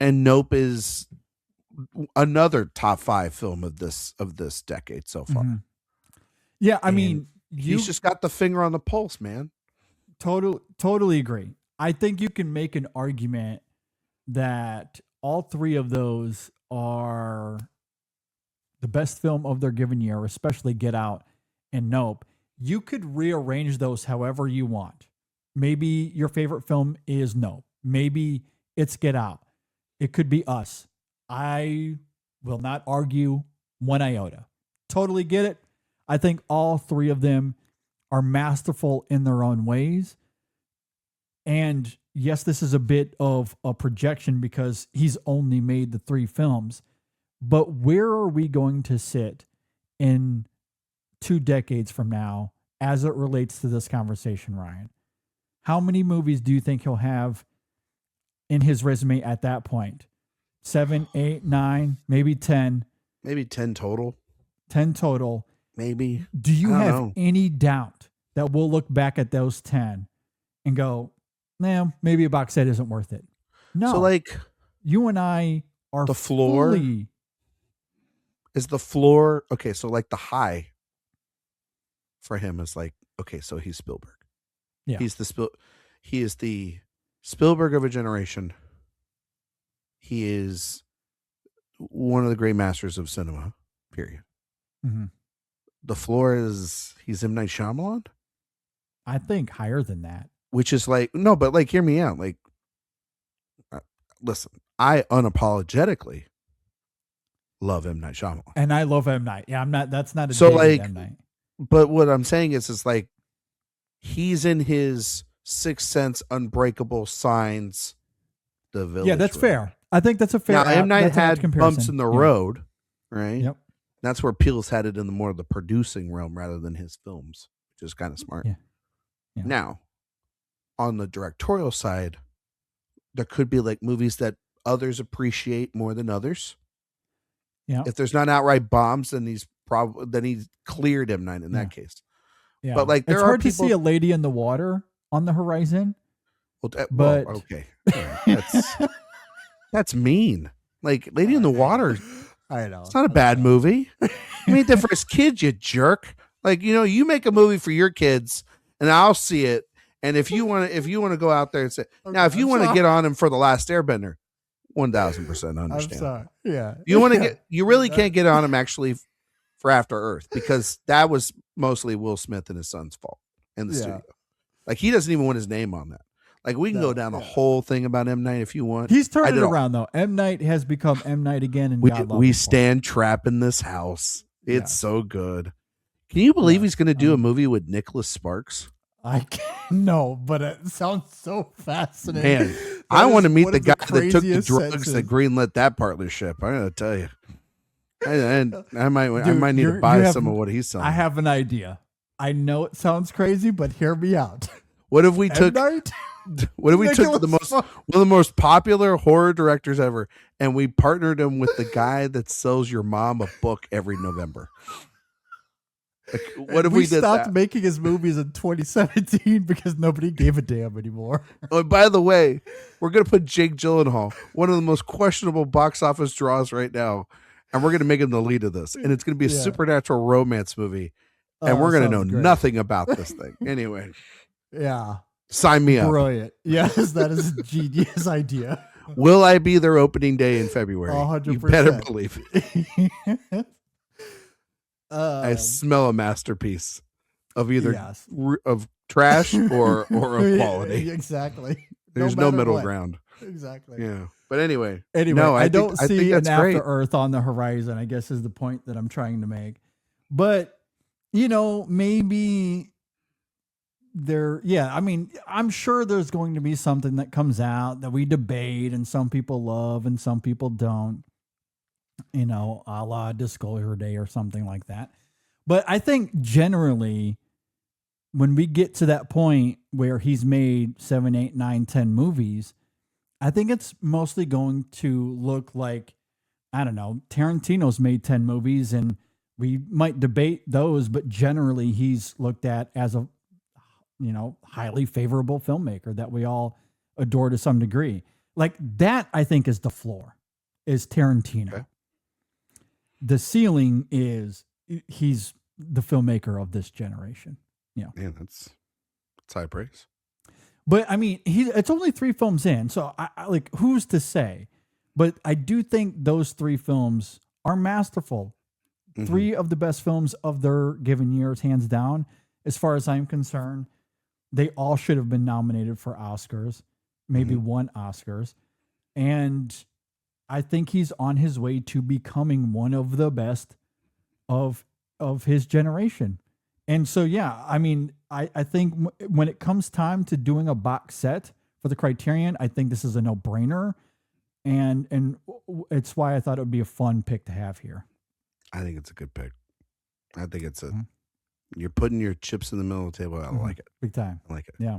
And Nope is another top 5 film of this decade so far. Mhm. Yeah, I And mean, he's just got the finger on the pulse, man. Totally agree. I think you can make an argument that all 3 of those are the best film of their given year, especially Get Out and Nope. You could rearrange those however you want. Maybe your favorite film is Nope. Maybe it's Get Out. It could be Us. I will not argue one iota. Totally get it. I think all 3 of them are masterful in their own ways. And yes, this is a bit of a projection because he's only made the 3 films. But where are we going to sit in 2 decades from now as it relates to this conversation, Ryan? How many movies do you think he'll have in his resume at that point? 7, 8, 9, maybe 10. Maybe 10 total. 10 total. Maybe. Do you I don't have know. any doubt that we'll look back at those 10 and go, nah, maybe a box set isn't worth it? No. So, like, you and I are the floor fully, is the floor. Okay, so like the high for him is like, okay, so he's Spielberg. Yeah. He is the Spielberg of a generation. He is one of the great masters of cinema, period. Mhm. The floor is he's M. Night Shyamalan, I think, higher than that. which is like, no, but like, hear me out. Like, listen, I unapologetically love M. Night Shyamalan. And I love M. Night. Yeah, that's not a So, dig at like, M. Night. But what I'm saying is like, he's in his Sixth Sense, Unbreakable, Signs, The Village. Yeah, that's realm. fair. I think that's a fair. Now, M. Night that's an apt had comparison. bumps in the Yeah. road, right? Yep. That's where Peele's had it in the more of the producing realm rather than his films, which is kind of smart. Yeah. Yeah. Now, on the directorial side, there could be like movies that others appreciate more than others. Yeah. If there's not outright bombs, then he's cleared M. Night in that case. Yeah. But like, there it's are hard to people. see a lady in the water on the horizon. Well, okay, yeah, that's mean. Like, Lady in the Water. I know. It's not a bad movie. You made that for his kids, you jerk. Like, you make a movie for your kids, and I'll see it. And if you want to go out there and say, now, if you want to get on him for The Last Airbender, 1,000% understand. I'm sorry. Yeah. You really can't get on him actually for After Earth, because that was mostly Will Smith and his son's fault in the studio. Like, he doesn't even want his name on that. Like, we can go down the whole thing about M. Night if you want. He's turned it around, though. M. Night has become M. Night again, and God love him for we it. stand trap in this house. It's so good. Can you believe he's going to do a movie with Nicholas Sparks? I can't, no, but it sounds so fascinating. Man, I want to meet the guy that took the craziest drugs senses. that greenlit that partnership. I'm going to tell you. I might Dude, need to you buy have- some of what he's selling. I have an idea. I know it sounds crazy, but hear me out. What if we M. took Night? What if we took Nicholas one of the most popular horror directors ever, and we partnered him with the guy that sells your mom a book every November? Like, what if we did stopped that? making his movies in 2017 because nobody gave a damn anymore? Oh, and by the way, we're gonna put Jake Gyllenhaal, one of the most questionable box office draws right now, and we're gonna make him the lead of this, and it's gonna be a supernatural romance movie, and we're gonna know sounds great. nothing about this thing. Anyway, Yeah. sign me up. Brilliant. Yes, that is a genius idea. Will I be there opening day in February? 100%. You better believe it. I smell a masterpiece of either Yes. of trash or of quality. Exactly. There's no matter middle what. ground. Exactly. Yeah. But anyway, Anyway, no, I think don't see that's an great. After Earth on the horizon, I guess is the point that I'm trying to make. But, you know, maybe I mean, I'm sure there's going to be something that comes out that we debate and some people love and some people don't, you know, a la Disclosure Day or something like that. But I think generally, when we get to that point where he's made 7, 8, 9, 10 movies, I think it's mostly going to look like, I don't know, Tarantino's made 10 movies and we might debate those, but generally he's looked at as a, you know, highly favorable filmmaker that we all adore to some degree. Like that, I think is the floor, is Tarantino. Okay. The ceiling is he's the filmmaker of this generation. Yeah. Man, that's high praise. But I mean, it's only 3 films in, so I like, who's to say? But I do think those 3 films are masterful. 3 of the best films of their given years, hands down. As far as I'm concerned, they all should have been nominated for Oscars, maybe won Oscars, and I think he's on his way to becoming one of the best of his generation. And so, yeah, I mean, I think when it comes time to doing a box set for the Criterion, I think this is a no-brainer. And it's why I thought it would be a fun pick to have here. I think it's a good pick. I think it's you're putting your chips in the middle of the table. I like it. Big time. I like it. Yeah.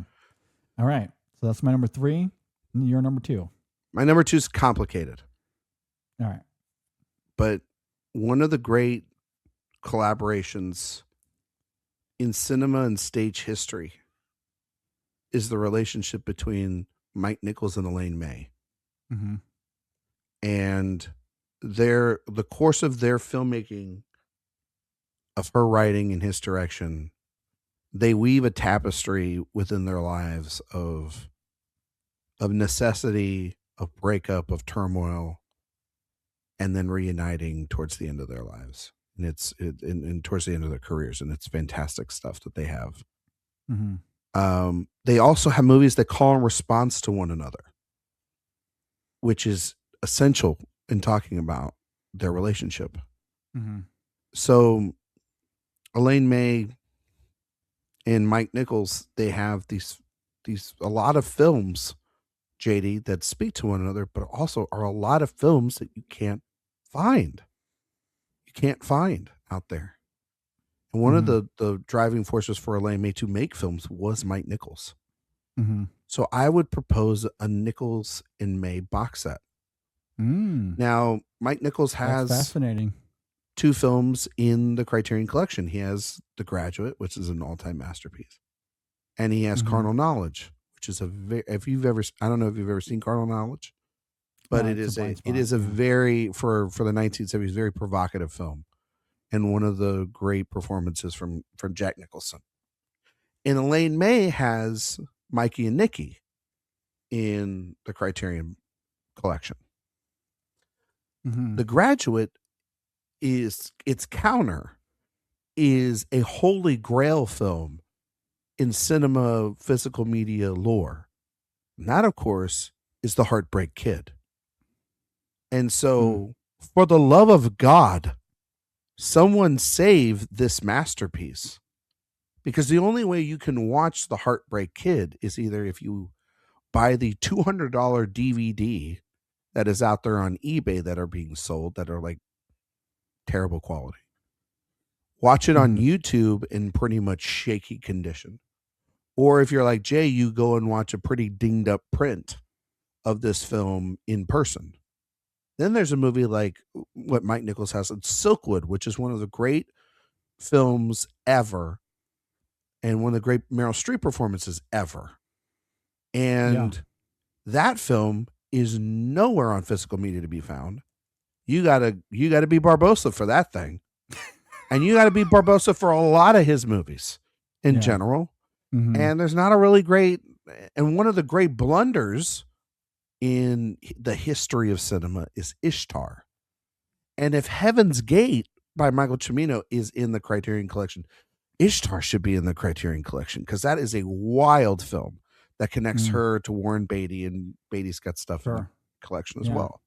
All right. So that's my number 3. And your number 2. My number 2 is complicated. All right. But one of the great collaborations in cinema and stage history is the relationship between Mike Nichols and Elaine May. Mm-hmm. And the course of their filmmaking, of her writing and his direction, they weave a tapestry within their lives of necessity, of breakup, of turmoil, and then reuniting towards the end of their lives. And it's towards the end of their careers, and it's fantastic stuff that they have. Mm-hmm. They also have movies that call in response to one another, which is essential in talking about their relationship. Mm-hmm. So Elaine May and Mike Nichols, they have these a lot of films, JD, that speak to one another, but also are a lot of films that you can't find. You can't find out there. And one of the driving forces for Elaine May to make films was Mike Nichols. Mm-hmm. So I would propose a Nichols and May box set. Now, Mike Nichols has fascinating 2 films in the Criterion Collection. He has The Graduate, which is an all-time masterpiece, and he has Carnal Knowledge, which is I don't know if you've ever seen Carnal Knowledge, but it is a very for the 1970s very provocative film, and one of the great performances from Jack Nicholson. And Elaine May has Mikey and Nikki in the Criterion Collection. The Graduate its counter is a holy grail film in cinema physical media lore. And that, of course, is The Heartbreak Kid. And so, for the love of God, someone save this masterpiece. Because the only way you can watch The Heartbreak Kid is either if you buy the $200 DVD that is out there on eBay that are being sold that are like terrible quality. Watch it on YouTube in pretty much shaky condition. Or if you're like Jay, you go and watch a pretty dinged up print of this film in person. Then there's a movie like what Mike Nichols has, Silkwood, which is one of the great films ever and one of the great Meryl Streep performances ever. And that film is nowhere on physical media to be found. You gotta be Barbosa for that thing. And you gotta be Barbosa for a lot of his movies in general. And there's not a really great, and one of the great blunders in the history of cinema is Ishtar. And if Heaven's Gate by Michael Cimino is in the Criterion Collection. Ishtar should be in the Criterion Collection because that is a wild film that connects her to Warren Beatty, and Beatty's got stuff in the collection as well.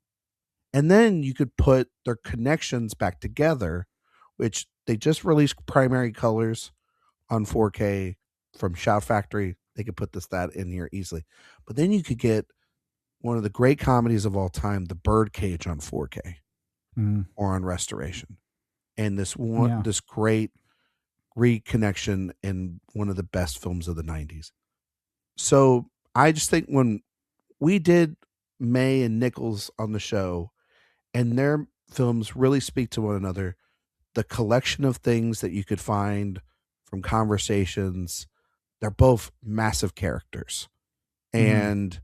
And then you could put their connections back together, which they just released primary colors on 4K from Shout Factory. They could put that in here easily. But then you could get one of the great comedies of all time, The Birdcage, on 4K or on restoration. And this great reconnection in one of the best films of the 90s. So I just think when we did May and Nichols on the show, and their films really speak to one another, the collection of things that you could find from conversations, they're both massive characters and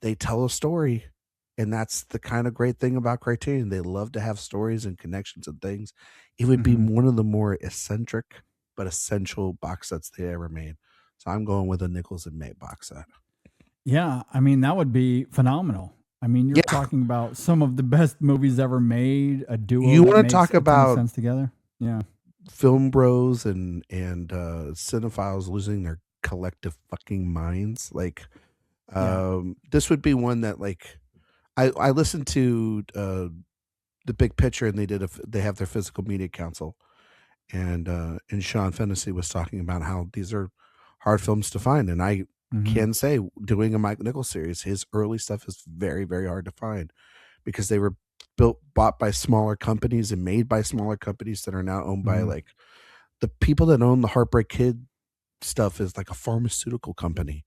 they tell a story. And that's the kind of great thing about Criterion. They love to have stories and connections and things. It would be one of the more eccentric but essential box sets they ever made. So I'm going with a Nichols and May box set. Yeah, I mean, that would be phenomenal. I mean, you're talking about some of the best movies ever made, a duo. You want to talk about sense together? Yeah. Film bros and cinephiles losing their collective fucking minds. Like, this would be one that, like, I listened to The Big Picture, and they have their physical media council, and Sean Fennessy was talking about how these are hard films to find, and I can say, doing a Mike Nichols series, his early stuff is very, very hard to find because they were bought by smaller companies and made by smaller companies that are now owned by, like, the people that own the Heartbreak Kid stuff is like a pharmaceutical company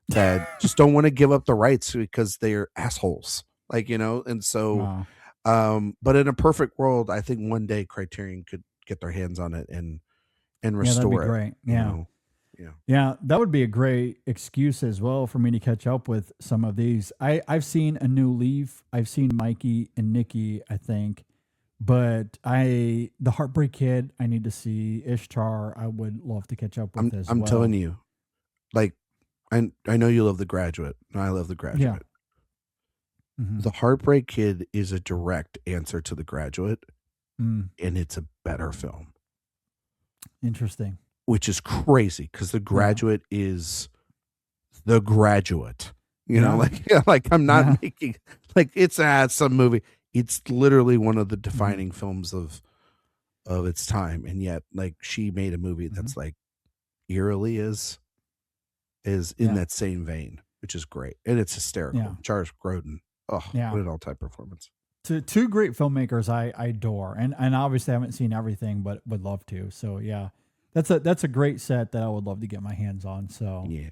that just don't want to give up the rights because they're assholes, like, you know. And so but in a perfect world, I think one day Criterion could get their hands on it and restore that'd be great. it. Yeah. Yeah, that would be a great excuse as well for me to catch up with some of these. I've seen A New Leaf. I've seen Mikey and Nikki, I think. But The Heartbreak Kid, I need to see. Ishtar, I would love to catch up with as well. I'm telling you, like, I know you love The Graduate. And I love The Graduate. Yeah. The Heartbreak Kid is a direct answer to The Graduate, and it's a better film. Interesting. Which is crazy because The Graduate is The Graduate. You know, like I'm not making, like, it's some movie. It's literally one of the defining films of its time, and yet, like, she made a movie that's like eerily is in that same vein, which is great, and it's hysterical. Yeah. Charles Grodin, what an all-time performance. Two great filmmakers I adore, and obviously I haven't seen everything, but would love to. So yeah, that's a great set that I would love to get my hands on. So yeah,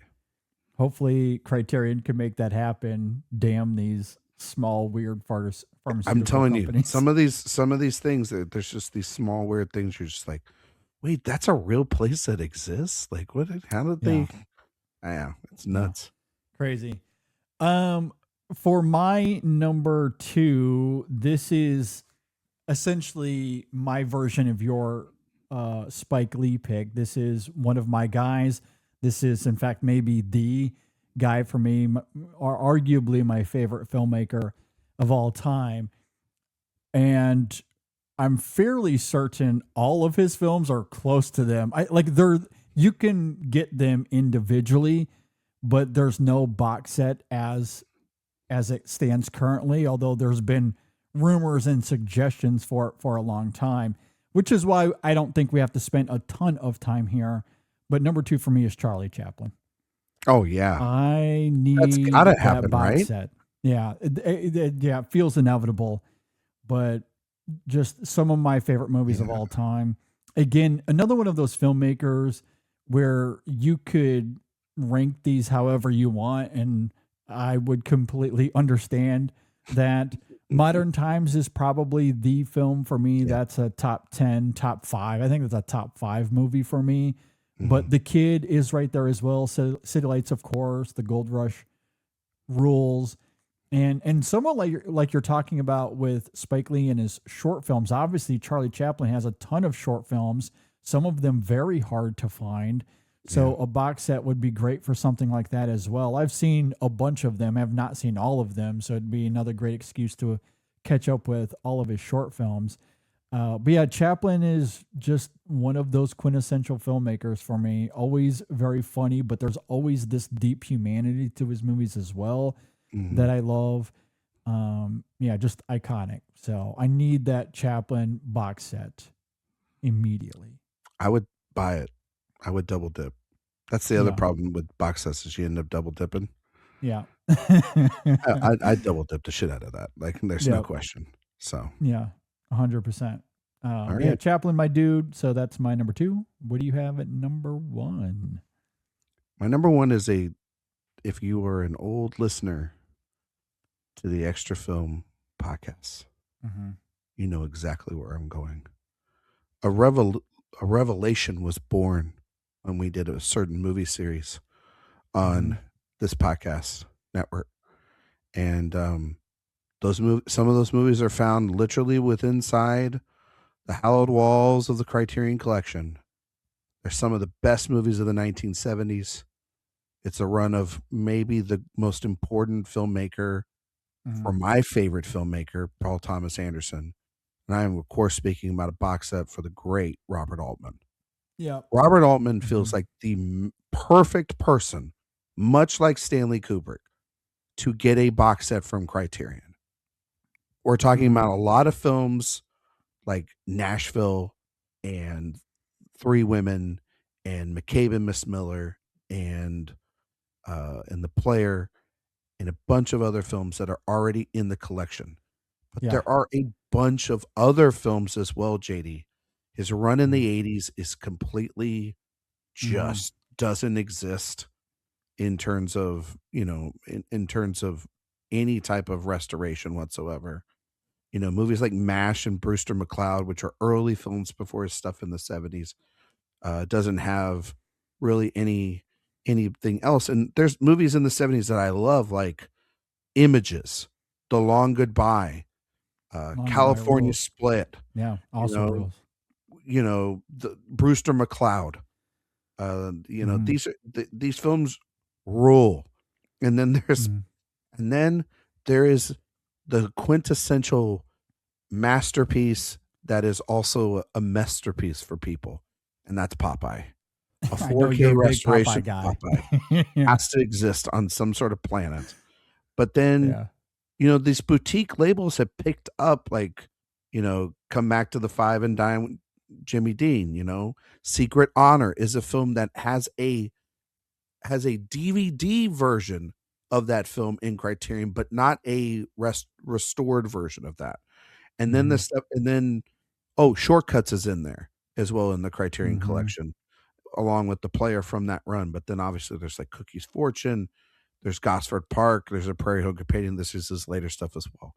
hopefully Criterion can make that happen. Damn these small weird pharmaceutical I'm telling companies. you, some of these things, there's just these small weird things. You're just like, wait, that's a real place that exists. Like, what? How did they? Yeah, it's nuts. Crazy. For my number 2, this is essentially my version of your Spike Lee pick. This is one of my guys. This is, in fact, maybe the guy for me, or arguably my favorite filmmaker of all time. And I'm fairly certain all of his films are close to them. You can get them individually, but there's no box set as it stands currently, although there's been rumors and suggestions for a long time, which is why I don't think we have to spend a ton of time here. But number 2 for me is Charlie Chaplin. Oh yeah, I need that's gotta that happen, box right? set. Yeah, it feels inevitable, but just some of my favorite movies of all time. Again, another one of those filmmakers where you could rank these however you want, and I would completely understand that. Modern Times is probably the film for me. That's a top 10, top 5. I think it's a top 5 movie for me. But The Kid is right there as well. So City Lights, of course, The Gold Rush rules. And someone like you're talking about with Spike Lee and his short films. Obviously, Charlie Chaplin has a ton of short films, some of them very hard to find. So a box set would be great for something like that as well. I've seen a bunch of them. I have not seen all of them. So it'd be another great excuse to catch up with all of his short films. But yeah, Chaplin is just one of those quintessential filmmakers for me. Always very funny, but there's always this deep humanity to his movies as well Mhm. that I love. Yeah, just iconic. So I need that Chaplin box set immediately. I would buy it. I would double dip. That's the other Yeah, problem with box sets is you end up double dipping. yeah, I double dip the shit out of that. Like, there's no yeah, question. So, yeah, 100%. all Yeah, right. Chaplin, my dude. So that's my number 2. What do you have at number 1? My number one is if you are an old listener to the Extra Film podcast, Mm-hmm. you know exactly where I'm going. A revelation was born when we did a certain movie series on this podcast network, and some of those movies are found literally within inside the hallowed walls of the Criterion Collection. They're some of the best movies of the 1970s. It's a run of maybe the most important filmmaker, or my favorite filmmaker, Paul Thomas Anderson. And I am, of course, speaking about a box set for the great Robert Altman. Yeah. Robert Altman feels like the perfect person, much like Stanley Kubrick, to get a box set from Criterion. We're talking about a lot of films like Nashville and Three Women and McCabe and Miss Miller and The Player and a bunch of other films that are already in the collection. But there are a bunch of other films as well, JD. His run in the 80s is completely just doesn't exist in terms of, in terms of any type of restoration whatsoever. Movies like MASH and Brewster McCloud, which are early films before his stuff in the 70s, doesn't have really anything else. And there's movies in the 70s that I love, like Images, The Long Goodbye, California rules. Split. Yeah, also rules. The Brewster McCloud. These films rule. And then there is the quintessential masterpiece that is also a masterpiece for people, and that's Popeye. A 4K restoration of Popeye has to exist on some sort of planet. But then, these boutique labels have picked up, like, Come Back to the Five and Dine with Jimmy Dean. Secret Honor is a film that has a DVD version of that film in Criterion, but not a restored version of that. And then Shortcuts is in there as well in the Criterion Collection, along with The Player from that run. But then obviously there's like Cookie's Fortune, there's Gosford Park, there's a Prairie Home Companion. This is his later stuff as well.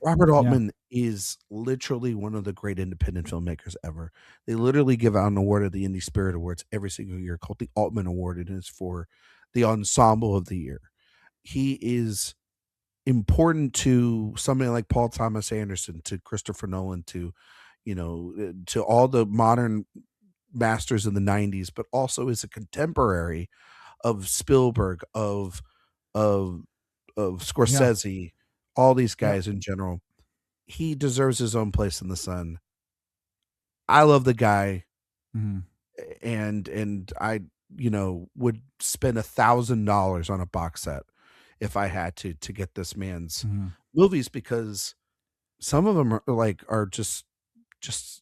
Robert Altman is literally one of the great independent filmmakers ever. They literally give out an award at the Indie Spirit Awards every single year called the Altman Award, and it's for the ensemble of the year. He is important to somebody like Paul Thomas Anderson, to Christopher Nolan, to all the modern masters in the 90s, but also is a contemporary of Spielberg, of Scorsese, all these guys in general. He deserves his own place in the sun. I love the guy, and I would spend $1,000 on a box set if I had to get this man's movies, because some of them are just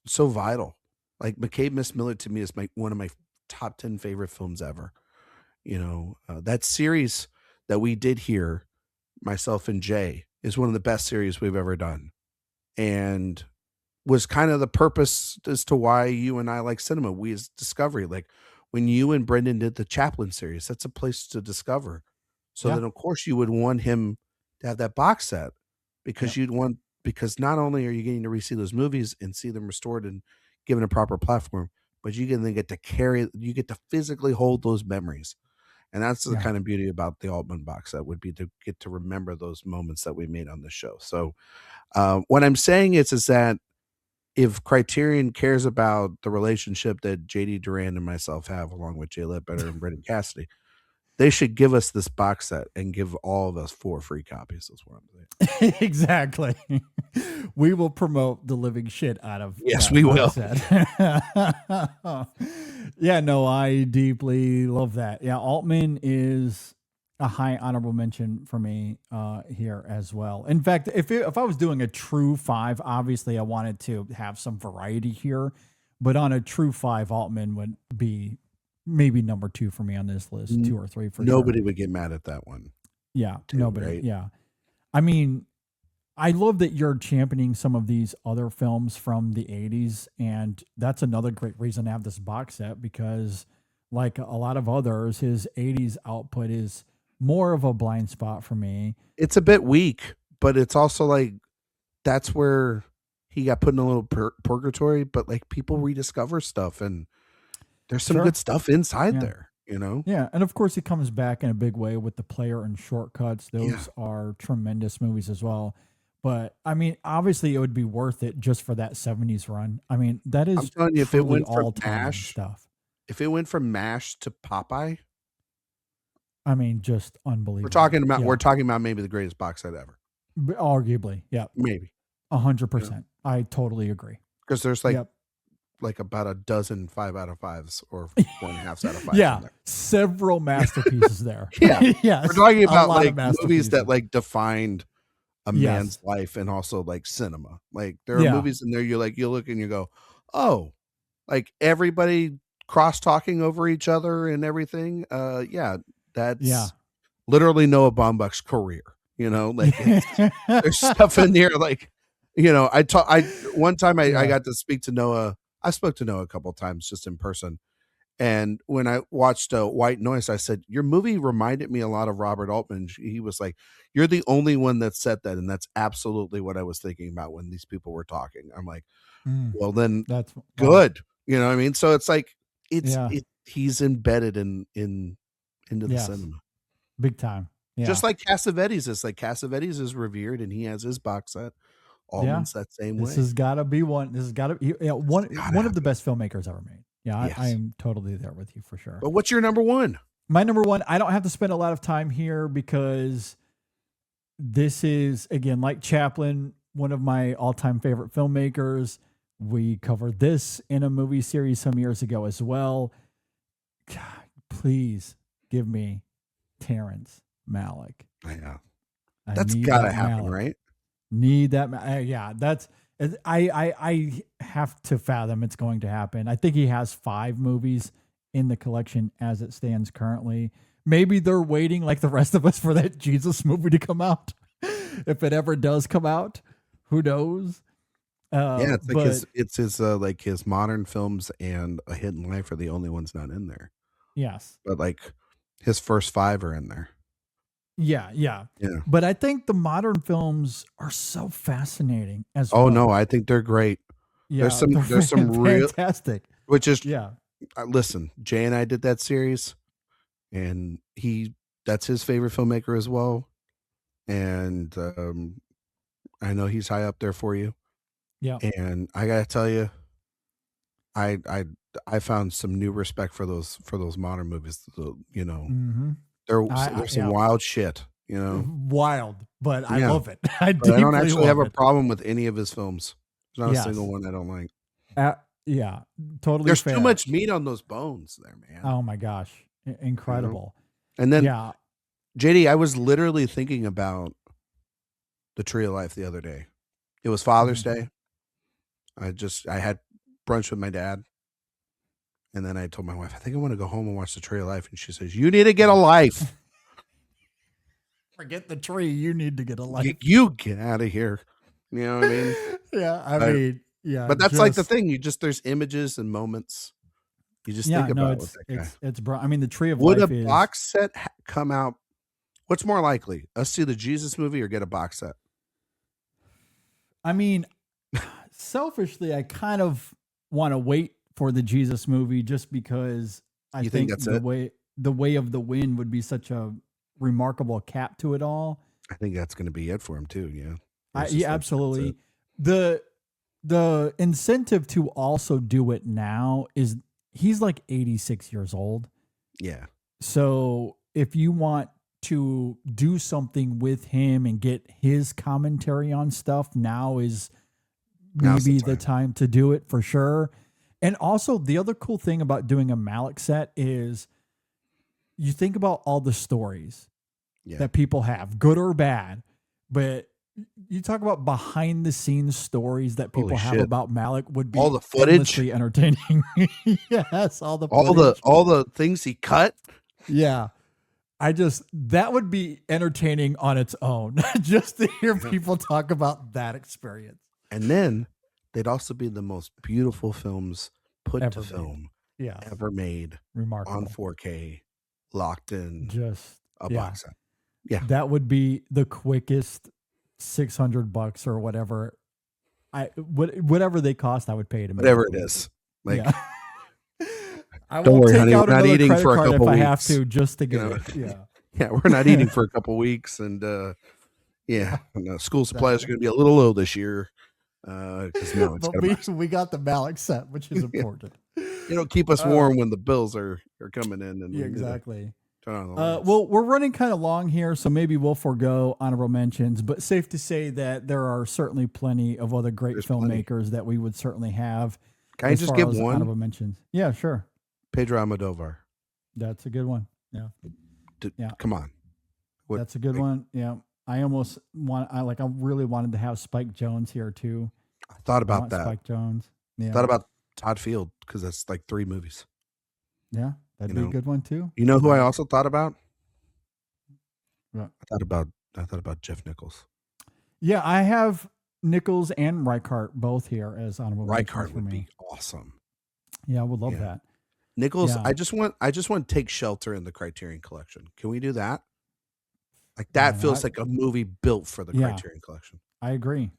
so vital. Like McCabe Miss Miller to me is one of my top 10 favorite films ever. That series that we did here, myself and Jay, is one of the best series we've ever done, and was kind of the purpose as to why you and I like cinema. We as Discovery, like when you and Brendan did the Chaplin series, that's a place to discover. So then of course you would want him to have that box set, because because not only are you getting to re-see those movies and see them restored and given a proper platform, but you can then get to physically hold those memories. And that's the kind of beauty about the Altman box set, would be to get to remember those moments that we made on the show. So what I'm saying is that if Criterion cares about the relationship that JD Duran and myself have, along with Jay Ledbetter and Brendan Cassidy, they should give us this box set and give all of us 4 free copies. That's what I'm saying. Exactly. we will promote the living shit out of. Yes, that we will. Yeah, no, I deeply love that. Yeah, Altman is a high honorable mention for me here as well. In fact, if I was doing a true 5, obviously I wanted to have some variety here, but on a true 5, Altman would be maybe number 2 for me on this list, 2 or 3 for Nobody sure. would get mad at that one. Yeah, too, nobody. right? Yeah, I mean, I love that you're championing some of these other films from the 80s. And that's another great reason to have this box set because, like a lot of others, his 80s output is more of a blind spot for me. It's a bit weak, but it's also like that's where he got put in a little purgatory. But like people rediscover stuff, and there's some Sure. good stuff inside Yeah. there, you know? Yeah. And of course, he comes back in a big way with The Player and Shortcuts. Those are tremendous movies as well. But I mean, obviously, it would be worth it just for that 70s run. I mean, that is I'm telling you, if it went from all-time MASH, stuff. if it went from MASH to Popeye, I mean, just unbelievable. we're talking about maybe the greatest box set ever. Arguably, yeah, Maybe 100%. I totally agree. because there's like Yep. like about a dozen 5 out of 5s or 1.5 out of 5. Yeah, several masterpieces there. Yeah. Yes, We're talking a about lot of like movies that masterpieces. like defined a Yes. man's life and also like cinema. Like there are Yeah. movies in there you look and you go, oh, like everybody cross talking over each other and everything. Yeah, that's literally Noah Baumbach's career. You know, like there's stuff in here like, you know, one time I got to speak to Noah. I spoke to Noah a couple of times just in person. And when I watched White Noise, I said, your movie reminded me a lot of Robert Altman. He was like, you're the only one that said that. And that's absolutely what I was thinking about when these people were talking. I'm like, well, then that's good. You know what I mean? So it's like, Yeah. he's embedded into the Yes. cinema. Big time. Yeah. Just like Cassavetes is. Like Cassavetes is revered and he has his box set. Altman's that same way. This has got to be one. This has got to be one of the best filmmakers ever made. Yeah, Yes. I am totally there with you for sure. But what's your number one? My number one, I don't have to spend a lot of time here because this is, again, like Chaplin, one of my all-time favorite filmmakers. We covered this in a movie series some years ago as well. God, please give me Terrence Malick. Yeah. I That's need gotta that happen, Malick. right? Need that. Yeah, that's. I have to fathom it's going to happen. I think he has 5 movies in the collection as it stands currently. Maybe they're waiting like the rest of us for that Jesus movie to come out. If it ever does come out, who knows? Yeah, it's like his modern films and A Hidden Life are the only ones not in there. Yes. But like his first 5 are in there. Yeah. Yeah. But I think the modern films are so fascinating as well. Oh no, I think they're great. Yeah, There's some real fantastic. which is Yeah. Listen, Jay and I did that series, and that's his favorite filmmaker as well. And I know he's high up there for you. Yeah. And I gotta tell you, I found some new respect for those modern movies. You know, Mm-hmm. there's some wild shit. You know, Wild, but I Yeah. love it. but I don't actually have a problem with any of his films. There's not Yes. a single one I don't like. Yeah, totally. There's fair. too much meat on those bones there, man. Oh my gosh, incredible. And then Yeah, JD, I was literally thinking about the Tree of Life the other day. It was Father's Day. I had brunch with my dad. And then I told my wife, I think I want to go home and watch the Tree of Life. And she says, you need to get a life. forget the tree. You need to get a life. You get out of here. You know what I mean? Yeah, I mean, yeah. But that's like the thing. There's images and moments. You just think about with that guy. it's I mean, the Tree of Would Life a is box set come out? What's more likely? Us see the Jesus movie or get a box set? I mean, selfishly, I kind of want to wait for the Jesus movie just because I You think think that's the way of the wind would be such a remarkable cap to it all. I think that's going to be it for him too. Yeah. It's just Yeah, like, absolutely. that's The incentive to also do it now is he's like 86 years old. it. Yeah. So if you want to do something with him and get his commentary on stuff, now is Now's maybe the time to do it for sure. And also the other cool thing about doing a Malick set is you think about all the stories that people have, good or bad, but you talk about behind the scenes stories that people have about Malick would be all the footage, entertaining. Yes, all the things he cut. Yeah. That would be entertaining on its own, just to hear people talk about that experience. And then they'd also be the most beautiful films put Ever to film, Yes. ever made, Remarkable. on 4K, locked in Just a box set. Yeah. That would be the quickest $600 or whatever. Whatever they cost, I would pay it. Whatever it is. Like, I don't won't worry, take honey, out we're not another eating credit for a card couple if weeks. I have to, just to get it. Yeah. Yeah, we're not eating for a couple weeks, and school supplies are going to be a little low this year. We got the Malick set, which is important. It'll keep us warm when the bills are coming in. And exactly. Turn on the lights. Well, we're running kind of long here, so maybe we'll forego honorable mentions. But safe to say that there are certainly plenty of other great filmmakers that we would certainly have. Can I just give one honorable mentions? Yeah, sure. Pedro Almodovar. That's a good one. Yeah. Come on. That's a good one. Yeah. I really wanted to have Spike Jonze here too. I thought about that. Spike Jonze. Yeah. Thought about Todd Field, because that's like 3 movies. Yeah. That'd be a good one too. You know who I also thought about? What? I thought about Jeff Nichols. Yeah, I have Nichols and Reichardt both here as honorable mentions. Reichardt would be awesome. Yeah, I would love that. Nichols, I just want to Take Shelter in the Criterion Collection. Can we do that? Like that feels like a movie built for the Criterion Collection. I agree.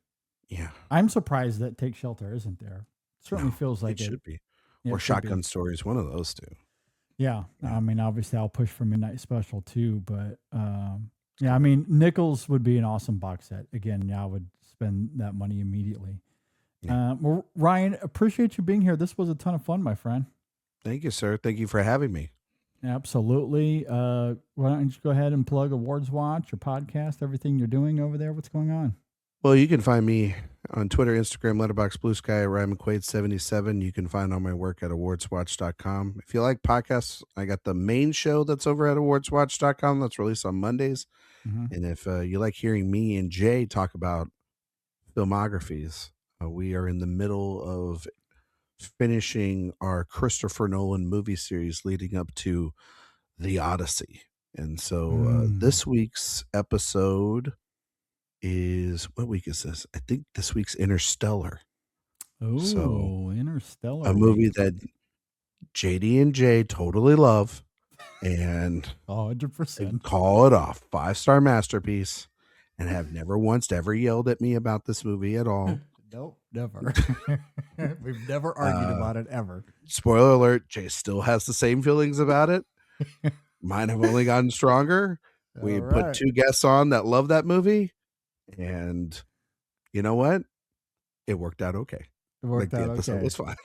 Yeah. I'm surprised that Take Shelter isn't there. It certainly feels like it should be. Yeah, or Shotgun Stories, one of those two. Yeah. I mean, obviously I'll push for Midnight Special too, but I mean, Nichols would be an awesome box set. Again, I would spend that money immediately. Yeah. Well, Ryan, appreciate you being here. This was a ton of fun, my friend. Thank you, sir. Thank you for having me. Absolutely. Why don't you go ahead and plug Awards Watch, your podcast, everything you're doing over there? What's going on? Well, you can find me on Twitter, Instagram, Letterboxd, Blue Sky, Ryan McQuade 77. You can find all my work at awardswatch.com. If you like podcasts, I got the main show that's over at awardswatch.com that's released on Mondays. Mm-hmm. And if you like hearing me and Jay talk about filmographies, we are in the middle of finishing our Christopher Nolan movie series leading up to The Odyssey. And so this week's episode is, what week is this? I think this week's Interstellar. Oh, Interstellar. A movie that JD and Jay totally love. And 100%. Call it a 5-star masterpiece, and have never once ever yelled at me about this movie at all. Nope, never. We've never argued about it ever. Spoiler alert, Jay still has the same feelings about it. Mine have only gotten stronger. We put 2 guests on that love that movie, and you know what? It worked out okay. It worked out the episode okay. was fine.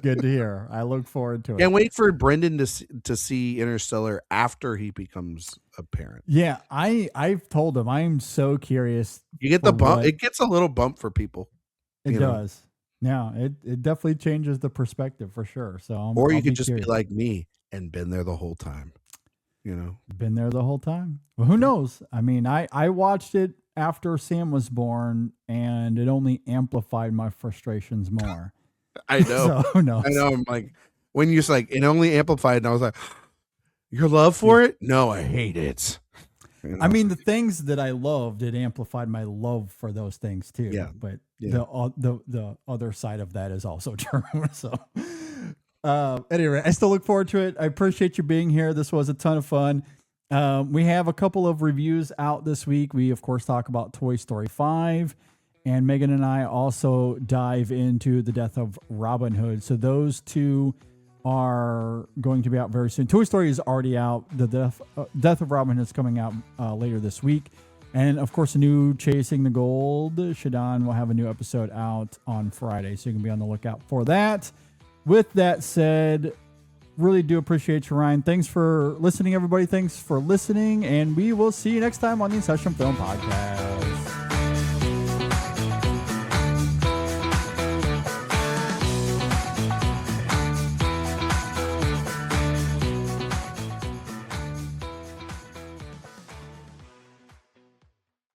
Good to hear. I look forward to it. Can't wait for Brendan to see Interstellar after he becomes a parent. Yeah, I've told him I'm so curious. You get the bump. It gets a little bump for people. It does. Yeah, it definitely changes the perspective for sure. So, or you could just be like me and been there the whole time. You know, been there the whole time. Well, who knows? I mean, I watched it after Sam was born, and it only amplified my frustrations more. I know. So, who knows? I know. I'm like, when you're like, it only amplified, and I was like, your love for it? No, I hate it. You know? I mean, the things that I loved, it amplified my love for those things too. Yeah. But the other side of that is also true. So anyway, I still look forward to it. I appreciate you being here. This was a ton of fun. We have a couple of reviews out this week. We, of course, talk about Toy Story 5, and Megan and I also dive into The Death of Robin Hood. So those two are going to be out very soon. Toy Story is already out. The Death of Robin Hood is coming out later this week. And, of course, a new Chasing the Gold. Shadon will have a new episode out on Friday, so you can be on the lookout for that. With that said, really do appreciate you, Ryan. Thanks for listening, everybody. Thanks for listening, and we will see you next time on the In Session Film Podcast.